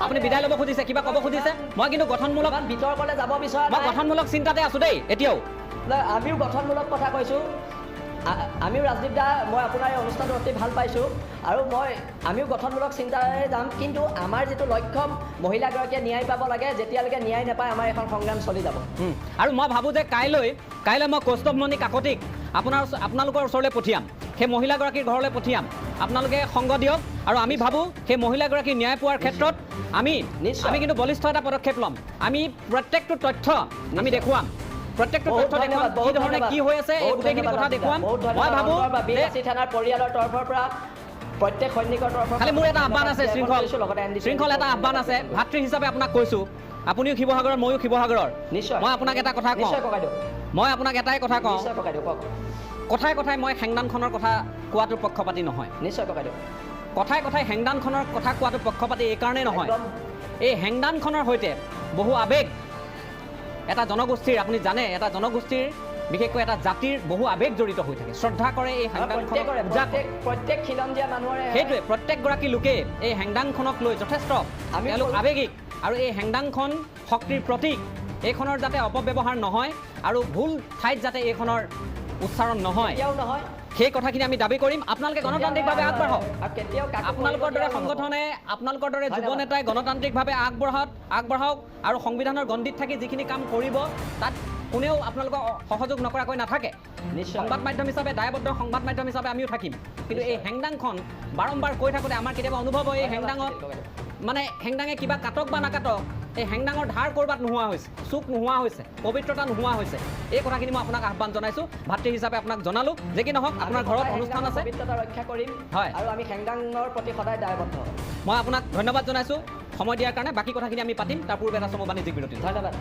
আপুনি বিদায় ল'ব খুজিছে কিবা ক'ব খুজিছে মই কিন্তু গঠনমূলক বিতৰ্কলৈ যাব বিচৰা মই গঠনমূলক চিন্তাতে আছোঁ দেই এতিয়াও আমিও গঠনমূলক কথা কৈছোঁ আমিও ৰাজদীপ দা মই আপোনাৰ এই অনুষ্ঠানটো অতি ভাল পাইছোঁ আৰু আমিও গঠনমূলক চিন্তাৰে যাম কিন্তু আমাৰ যিটো লক্ষ্য মহিলাগৰাকীয়ে ন্যায় পাব লাগে যেতিয়ালৈকে ন্যায় নাপায় আমাৰ এখন সংগ্ৰাম চলি যাব আৰু মই ভাবোঁ যে কাইলৈ মই কৌস্তভমণি কাকতিক আপোনালোকৰ ওচৰলৈ পঠিয়াম সেই মহিলাগৰাকীৰ ঘৰলৈ পঠিয়াম আপোনালোকে সংগ দিয়ক আৰু আমি ভাবোঁ সেই মহিলাগৰাকীৰ ন্যায় পোৱাৰ ক্ষেত্ৰত আমি কিন্তু বলিষ্ঠ এটা পদক্ষেপ ল'ম আমি প্ৰত্যেকটো তথ্য আমি দেখুৱাম প্ৰত্যেকটো তথ্য দেখুৱাম কি ধৰণে কি হৈ আছে এই গোটেইখিনি কথা দেখুৱাম মই ভাবোঁ থানাৰ পৰিয়ালৰ তৰফৰ পৰা প্ৰত্যেক সৈনিকৰ তৰফৰ খালি মোৰ এটা আহ্বান আছে শৃংখল এটা আহ্বান আছে ভাতৃ হিচাপে আপোনাক কৈছোঁ আপুনিও শিৱসাগৰৰ ময়ো শিৱসাগৰৰ নিশ্চয় মই আপোনাক এটা কথা কওঁ মই আপোনাক এটাই কথা কওঁ কথাই মই হেংদানখনৰ কথা কোৱাটো পক্ষপাতি নহয় নিশ্চয় ককাইদেউ কথাই হেংদানখনৰ কথা কোৱাটো পক্ষপাতি এইকাৰণেই নহয় এই হেংদানখনৰ সৈতে বহু আৱেগ এটা জনগোষ্ঠীৰ আপুনি জানে এটা জনগোষ্ঠীৰ বিশেষকৈ এটা জাতিৰ বহু আৱেগ জড়িত হৈ থাকে শ্ৰদ্ধা কৰে এই হেংদানখনক প্ৰত্যেক খিলঞ্জীয়া মানুহৰে সেইটোৱে প্ৰত্যেকগৰাকী লোকে এই হেংদানখনক লৈ যথেষ্ট তেওঁলোক আৱেগিক আৰু এই হেংদানখন শক্তিৰ প্ৰতীক এইখনৰ যাতে অপব্যৱহাৰ নহয় আৰু ভুল ঠাইত যাতে এইখনৰ উচ্চাৰণ নহয় সেই কথাখিনি আমি দাবী কৰিম আপোনালোকে গণতান্ত্ৰিকভাৱে আগবাঢ়ক আৰু কেতিয়াও কাকো আপোনালোকৰ দৰে কৰিব নোৱাৰিব। সংগঠনে আপোনালোকৰ দৰে যুৱ নেতাই গণতান্ত্ৰিকভাৱে আগবাঢ়ক আৰু সংবিধানৰ গণ্ডিত থাকি যিখিনি কাম কৰিব তাত কোনেও আপোনালোকক সহযোগ নকৰাকৈ নাথাকে নিশ্চয়। সংবাদ মাধ্যম হিচাপে দায়বদ্ধ সংবাদ মাধ্যম হিচাপে আমিও থাকিম কিন্তু এই হেংদাংখন বাৰম্বাৰ কৈ থাকোঁতে আমাৰ কেতিয়াবা অনুভৱ হয় এই হেংদাঙত মানে হেংদাঙে কিবা কাটক বা নাকাটক এই হেংদাঙৰ ধাৰ ক'ৰবাত নোহোৱা হৈছে চুক নোহোৱা হৈছে পবিত্ৰতা নোহোৱা হৈছে এই কথাখিনি মই আপোনাক আহ্বান জনাইছোঁ ভাতৃ হিচাপে আপোনাক জনালোঁ যে কি নহওক আপোনাৰ ঘৰত অনুষ্ঠান আছে পবিত্ৰতা ৰক্ষা কৰিম হয়। আৰু আমি হেংদাঙৰ প্ৰতি সদায় দায়বদ্ধ। মই আপোনাক ধন্যবাদ জনাইছোঁ সময় দিয়াৰ কাৰণে বাকী কথাখিনি আমি পাতিম তাৰ পূৰ্বে এটা চমু বাণিজ্যিক বিৰতি ধন্যবাদ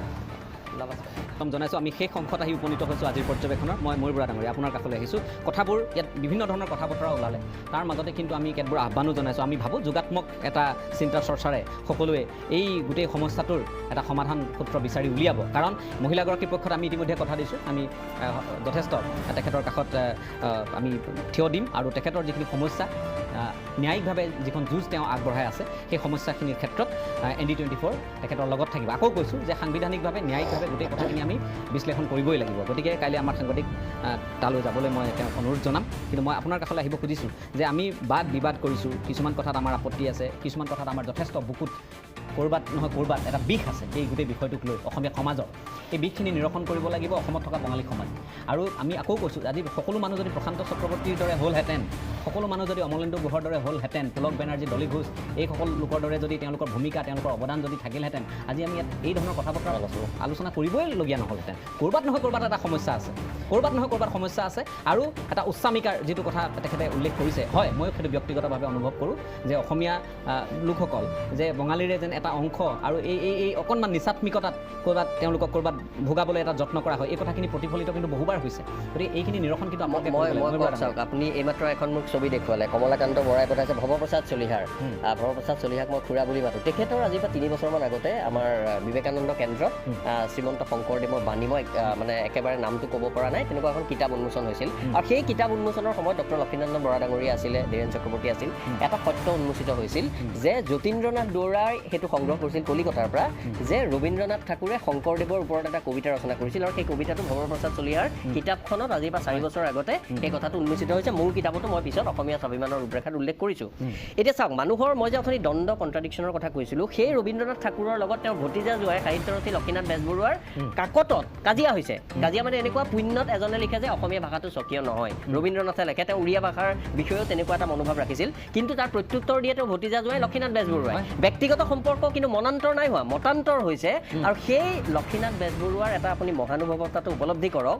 নমস্কাৰ। জনাইছোঁ আমি শেষ অংশত আহি উপনীত হৈছোঁ আজিৰ পৰ্যবেক্ষণৰ মই ময়ূৰ বৰা ডাঙৰীয়া আপোনাৰ কাষলৈ আহিছোঁ কথাবোৰ ইয়াত বিভিন্ন ধৰণৰ কথা বতৰা ওলালে তাৰ মাজতে কিন্তু আমি কেতবোৰ আহ্বানো জনাইছোঁ আমি ভাবোঁ যোগাত্মক এটা চিন্তা চৰ্চাৰে সকলোৱে এই গোটেই সমস্যাটোৰ এটা সমাধান সূত্ৰ বিচাৰি উলিয়াব কাৰণ মহিলাগৰাকীৰ পক্ষত আমি ইতিমধ্যে কথা দিছোঁ আমি যথেষ্ট তেখেতৰ কাষত আমি থিয় দিম আৰু তেখেতৰ যিখিনি সমস্যা ন্যায়িকভাৱে যিখন যুঁজ তেওঁ আগবঢ়াই আছে সেই সমস্যাখিনিৰ ক্ষেত্ৰত ND24 তেখেতৰ লগত থাকিব আকৌ কৈছোঁ যে সাংবিধানিকভাৱে ন্যায়িকভাৱে গোটেই কথাখিনি আমি বিশ্লেষণ কৰিবই লাগিব গতিকে কাইলৈ আমাৰ সাংবাদিক তালৈ যাবলৈ মই তেওঁক অনুৰোধ জনাম কিন্তু মই আপোনাৰ কাষলৈ আহিব খুজিছোঁ যে আমি বাদ বিবাদ কৰিছোঁ কিছুমান কথাত আমাৰ আপত্তি আছে কিছুমান কথাত আমাৰ যথেষ্ট বুকুত ক'ৰবাত নহয় ক'ৰবাত এটা বিষ আছে এই গোটেই বিষয়টোক লৈ অসমীয়া সমাজৰ এই বিষখিনি নিৰসন কৰিব লাগিব অসমত থকা বঙালী সমাজ আৰু আমি আকৌ কৈছোঁ আজি সকলো মানুহ যদি প্ৰশান্ত চক্ৰৱৰ্তীৰ দৰে হ'লহেঁতেন সকলো মানুহ যদি অমলেন্দু গুহৰ দৰে হ'লহেঁতেন পুলক বেনাৰ্জী ডলি ঘোষ এইসকল লোকৰ দৰে যদি তেওঁলোকৰ ভূমিকা তেওঁলোকৰ অৱদান যদি থাকিলহেঁতেন আজি আমি ইয়াত এই ধৰণৰ কথা বতৰা আলোচনা কৰিবইলগীয়া নহ'লহেঁতেন ক'ৰবাত নহয় ক'ৰবাত এটা সমস্যা আছে ক'ৰবাত নহয় ক'ৰবাত সমস্যা আছে আৰু এটা উচ্চামিকাৰ যিটো কথা তেখেতে উল্লেখ কৰিছে হয় ময়ো সেইটো ব্যক্তিগতভাৱে অনুভৱ কৰোঁ যে অসমীয়া লোকসকল যে বঙালীৰে যেন এটা অংশ আৰু এই অকণমান নিচাত্মিকতাত ক'ৰবাত তেওঁলোকক ক'ৰবাত ভোগাবলৈ এটা যত্ন কৰা হয় এই কথাখিনি প্ৰতিফলিত কিন্তু বহুবাৰ হৈছে গতিকে এইখিনি নিৰসন কিন্তু চাওক আপুনি এইমাত্ৰ এখন মোক ছবি দেখুৱালে কমলাকান্ত বৰাই পঠাইছে ভৱপ্ৰসাদ চলিহাৰ ভৱপ্ৰসাদ চলিহাক মই খুৰা বুলি মাতোঁ তেখেতৰ আজিৰ পৰা 3 বছৰমান আগতে আমাৰ বিবেকানন্দ কেন্দ্ৰত শ্ৰীমন্ত শংকৰদেৱৰ বাণী মই মানে একেবাৰে নামটো ক'ব পৰা নাই তেনেকুৱা এখন কিতাপ উন্মোচন হৈছিল আৰু সেই কিতাপ উন্মোচনৰ সময়ত ডক্টৰ লক্ষ্মীনন্দন বৰা ডাঙৰীয়া আছিলে ধীৰেন চক্ৰৱৰ্তী আছিল এটা সত্য উন্মোচিত হৈছিল যে যতীন্দ্ৰনাথ দুৱৰাই সেইটো সংগ্ৰহ কৰিছিল কলিকতাৰ পৰা যে ৰবীন্দ্ৰনাথ ঠাকুৰে শংকৰদেৱৰ ওপৰত এটা কবিতা ৰচনা কৰিছিল আৰু সেই কবিতাটো ভৱপ্ৰসাদ চলিহাৰ কিতাপখনত আজিৰ পৰা 4 বছৰ আগতে সেই কথাটো উন্মোচিত হৈছে মোৰ কিতাপতো মই পিছত অসমীয়া স্বাভিমানৰ ৰূপৰেখাত উল্লেখ কৰিছোঁ এতিয়া চাওক মানুহৰ মই যে অথনি দ্বন্দ্ব কণ্ট্ৰাডিকশ্যনৰ কথা কৈছিলোঁ সেই ৰবীন্দ্ৰনাথ ঠাকুৰৰ লগত তেওঁৰ ভতিজা জোৱাই সাহিত্যৰথী লক্ষ্মীনাথ বেজবৰুৱাৰ কাকতত কাজিয়া হৈছে কাজিয়া মানে এনেকুৱা পুণ্যত এজনে লিখে যে অসমীয়া ভাষাটো স্বকীয় নহয় ৰবীন্দ্ৰনাথে লেখে তেওঁ উড়িয়া ভাষাৰ বিষয়েও তেনেকুৱা এটা মনোভাৱ ৰাখিছিল কিন্তু তাৰ প্ৰত্যুত্তৰ দিয়ে তেওঁ ভতিজা জোৱাই লক্ষ্মীনাথ বেজবৰুৱাই ব্যক্তিগত সম্পৰ্ক কিন্তু মনান্তৰ নাই হোৱা মতান্তৰ হৈছে আৰু সেই লক্ষ্মীনাথ বেজবৰুৱাৰ এটা আপুনি মহানুভৱতাটো উপলব্ধি কৰক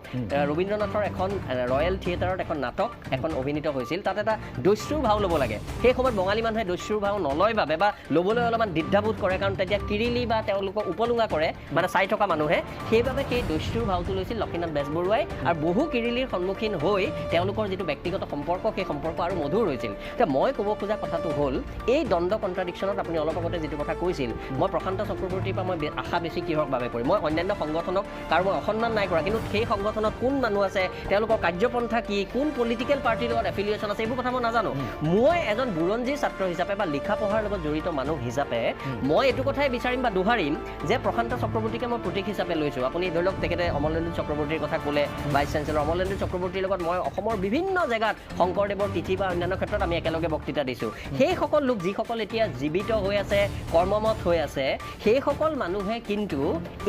ৰবীন্দ্ৰনাথৰ এখন ৰয়েল থিয়েটাৰত এখন নাটক এখন অভিনীত হৈছিল তাত এটা দস্যুৰ ভাও ল'ব লাগে সেই সময়ত বঙালী মানুহে দস্যুৰ ভাও নলয় বাবে বা ল'বলৈ অলপমান দ্বিধাবোধ কৰে কাৰণ তেতিয়া কিৰিলি বা তেওঁলোকক উপলুঙা কৰে মানে চাই থকা মানুহে সেইবাবে সেই দস্যুৰ ভাওটো লৈছিল লক্ষ্মীনাথ বেজবৰুৱাই আৰু বহু কিৰিলিৰ সন্মুখীন হৈ তেওঁলোকৰ যিটো ব্যক্তিগত সম্পৰ্ক সেই সম্পৰ্ক আৰু মধুৰ হৈছিল এতিয়া মই ক'ব খোজা কথাটো হ'ল এই দ্বন্দ্ব কণ্ট্ৰাডিকশ্যনত আপুনি অলপ আগতে যিটো কথা কৈছিল মই প্ৰশান্ত চক্ৰৱৰ্তীৰ পৰা মই আশা বেছি কিহৰ বাবে কৰিম মই অন্যান্য সংগঠনক কাৰো মই অসন্মান নাই কৰা কিন্তু সেই সংগঠনত কোন মানুহ আছে তেওঁলোকৰ কাৰ্যপন্থা কি কোন পলিটিকেল পাৰ্টিৰ লগত এফিলিয়েশ্যন আছে এইবোৰ কথা মই নাজানো মই এজন বুৰঞ্জীৰ ছাত্ৰ হিচাপে বা লিখা পঢ়াৰ লগত জড়িত মানুহ হিচাপে মই এইটো কথাই বিচাৰিম বা দোহাৰিম যে প্ৰশান্ত চক্ৰৱৰ্তীকে মই প্ৰতীক হিচাপে লৈছোঁ আপুনি ধৰি লওক তেখেতে অমলেন্দু চক্ৰৱৰ্তীৰ কথা ক'লে ভাইচ চেঞ্চেলৰ অমলেন্দু চক্ৰৱৰ্তীৰ লগত মই অসমৰ বিভিন্ন জেগাত শংকৰদেৱৰ তিথি বা অন্যান্য ক্ষেত্ৰত আমি একেলগে বক্তৃতা দিছোঁ সেইসকল লোক যিসকল এতিয়া জীৱিত হৈ আছে কৰ্মমত হৈ আছে সেইসকল মানুহে কিন্তু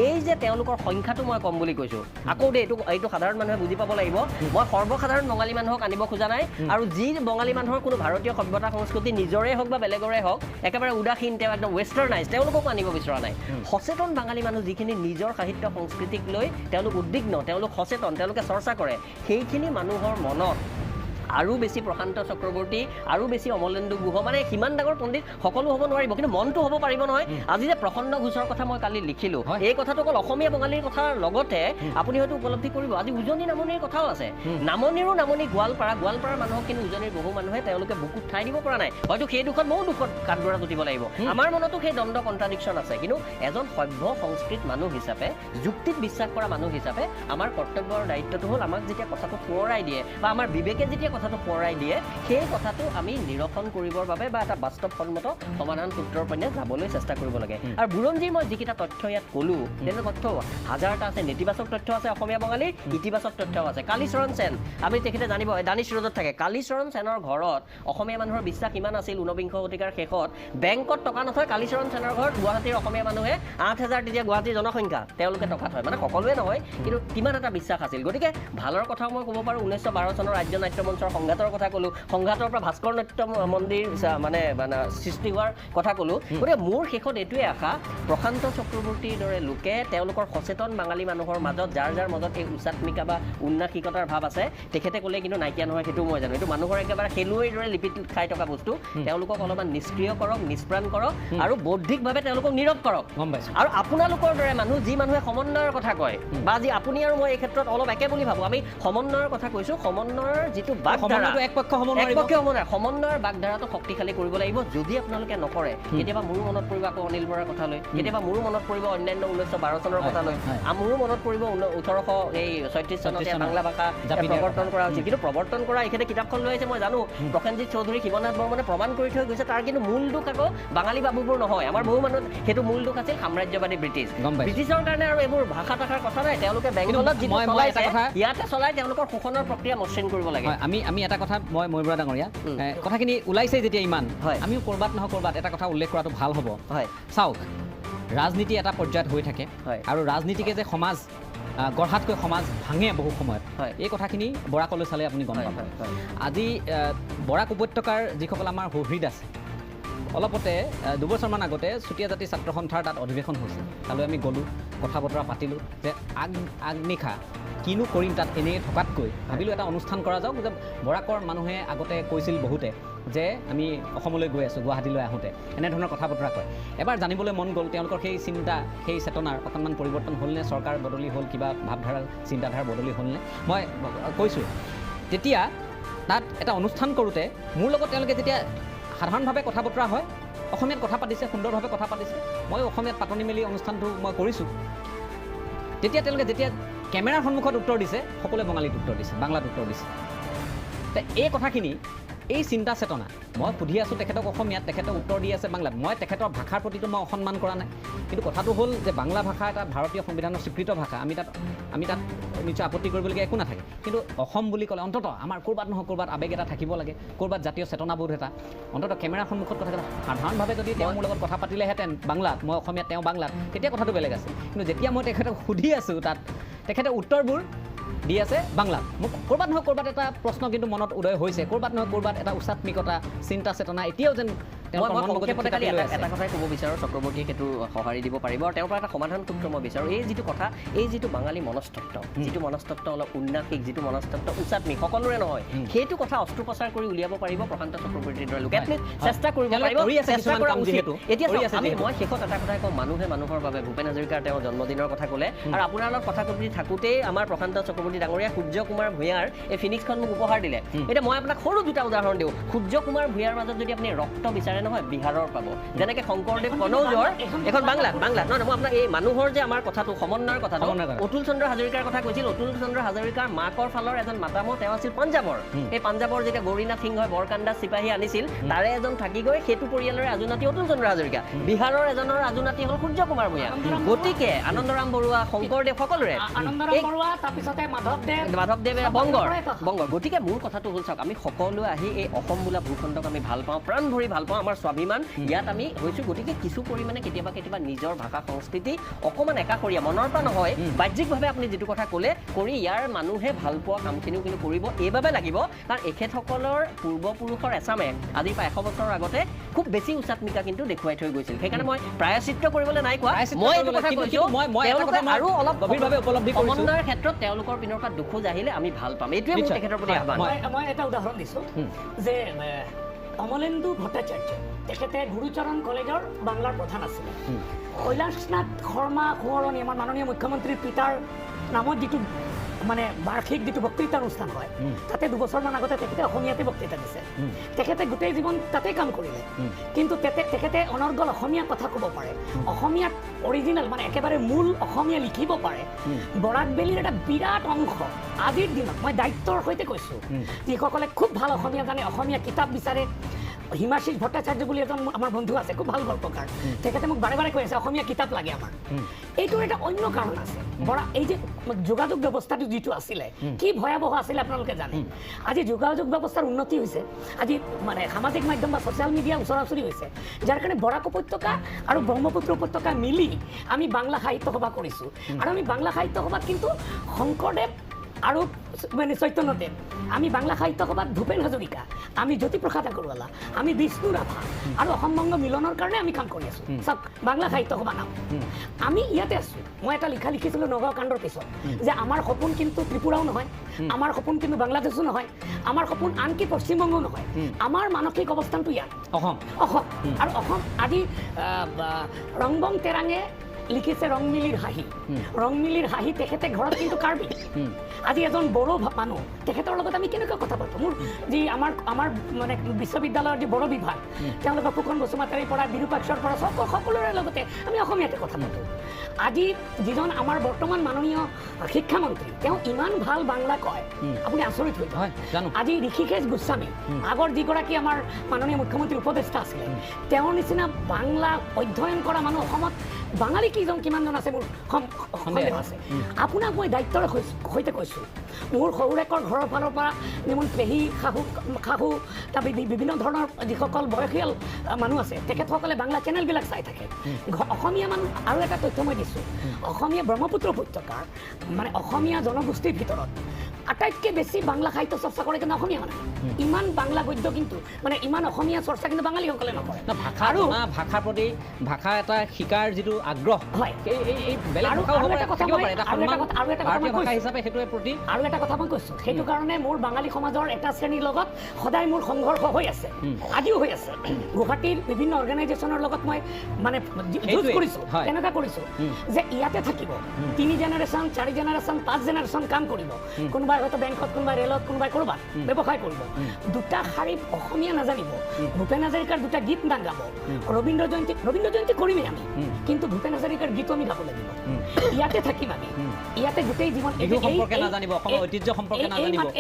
এই যে তেওঁলোকৰ সংখ্যাটো মই কম বুলি কৈছোঁ আকৌ দেই এইটো সাধাৰণ মানুহে বুজি পাব লাগিব মই সৰ্বসাধাৰণ বঙালী মানুহক আনিব খোজা নাই আৰু যি বঙালী মানুহৰ কোনো ভাৰতীয় সভ্যতা সংস্কৃতি নিজৰে হওক বা বেলেগৰে হওক একেবাৰে উদাসীন তেওঁ একদম ৱেষ্টাৰ্ণাইজ তেওঁলোককো আনিব বিচৰা নাই সচেতন বাঙালী মানুহ যিখিনি নিজৰ সাহিত্য সংস্কৃতিক লৈ তেওঁলোক উদ্বিগ্ন তেওঁলোক সচেতন তেওঁলোকে চৰ্চা কৰে সেইখিনি মানুহৰ মনত আৰু বেছি প্ৰশান্ত চক্ৰৱৰ্তী আৰু বেছি অমলেন্দু গুহ মানে সিমান ডাঙৰ পণ্ডিত সকলো হ'ব নোৱাৰিব কিন্তু মনটো হ'ব পাৰিব নহয় আজি যে প্ৰসন্ন ঘোষৰ কথা মই কালি লিখিলোঁ এই কথাটো অকল অসমীয়া বঙালীৰ কথাৰ লগতে আপুনি হয়তো উপলব্ধি কৰিব আজি উজনি নামনিৰ কথাও আছে নামনিৰো নামনি গোৱালপাৰাৰ মানুহক কিন্তু উজনিৰ বহু মানুহে তেওঁলোকে বুকুত ঠাই দিব পৰা নাই হয়তো সেই দুখত ময়ো দুখত কাঠগড়া তুটিব লাগিব আমাৰ মনতো সেই দ্বন্দ্ব কণ্ট্ৰাডিকশ্যন আছে কিন্তু এজন সভ্য সংস্কৃত মানুহ হিচাপে যুক্তিত বিশ্বাস কৰা মানুহ হিচাপে আমাৰ কৰ্তব্য আৰু দায়িত্বটো হ'ল আমাক যেতিয়া কথাটো সোঁৱৰাই দিয়ে বা আমাৰ বিবেকে যেতিয়া কথাটো পৰাই দিয়ে সেই কথাটো আমি নিৰসন কৰিবৰ বাবে বা এটা বাস্তৱসন্মত সমাধান সূত্ৰৰ পিনে যাবলৈ চেষ্টা কৰিব লাগে আৰু বুৰঞ্জীৰ মই যিকেইটা তথ্য ইয়াত ক'লোঁ তেনে তথ্য হাজাৰটা আছে নেতিবাচক তথ্য আছে অসমীয়া বঙালীৰ ইতিবাচক তথ্যও আছে কালীচৰণ সেন আমি তেখেতে জানিব দানিছ ৰোডত থাকে কালীচৰণ সেনৰ ঘৰত অসমীয়া মানুহৰ বিশ্বাস ইমান আছিল ঊনবিংশ শতিকাৰ শেষত বেংকত টকা নথয় কালীচৰণ সেনৰ ঘৰত গুৱাহাটীৰ অসমীয়া মানুহে 8,000 তেতিয়া গুৱাহাটীৰ জনসংখ্যা তেওঁলোকে টকা থয় মানে সকলোৱে নহয় কিন্তু কিমান এটা বিশ্বাস আছিল গতিকে ভালৰ কথাও মই ক'ব পাৰোঁ 1912 চনৰ ৰাজ্য নাট্য মঞ্চৰ সংঘাতৰ কথা ক'লোঁ সংঘাতৰ পৰা ভাস্কৰ নাট্য মন্দিৰ মানে সৃষ্টি হোৱাৰ কথা ক'লোঁ গতিকে মোৰ শেষত এইটোৱে আশা প্ৰশান্ত চক্ৰৱৰ্তীৰ দৰে লোকে তেওঁলোকৰ সচেতন বাঙালী মানুহৰ মাজত যাৰ মাজত এই উচাত্মিকা বা উন্নাসিকতাৰ ভাৱ আছে তেখেতে ক'লে কিন্তু নাইকিয়া নহয় সেইটো মই জানো এইটো মানুহৰ একেবাৰে খেলুৱৈৰ দৰে লিপিত খাই থকা বস্তু তেওঁলোকক অলপমান নিষ্ক্ৰিয় কৰক নিষ্প্ৰাণ কৰক আৰু বৌদ্ধিকভাৱে তেওঁলোকক নীৰৱ কৰক গম পাইছোঁ আৰু আপোনালোকৰ দৰে মানুহ যি মানুহে সমন্বয়ৰ কথা কয় বা যি আপুনি আৰু মই এই ক্ষেত্ৰত অলপ একে বুলি ভাবোঁ আমি সমন্বয়ৰ কথা কৈছোঁ সমন্বয়ৰ যিটো বাগধাৰা একপক্ষ সমন্বয়ৰ বাগধাৰাটো শক্তিশালী কৰিব লাগিব যদি আপোনালোকে নকৰে কেতিয়াবা মোৰো মনত পৰিব আকৌ অনিল বৰাৰ কথালৈ কেতিয়াবা মোৰো মনত পৰিব অন্যান্য 1912 চনৰ কথালৈ মোৰো মনত পৰিব 1836 চনত বাংলা ভাষা প্ৰৱৰ্তন কৰা হৈছিল কিন্তু প্ৰৱৰ্তন কৰা এইখিনি কিতাপখন লৈ আহিছে মই জানো প্ৰসেনজিৎ চৌধুৰী শিৱনাথ বৰ্মনে প্ৰমাণ কৰি থৈ গৈছে তাৰ কিন্তু মূল দুখ আকৌ বাঙালী বাবুবোৰ নহয় আমাৰ বহু মানুহ সেইটো মূল দুখ আছিল সাম্ৰাজ্যবাদী ব্ৰিটিছৰ কাৰণে আৰু এইবোৰ ভাষা টাষাৰ কথা নাই তেওঁলোকে বেংগলত যিটো চলাইছে ইয়াতে চলাই তেওঁলোকৰ শোষণৰ প্ৰক্ৰিয়া মসৃণ কৰিব লাগে আমি এটা কথা মই ময়ূৰা ডাঙৰীয়া কথাখিনি ওলাইছে যেতিয়া ইমান আমিও ক'ৰবাত নহয় ক'ৰবাত এটা কথা উল্লেখ কৰাটো ভাল হ'ব চাওক ৰাজনীতি এটা পৰ্যায়ত হৈ থাকে আৰু ৰাজনীতিকে যে সমাজ গঢ়াতকৈ সমাজ ভাঙে বহু সময়ত এই কথাখিনি বৰাকলৈ চালে আপুনি গম পাব আজি বৰাক উপত্যকাৰ যিসকল আমাৰ সুহৃদ আছে অলপতে দুবছৰমান আগতে চুতীয়া জাতি ছাত্ৰ সন্থাৰ তাত অধিৱেশন হৈছিল তালৈ আমি গ'লোঁ কথা বতৰা পাতিলোঁ যে আগনিশা কিনো কৰিম তাত এনেই থকাতকৈ ভাবিলোঁ এটা অনুষ্ঠান কৰা যাওক যে বৰাকৰ মানুহে আগতে কৈছিল বহুতে যে আমি অসমলৈ গৈ আছোঁ গুৱাহাটীলৈ আহোঁতে এনেধৰণৰ কথা বতৰা কয় এবাৰ জানিবলৈ মন গ'ল তেওঁলোকৰ সেই চিন্তা সেই চেতনাৰ অকণমান পৰিৱৰ্তন হ'লনে চৰকাৰ বদলি হ'ল কিবা ভাৱধাৰা চিন্তাধাৰা বদলি হ'লনে মই কৈছোঁ তেতিয়া তাত এটা অনুষ্ঠান কৰোঁতে মোৰ লগত তেওঁলোকে যেতিয়া সাধাৰণভাৱে কথা বতৰা হয় অসমীয়াত কথা পাতিছে সুন্দৰভাৱে কথা পাতিছে মই অসমীয়াত পাতনি মেলি অনুষ্ঠানটো মই কৰিছোঁ তেতিয়া তেওঁলোকে যেতিয়া কেমেৰাৰ সন্মুখত উত্তৰ দিছে সকলোৱে বঙালীত উত্তৰ দিছে বাংলাত উত্তৰ দিছে এই কথাখিনি এই চিন্তা চেতনা মই সুধি আছোঁ তেখেতক অসমীয়াত তেখেতে উত্তৰ দি আছে বাংলাত মই তেখেতৰ ভাষাৰ প্ৰতিটো মই অসন্মান কৰা নাই কিন্তু কথাটো হ'ল যে বাংলা ভাষা এটা ভাৰতীয় সংবিধানৰ স্বীকৃত ভাষা আমি তাত নিশ্চয় আপত্তি কৰিবলগীয়া একো নাথাকে কিন্তু অসম বুলি ক'লে অন্ততঃ আমাৰ ক'ৰবাত নহয় ক'ৰবাত আৱেগ এটা থাকিব লাগে ক'ৰবাত জাতীয় চেতনাবোধ এটা অন্ততঃ কেমেৰাৰ সন্মুখত কথা সাধাৰণভাৱে যদি তেওঁ মোৰ লগত কথা পাতিলেহেঁতেন বাংলাত মই অসমীয়াত তেওঁ বাংলাত তেতিয়া কথাটো বেলেগ আছে কিন্তু যেতিয়া মই তেখেতক সুধি আছোঁ তাত তেখেতে উত্তৰবোৰ দি আছে বাংলাত মোক ক'ৰবাত নহয় ক'ৰবাত এটা প্ৰশ্ন কিন্তু মনত উদয় হৈছে ক'ৰবাত নহয় ক'ৰবাত এটা উচাত্মিকতা চিন্তা চেতনা এতিয়াও যেন এটা কথাই ক'ব বিচাৰোঁ চক্ৰৱৰ্তীয়ে সেইটো সঁহাৰি দিব পাৰিব আৰু তেওঁৰ পৰা এটা সমাধান সূত্ৰ মই বিচাৰোঁ এই যিটো বাঙালী মনস্তত্ব যিটো মনস্তত্ব অলপ উন্নাসিক যিটো মনস্তত্ব উচাত্মিক সকলোৰে নহয় সেইটো কথা অস্ত্ৰোপচাৰ কৰি উলিয়াব পাৰিব প্ৰশান্ত চক্ৰৱৰ্তীৰ দৰে লোকে চেষ্টা কৰিব পাৰিব এতিয়া মই শেষত এটা কথাই কওঁ মানুহে মানুহৰ বাবে ভূপেন হাজৰিকাৰ তেওঁৰ জন্মদিনৰ কথা ক'লে আৰু আপোনাৰ লগত কথা পাতি থাকোঁতেই আমাৰ প্ৰশান্ত চক্ৰৱৰ্তী ডাঙৰীয়া সূৰ্য কুমাৰ ভূঞাৰ এই ফিনিক্সখন মোক উপহাৰ দিলে এতিয়া মই আপোনাক সৰু দুটা উদাহৰণ দিওঁ সূৰ্য কুমাৰ ভূঞাৰ মাজত যদি আপুনি ৰক্ত বিচাৰে নহয় বিহাৰৰ পাব যেনেকৈ শংকৰদেৱ কনৌজৰ এখন বাংলাত নহয় মই আপোনাক এই মানুহৰ যে আমাৰ কথাটো সমন্বয়ৰ কথাটো অতুল চন্দ্ৰ হাজৰিকাৰ কথা কৈছিল অতুল চন্দ্ৰ হাজৰিকাৰ মাকৰ ফালৰ এজন মাতামহ তেওঁ আছিল পাঞ্জাৱৰ এই পাঞ্জাৱৰ যেতিয়া গৌৰীনাথ সিংহই বৰকাণ্ডা চিপাহী আনিছিল তাৰে এজন থাকি গৈ সেইটো পৰিয়ালৰে আজুনাতি অতুল চন্দ্ৰ হাজৰিকা বিহাৰৰ এজনৰ আজুনাতি হ'ল সূৰ্য কুমাৰ ভূঞা গতিকে আনন্দৰাম বৰুৱা শংকৰদেৱ সকলোৰে মাধৱদেৱে বংগৰ গতিকে মোৰ কথাটো হ'ল চাওক আমি সকলোৱে আহি এই অসম বোলা ভূখণ্ডক আমি ভাল পাওঁ প্ৰাণ ভৰি ভাল পাওঁ আমাৰ স্বাভিমান ইয়াত আমি হৈছোঁ গতিকে কিছু পৰিমাণে কেতিয়াবা নিজৰ ভাষা সংস্কৃতি অকণমান একাষৰীয়া মনৰ পৰা নহয় বাহ্যিকভাৱে আপুনি যিটো কথা ক'লে কৰি ইয়াৰ মানুহে ভাল পোৱা কামখিনিও কিন্তু কৰিব এইবাবে লাগিব কাৰণ এখেতসকলৰ পূৰ্বপুৰুষৰ এচামে আজিৰ পৰা 100 বছৰৰ আগতে খুব বেছি উচাত্মিকা কিন্তু দেখুৱাই থৈ গৈছিল সেইকাৰণে মই প্ৰায়শ্চিত্ত কৰিবলৈ নাই কোৱা মই এইটো কথা কৈছোঁ আৰু অলপ গভীৰভাৱে উপলব্ধি কৰিছোঁ সমন্বয়ৰ ক্ষেত্ৰত তেওঁলোকৰ পিনৰ পৰা দুখোজ আহিলে আমি ভাল পাম এইটোৱে মোৰ তেখেতৰ প্ৰতি আহ্বান মই এটা উদাহৰণ দিছোঁ যে অমলেন্দু ভট্টাচাৰ্য তেখেতে গুৰুচৰণ কলেজৰ বাংলাৰ প্ৰধান আছিলে কৈলাশনাথ শৰ্মা সোঁৱৰণী আমাৰ মাননীয় মুখ্যমন্ত্ৰীৰ পিতাৰ নামত যিটো মানে বাৰ্ষিক যিটো বক্তৃতা অনুষ্ঠান হয় তাতে 2 বছৰমান আগতে তেখেতে অসমীয়াতে বক্তৃতা দিছে তেখেতে গোটেই জীৱন তাতেই কাম কৰিলে কিন্তু তেখেতে অনৰ্গল অসমীয়া কথা ক'ব পাৰে অসমীয়াত অৰিজিনেল মানে একেবাৰে মূল অসমীয়া লিখিব পাৰে বৰাক ভেলীৰ এটা বিৰাট অংশ আজিৰ দিনত মই দায়িত্বৰ সৈতে কৈছোঁ যিসকলে খুব ভাল অসমীয়া জানে অসমীয়া কিতাপ বিচাৰে হিমাশিস ভট্টাচাৰ্য বুলি এজন আমাৰ বন্ধু আছে খুব ভাল গল্পকাৰ তেখেতে মোক বাৰে বাৰে কৈ আছে অসমীয়া কিতাপ লাগে আমাৰ এইটোৰ এটা অন্য কাৰণ আছে বৰা এই যে যোগাযোগ ব্যৱস্থাটো যিটো আছিলে কি ভয়াৱহ আছিলে আপোনালোকে জানে আজি যোগাযোগ ব্যৱস্থাৰ উন্নতি হৈছে আজি মানে সামাজিক মাধ্যম বা ছ'চিয়েল মিডিয়া ওচৰাওচৰি হৈছে যাৰ কাৰণে বৰাক উপত্যকা আৰু ব্ৰহ্মপুত্ৰ উপত্যকা মিলি আমি বাংলা সাহিত্য সভা কৰিছোঁ আৰু আমি বাংলা সাহিত্য সভাত কিন্তু শংকৰদেৱ আৰু মানে চৈতন্যদেৱ আমি বাংলা সাহিত্য সভাত ভূপেন হাজৰিকা আমি জ্যোতিপ্ৰসাদ আগৰৱালা আমি বিষ্ণু ৰাভা আৰু অসম বংগ মিলনৰ কাৰণে আমি কাম কৰি আছোঁ চাওক বাংলা সাহিত্য সভা নাম আমি ইয়াতে আছোঁ মই এটা লিখা লিখিছিলোঁ নগাঁও কাণ্ডৰ পিছত যে আমাৰ সপোন কিন্তু ত্ৰিপুৰাও নহয় আমাৰ সপোন কিন্তু বাংলাদেশো নহয় আমাৰ সপোন আনকি পশ্চিমবংগও নহয় আমাৰ মানসিক অৱস্থানটো ইয়াত অসম আৰু অসম আজি ৰংবং তেৰাঙে লিখিছে ৰংমিলিৰ হাঁহি তেখেতে ঘৰত কিন্তু কাৰ্বি আজি এজন বড়ো মানুহ তেখেতৰ লগত আমি কেনেকৈ কথা পাতোঁ মোৰ যি আমাৰ মানে বিশ্ববিদ্যালয়ৰ যি বড়ো বিভাগ তেওঁলোকৰ ফুকন বসুমতাৰীৰ পৰা বিৰূপাক্ষৰ পৰা সকলোৰে লগতে আমি অসমীয়াতে কথা পাতোঁ আজি যিজন আমাৰ বৰ্তমান মাননীয় শিক্ষামন্ত্ৰী তেওঁ ইমান ভাল বাংলা কয় আপুনি আচৰিত হৈ যায় আজি ঋষিকেশ গোস্বামী আগৰ যিগৰাকী আমাৰ মাননীয় মুখ্যমন্ত্ৰীৰ উপদেষ্টা আছিলে তেওঁৰ নিচিনা বাংলা অধ্যয়ন কৰা মানুহ অসমত বাঙালী কিমানজন আছে মোৰ সন্দেহ আছে আপোনাক মই দায়িত্বৰ সৈতে কৈছোঁ মোৰ শহুৰেকৰ ঘৰৰ ফালৰ পৰা মোৰ পেহী শাহু তাৰ বিভিন্ন ধৰণৰ যিসকল বয়সীয়াল মানুহ আছে তেখেতসকলে বাংলা চেনেলবিলাক চাই থাকে অসমীয়া মানুহ আৰু এটা তথ্য মই দিছোঁ অসমীয়া ব্ৰহ্মপুত্ৰ উপত্যকাৰ মানে অসমীয়া জনগোষ্ঠীৰ ভিতৰত আটাইতকৈ বেছি বাংলা সাহিত্য চৰ্চা কৰে কিন্তু অসমীয়া মানুহ ইমান বাংলা গদ্য কিন্তু মানে ইমান অসমীয়া চৰ্চা কিন্তু বাঙালীসকলে নকৰে আৰু ভাষাৰ প্ৰতি ভাষা এটা শিকাৰ যিটো আগ্ৰহ হয় আৰু এটা কথা মই কৈছোঁ সেইটো কাৰণে মোৰ বাঙালী সমাজৰ এটা শ্ৰেণীৰ লগত সদায় মোৰ সংঘৰ্ষ হৈ আছে আজিও হৈ আছে গুৱাহাটীৰ বিভিন্ন অৰ্গেনাইজেশ্যনৰ লগত মই মানে যুঁজ কৰিছোঁ তেনেকুৱা কৰিছোঁ যে ইয়াতে থাকিব 3 জেনেৰেশ্যন 4 জেনেৰেশ্যন 5 জেনেৰেশ্যন কাম কৰিব কোনোবাই হয়তো বেংকত কোনোবাই ৰেলত কোনোবাই ক'ৰবাত ব্যৱসায় কৰিব 2টা শাৰী অসমীয়া নাজানিব ভূপেন হাজৰিকাৰ 2টা গীত নাগাব ৰবীন্দ্ৰ জয়ন্তী কৰিমেই আমি কিন্তু ভূপেন হাজৰিকাৰ গীতো আমি গাব লাগিব ইয়াতে থাকিম আমি ইয়াতে গোটেই জীৱন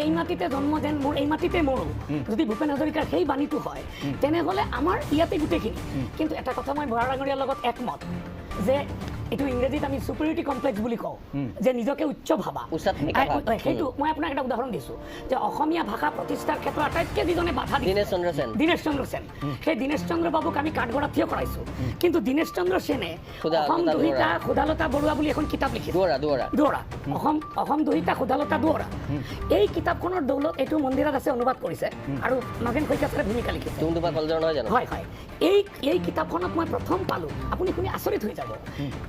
এই মাটিতে জন্ম যেন মোৰ এই মাটিতে মৰো যদি ভূপেন হাজৰিকাৰ সেই বাণীটো হয় তেনেহ'লে আমাৰ ইয়াতে গোটেইখিনি কিন্তু এটা কথা মই বৰা ডাঙৰীয়াৰ লগত একমত যে এইটো ইংৰাজীত আমি ছুপিৰিয়ৰিটি কমপ্লেক্স বুলি কওঁ যে নিজকে উচ্চ ভাবা সেইটো মই আপোনাক এটা উদাহৰণ দিছোঁ যে অসমীয়া ভাষা প্ৰতিষ্ঠাৰ ক্ষেত্ৰত আটাইতকৈ যিজনে বাধা দীনেশ চন্দ্ৰ সেন সেই দীনেশ চন্দ্ৰ বাবুক আমি কাঠগড়াত থিয় কৰাইছোঁ কিন্তু দীনেশ চন্দ্ৰ সেনে অসম দুহিতা সুধালতা বৰুৱা বুলি এখন কিতাপ লিখিছে দুৱৰা অসম দুহিতা সুধালতা দুৱৰা এই কিতাপখনৰ দৌলত এইটো মন্দিৰত আছে অনুবাদ কৰিছে আৰু নগেন শইকীয়াৰে ভূমিকা লিখিছে হয় এই কিতাপখনত মই প্ৰথম পালোঁ আপুনি শুনি আচৰিত হৈ যাব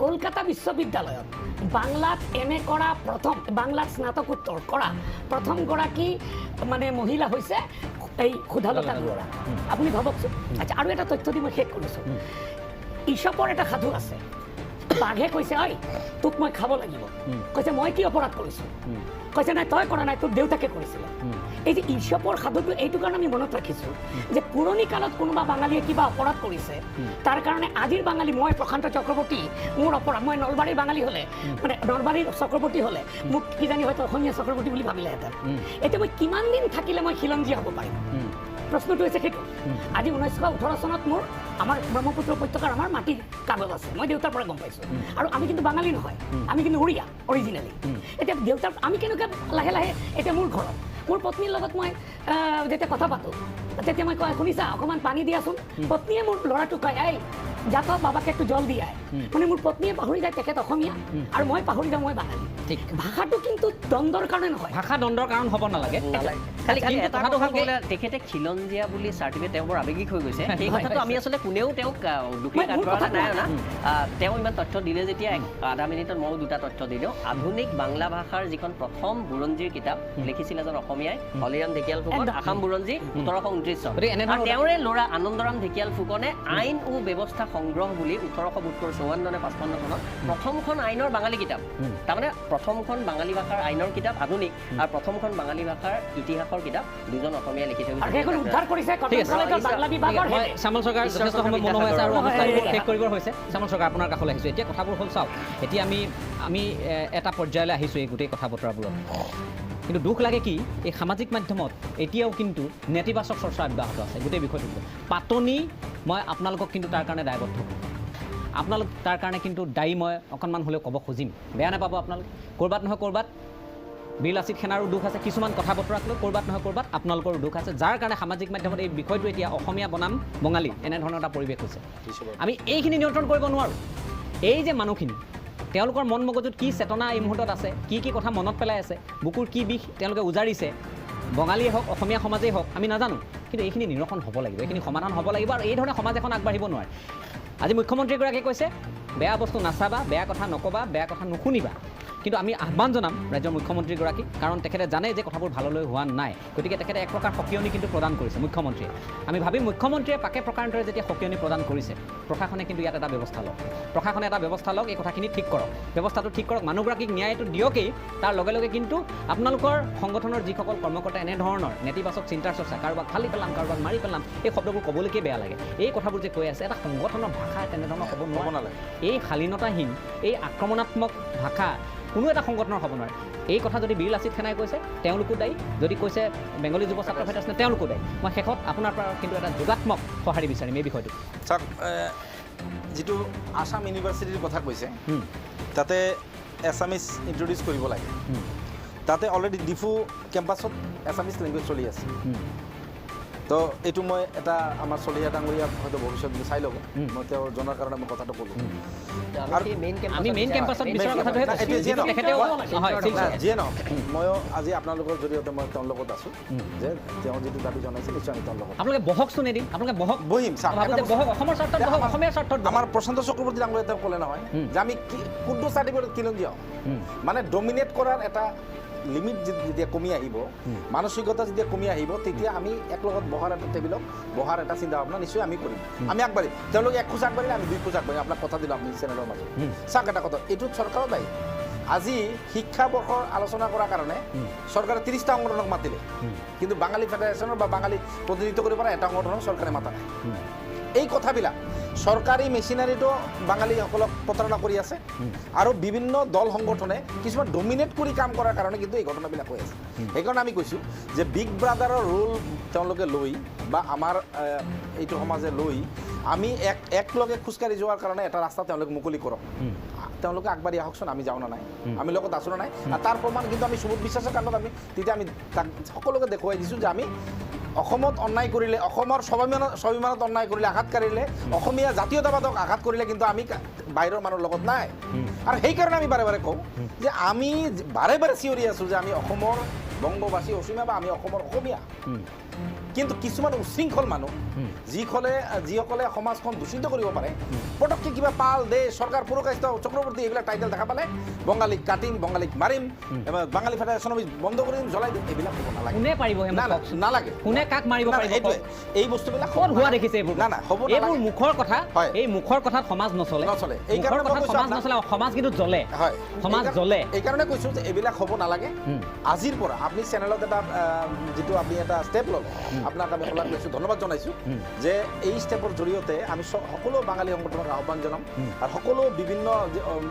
কলকাতা বিশ্ববিদ্যালয়ত বাংলাত এম এ কৰা বাংলাত স্নাতকোত্তৰ কৰা প্ৰথমগৰাকী মানে মহিলা হৈছে এই সুধালতা দুৱৰা আপুনি ভাবকচোন আচ্ছা আৰু এটা তথ্য দি মই শেষ কৰিছোঁ ঈশপৰ এটা সাধু আছে বাঘে কৈছে ঐ তোক মই খাব লাগিব কৈছে মই কি অপৰাধ কৰিছোঁ কৈছে নাই তই কৰা নাই তোৰ দেউতাকে কৰিছিলে এই যে ঈশপৰ সাধুটো এইটো কাৰণে আমি মনত ৰাখিছোঁ যে পুৰণি কালত কোনোবা বাঙালীয়ে কিবা অপৰাধ কৰিছে তাৰ কাৰণে আজিৰ বাঙালী মই প্ৰশান্ত চক্ৰৱৰ্তী মোৰ অপৰাধ মই নলবাৰীৰ বাঙালী হ'লে মানে নলবাৰীৰ চক্ৰৱৰ্তী হ'লে মোক কিজানি হয়তো অসমীয়া চক্ৰৱৰ্তী বুলি ভাবিলেহেঁতেন এতিয়া মই কিমান দিন থাকিলে মই খিলঞ্জীয়া হ'ব পাৰিম প্ৰশ্নটো হৈছে সেইটো আজি 1918 চনত মোৰ আমাৰ ব্ৰহ্মপুত্ৰ উপত্যকাৰ আমাৰ মাটিৰ কাগজ আছে মই দেউতাৰ পৰা গম পাইছোঁ আৰু আমি কিন্তু বাঙালী নহয় আমি কিন্তু উৰিয়া অৰিজিনেলি এতিয়া দেউতাৰ আমি কেনেকৈ লাহে লাহে এতিয়া মোৰ ঘৰত মোৰ পত্নীৰ লগত মই যেতিয়া কথা পাতোঁ তেতিয়া মই কয় শুনিছা অকণমান পানী দিয়াচোন পত্নীয়ে মোৰ ল'ৰাটোক কয় এই যা তো বাবাকে একটু জল দিয়ায় মানে মোৰ পত্নীয়ে পাহৰি যায় তেখেত অসমীয়া আৰু মই পাহৰি যাওঁ মই বাঙালী ঠিক ভাষাটো কিন্তু দ্বন্দ্বৰ কাৰণে নহয় ভাষা দ্বন্দ্বৰ কাৰণ হ'ব নালাগে তেখেতে খিলঞ্জীয়া বুলি চাৰ্টিফিকেট তেওঁ বৰ আৱেগিক হৈ গৈছে সেই কথাটো আমি আচলতে কোনেও তেওঁক দুখী কাঠগড়া নাই অনা তেওঁ ইমান তথ্য দিলে যেতিয়া আধা মিনিটত ময়ো 2টা তথ্য দি দিওঁ আধুনিক বাংলা ভাষাৰ যিখন প্ৰথম বুৰঞ্জীৰ কিতাপ লিখিছিল এজন অসমীয়াই হলিৰাম ঢেকিয়াল ফুকন আসাম বুৰঞ্জী 1729 চন আৰু তেওঁৰে ল'ৰা আনন্দৰাম ঢেকিয়াল ফুকনে আইন ও ব্যৱস্থা সংগ্ৰহ বুলি 1854 নে 55 চনত প্ৰথমখন আইনৰ বাঙালী কিতাপ, তাৰমানে প্ৰথমখন বাঙালী ভাষাৰ আইনৰ কিতাপ আধুনিক আৰু প্ৰথমখন বাঙালী ভাষাৰ ইতিহাসৰ কিতাপ দুজন অসমীয়া লিখি থৈ আৰু সেইখন উদ্ধাৰ কৰিছে ঠিক আছে। কটন কলেজৰ বাংলা বিভাগৰ মই হেডে। শ্যামল চৰকাৰ যথেষ্ট সময় মন হৈ আছে আৰু অনুষ্ঠানবোৰ শেষ কৰিবৰ হৈছে। শ্যামল চৰকাৰ আপোনাৰ কাষলৈ আহিছোঁ। এতিয়া কথাবোৰ হ'ল চাওক, এতিয়া আমি এটা পৰ্যায়লৈ আহিছোঁ এই গোটেই কথা বতৰাবোৰত। কিন্তু দুখ লাগে কি এই সামাজিক মাধ্যমত এতিয়াও কিন্তু নেতিবাচক চৰ্চা অব্যাহত আছে গোটেই বিষয়টোত। পাতনি মই আপোনালোকক কিন্তু তাৰ কাৰণে দায়বদ্ধ কৰোঁ। আপোনালোক তাৰ কাৰণে কিন্তু দায়ী মই অকণমান হ'লেও ক'ব খুজিম, বেয়া নাপাব আপোনালোক। ক'ৰবাত নহয় ক'ৰবাত বীৰ লাচিত সেনাৰো দুখ আছে, কিছুমান কথা বতৰাক লৈ ক'ৰবাত নহয় ক'ৰবাত আপোনালোকৰো দুখ আছে, যাৰ কাৰণে সামাজিক মাধ্যমত এই বিষয়টো এতিয়া অসমীয়া বনাম বঙালী এনেধৰণৰ এটা পৰিৱেশ হৈছে। আমি এইখিনি নিয়ন্ত্ৰণ কৰিব নোৱাৰোঁ। এই যে মানুহখিনি তেওঁলোকৰ মন মগজুত কি চেতনা এই মুহূৰ্তত আছে, কি কি কথা মনত পেলাই আছে, বুকুৰ কি বিষ তেওঁলোকে উজাৰিছে, বঙালীয়ে হওক অসমীয়া সমাজেই হওক আমি নাজানো, কিন্তু এইখিনি নিৰসন হ'ব লাগিব, এইখিনি সমাধান হ'ব লাগিব। আৰু এই ধৰণে সমাজ এখন আগবাঢ়িব নোৱাৰে। আজি মুখ্যমন্ত্ৰীগৰাকীয়ে কৈছে বেয়া বস্তু নাচাবা, বেয়া কথা নক'বা, বেয়া কথা নুশুনিবা, কিন্তু আমি আহ্বান জনাম ৰাজ্যৰ মুখ্যমন্ত্ৰীগৰাকীক, কাৰণ তেখেতে জানে যে কথাবোৰ ভাললৈ হোৱা নাই, গতিকে তেখেতে এক প্ৰকাৰ সকিয়নি কিন্তু প্ৰদান কৰিছে মুখ্যমন্ত্ৰীয়ে। আমি ভাবিম মুখ্যমন্ত্ৰীয়ে পাকে প্ৰকাৰান্তৰে যেতিয়া সকিয়নি প্ৰদান কৰিছে, প্ৰশাসনে কিন্তু ইয়াত এটা ব্যৱস্থা লওক, প্ৰশাসনে এটা ব্যৱস্থা লওক, এই কথাখিনি ঠিক কৰক, ব্যৱস্থাটো ঠিক কৰক, মানুহগৰাকীক ন্যায়টো দিয়কেই, তাৰ লগে লগে কিন্তু আপোনালোকৰ সংগঠনৰ যিসকল কৰ্মকৰ্তা এনেধৰণৰ নেতিবাচক চিন্তাৰ চৰ্চা, কাৰোবাক ফালি পেলাম, কাৰোবাক মাৰি পেলাম, এই শব্দবোৰ ক'বলৈকে বেয়া লাগে। এই কথাবোৰ যে কৈ আছে এটা সংগঠনৰ ভাষা তেনেধৰণৰ হ'ব নালাগে। এই শালীনতাহীন, এই আক্ৰমণাত্মক ভাষা কোনো এটা সংগঠনৰ হ'ব নোৱাৰে। এই কথা যদি বীৰ লাচিত সেনাই কৈছে তেওঁলোকো দায়ী, যদি কৈছে বেংগলী যুৱ ছাত্ৰ ফেডাৰেশ্যনে তেওঁলোকো দায়ী। মই শেষত আপোনাৰ পৰা কিন্তু এটা যোগাত্মক সঁহাৰি বিচাৰিম এই বিষয়টো। চাওক, যিটো আসাম ইউনিভাৰ্চিটিৰ কথা কৈছে তাতে এছামিছ ইণ্ট্ৰডিউচ কৰিব লাগে। তাতে অলৰেডি ডিফু কেম্পাছত এছামিছ লেংগুৱেজ চলি আছে। তো এইটো মই এটা আমাৰ চলিহা ডাঙৰীয়াক হয়তো ভৱিষ্যত চাই ল'ব, মই তেওঁ জনাৰ কাৰণে মই কথাটো ক'লোঁ। আমি মেইন কেম্পাছত বিচৰা কথাটোহে যিয়ে নহওক, ময়ো আজি আপোনালোকৰ জৰিয়তে মই তেওঁৰ লগত আছোঁ, যে তেওঁ যিটো দাবী জনাইছে নিশ্চয় আমি তেওঁৰ লগত আপোনালোকে বহকচোন এদিন, আপোনালোকে বহক, বহিম। বহক, অসমৰ স্বাৰ্থত বহক, অসমীয়াৰ স্বাৰ্থত আমাৰ প্ৰশান্ত চক্ৰৱৰ্তী ডাঙৰীয়াই তেওঁ ক'লে নহয় যে আমি কোনটো চাৰ্টিফিকেট কিনো দিয়ক, মানে ডমিনেট কৰাৰ এটা লিমিট যেতিয়া কমি আহিব, মানসিকতা যেতিয়া কমি আহিব, তেতিয়া আমি একলগত বহাৰ এটা টেবিলত বহাৰ এটা চিন্তা ভাৱনা নিশ্চয় আমি কৰিম, আমি আগবাঢ়িম। তেওঁলোকে এক খোজ আগবাঢ়িলে আমি দুই খোজ আগবাঢ়িম। আপোনাক কথা দিলোঁ আমি চেনেলৰ মাজত। চাওক এটা কথা, এইটোত চৰকাৰৰ দায়ী। আজি শিক্ষাবৰ্ষৰ আলোচনা কৰাৰ কাৰণে চৰকাৰে 30টা সংগঠনক মাতিলে, কিন্তু বাঙালী ফেডাৰেশ্যনৰ বা বাঙালী প্ৰতিনিধিত্ব কৰিব পৰা এটা সংগঠনক চৰকাৰে মাতা নাই। এই কথাবিলাক চৰকাৰী মেচিনাৰীটো বাঙালীসকলক প্ৰতাৰণা কৰি আছে, আৰু বিভিন্ন দল সংগঠনে কিছুমান ডমিনেট কৰি কাম কৰাৰ কাৰণে কিন্তু এই ঘটনাবিলাক হৈ আছে। সেইকাৰণে আমি কৈছোঁ যে বিগ ব্ৰাদাৰৰ ৰোল তেওঁলোকে লৈ বা আমাৰ এইটো সমাজে লৈ আমি একলগে খোজকাঢ়ি যোৱাৰ কাৰণে এটা ৰাস্তা তেওঁলোকে মুকলি কৰক। তেওঁলোকে আগবাঢ়ি আহকচোন, আমি যাওঁ না নাই, আমি লগত আছোঁ না নাই। আৰু তাৰ প্ৰমাণ কিন্তু আমি সুবোধ বিশ্বাসৰ কাৰণত আমি তেতিয়া আমি তাক সকলোকে দেখুৱাই দিছোঁ যে আমি অসমত অন্যায় কৰিলে, অসমৰ স্বাভিমানত অন্যায় কৰিলে, আঘাত কাঢ়িলে, অসমীয়া জাতীয়তাবাদক আঘাত কৰিলে কিন্তু আমি বাহিৰৰ মানুহৰ লগত নাই। আৰু সেইকাৰণে আমি বাৰে বাৰে কওঁ যে আমি বাৰে বাৰে চিঞৰি আছোঁ যে আমি অসমৰ বংগবাসী অসমীয়া বা আমি অসমৰ অসমীয়া। কিন্তু কিছুমান উশৃংখল মানুহ যিসকলে সমাজখন দূষিত কৰিব পাৰে, পটককৈ কিবা পাল দে চৰকাৰ পুৰকাস্ত চক্ৰৱৰ্তী এইবিলাক টাইটেল দেখা পালে বঙালীক কাটিম, বঙালীক মাৰিম, বাঙালী ফেডাৰেশ্যন বন্ধ কৰিম, জ্বলাই দিম, এইবিলাক হ'ব নালাগে। কোনে পাৰিব নালাগে, কোনে কাক মাৰিব পাৰিব? এই বস্তুবিলাক ক'ত হোৱা দেখিছে এইবোৰ? না না হ'ব এইবোৰ মুখৰ কথা, এই মুখৰ কথাত সমাজ নচলে। এইকাৰণে সমাজ নচলে, সমাজ কিন্তু জ্বলে, হয় সমাজ জ্বলে। এইকাৰণে কৈছোঁ যে এইবিলাক হ'ব নালাগে। আজিৰ পৰা আপুনি চেনেলত এটা যিটো আপুনি এটা ষ্টেপ ল'ব, আপোনাক আমি শলাগ লৈছোঁ, ধন্যবাদ জনাইছোঁ যে এই ষ্টেপৰ জৰিয়তে আমি সকলো বাঙালী সংগঠনক আহ্বান জনাম। আৰু সকলো বিভিন্ন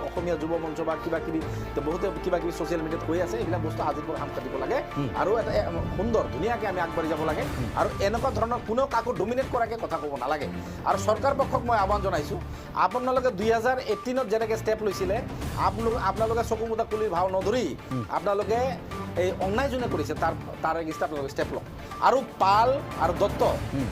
অসমীয়া যুৱ মঞ্চ বা কিবা কিবি বহুতে কিবা কিবি ছ'চিয়েল মিডিয়াত হৈ আছে, এইবিলাক বস্তু আজিৰ পৰা হাম কাটিব লাগে আৰু এটা সুন্দৰ ধুনীয়াকৈ আমি আগবাঢ়ি যাব লাগে। আৰু এনেকুৱা ধৰণৰ কোনো কাকো ডমিনেট কৰাকৈ কথা ক'ব নালাগে। আৰু চৰকাৰ পক্ষক মই আহ্বান জনাইছোঁ, আপোনালোকে 2018ত যেনেকৈ ষ্টেপ লৈছিলে, আপোনালোকে চকু মুদা কুলিৰ ভাও নধৰি আপোনালোকে এই অন্যায় যোনে কৰিছে তাৰ এগেইনষ্ট আপোনালোকে ষ্টেপ লওক। আৰু পাল আৰু দত্ত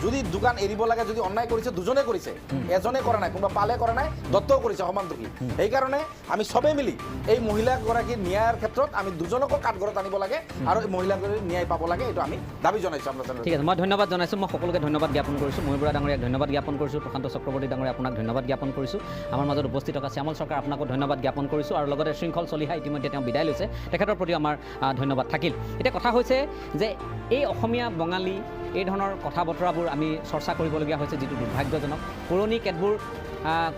যদি দোকান এৰিব লাগে, যদি অন্যায় কৰিছে দুজনে কৰিছে, এজনে কৰা নাই, কোনোবা পালে কৰা নাই, দত্তও কৰিছে সমান দোষী। সেইকাৰণে আমি চবেই মিলি এই মহিলাগৰাকীৰ ন্যায়ৰ ক্ষেত্ৰত আমি দুজনকো কাঠঘৰত আনিব লাগে আৰু এই মহিলাগৰাকীৰ ন্যায় পাব লাগে, এইটো আমি দাবী জনাইছোঁ আপোনাৰ। ঠিক আছে, মই ধন্যবাদ জনাইছোঁ। মই সকলোকে ধন্যবাদ জ্ঞাপন কৰিছোঁ। মহিৰ বৰা ডাঙৰীয়াক ধন্যবাদ জ্ঞাপন কৰিছোঁ। প্ৰশান্ত চক্ৰৱৰ্তী ডাঙৰীয়া আপোনাক ধন্যবাদ জ্ঞাপন কৰিছোঁ। আমাৰ মাজত উপস্থিত থকা শ্যামল চৰকাৰ আপোনাকো ধন্যবাদ জ্ঞাপন কৰিছোঁ। আৰু লগতে শৃংখল চলিহা ইতিমধ্যে তেওঁ বিদায় লৈছে, তেখেতৰ প্ৰতিও আমাৰ ধন্যবাদ থাকিল। এতিয়া কথা হৈছে যে এই অসমীয়া বঙালী এই ধৰণৰ কথা বতৰাবোৰ আমি চৰ্চা কৰিবলগীয়া হৈছে, যিটো দুৰ্ভাগ্যজনক। পুৰণি কেতবোৰ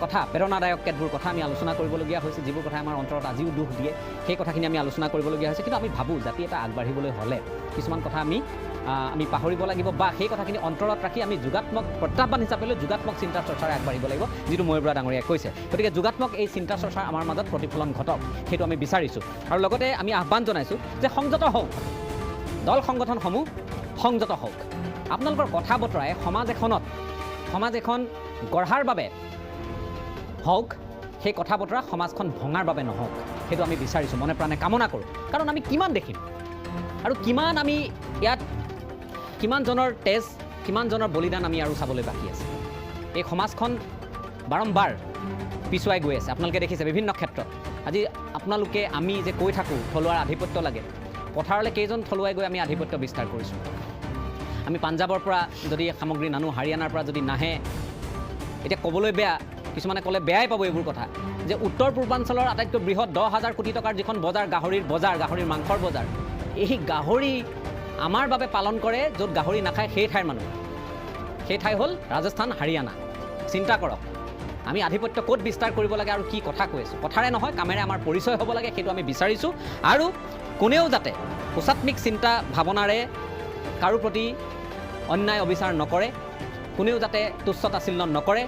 কথা, প্ৰেৰণাদায়ক কেতবোৰ কথা আমি আলোচনা কৰিবলগীয়া হৈছে, যিবোৰ কথা আমাৰ অন্তৰত আজিও দুখ দিয়ে, সেই কথাখিনি আমি আলোচনা কৰিবলগীয়া হৈছে। কিন্তু আমি ভাবোঁ জাতি এটা আগবাঢ়িবলৈ হ'লে কিছুমান কথা আমি পাহৰিব লাগিব, বা সেই কথাখিনি অন্তৰত ৰাখি আমি যোগাত্মক প্ৰত্যাহ্বান হিচাপে লৈ যোগাত্মক চিন্তা চৰ্চাৰে আগবাঢ়িব লাগিব, যিটো ময়ূৰ বৰা ডাঙৰীয়াই কৈছে। গতিকে যোগাত্মক এই চিন্তা চৰ্চাৰ আমাৰ মাজত প্ৰতিফলন ঘটক, সেইটো আমি বিচাৰিছোঁ। আৰু লগতে আমি আহ্বান জনাইছোঁ যে সংযত হওক, দল সংগঠনসমূহ সংযত হওক। আপোনালোকৰ কথা বতৰাই সমাজ এখন গঢ়াৰ বাবে হওক, সেই কথা বতৰা সমাজখন ভঙাৰ বাবে নহওক, সেইটো আমি বিচাৰিছোঁ, মনে প্ৰাণে কামনা কৰোঁ। কাৰণ আমি কিমান দেখিম আৰু কিমান আমি ইয়াত কিমানজনৰ তেজ, কিমানজনৰ বলিদান আমি আৰু চাবলৈ বাকী আছে। এই সমাজখন বাৰম্বাৰ পিছুৱাই গৈ আছে, আপোনালোকে দেখিছে বিভিন্ন ক্ষেত্ৰত। আজি আপোনালোকে আমি যে কৈ থাকোঁ থলুৱাৰ আধিপত্য লাগে, পথাৰলৈ কেইজন থলুৱাই গৈ আমি আধিপত্য বিস্তাৰ কৰিছোঁ। আমি পাঞ্জাৱৰ পৰা যদি সামগ্ৰী নানো, হাৰিয়ানাৰ পৰা যদি নাহে, এতিয়া ক'বলৈ বেয়া, কিছুমানে ক'লে বেয়াই পাব এইবোৰ কথা, যে উত্তৰ পূৰ্বাঞ্চলৰ আটাইতকৈ বৃহৎ 10,000 কোটি টকাৰ যিখন বজাৰ, গাহৰিৰ মাংসৰ বজাৰ, এই গাহৰি আমাৰ বাবে পালন কৰে য'ত গাহৰি নাখায় সেই ঠাইৰ মানুহ। সেই ঠাই হ'ল ৰাজস্থান, হাৰিয়ানা। চিন্তা কৰক, আমি আধিপত্য ক'ত বিস্তাৰ কৰিব লাগে আৰু কি কথা কৈ আছোঁ। কথাৰে নহয়, কামেৰে আমাৰ পৰিচয় হ'ব লাগে, সেইটো আমি বিচাৰিছোঁ। আৰু কোনেও যাতে উচাত্মিক চিন্তা ভাৱনাৰে কাৰো প্ৰতি অন্যায় অবিচাৰ নকৰে, কোনেও যাতে তুচ্ছ তাচ্ছিল্য নকৰে,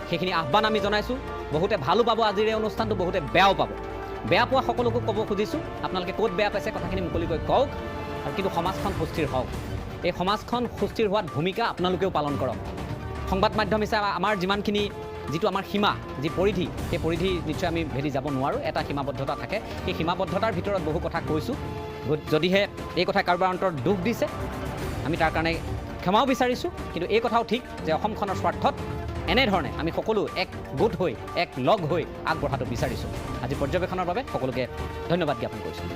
সেইখিনি আহ্বান আমি জনাইছোঁ। বহুতে ভালো পাব আজিৰ এই অনুষ্ঠানটো, বহুতে বেয়াও পাব। বেয়া পোৱা সকলোকো ক'ব খুজিছোঁ, আপোনালোকে ক'ত বেয়া পাইছে কথাখিনি মুকলিকৈ কওক, আৰু কিন্তু সমাজখন সুস্থিৰ হওক। এই সমাজখন সুস্থিৰ হোৱাত ভূমিকা আপোনালোকেও পালন কৰক। সংবাদ মাধ্যম হিচাপে আমাৰ যিটো আমাৰ সীমা, যি পৰিধি, সেই পৰিধি নিশ্চয় আমি ভেদি যাব নোৱাৰোঁ। এটা সীমাবদ্ধতা থাকে, সেই সীমাবদ্ধতাৰ ভিতৰত বহু কথা কৈছোঁ। যদিহে এই কথাই কাৰোবাৰ অন্তৰত দুখ দিছে, আমি তাৰ কাৰণে ক্ষমাও বিচাৰিছোঁ। কিন্তু এই কথাও ঠিক যে অসমখনৰ স্বাৰ্থত এনেধৰণে আমি সকলো এক গোট হৈ, এক লগ হৈ আগবঢ়াটো বিচাৰিছোঁ। আজি পৰ্যবেক্ষণৰ বাবে সকলোকে ধন্যবাদ জ্ঞাপন কৰিছোঁ।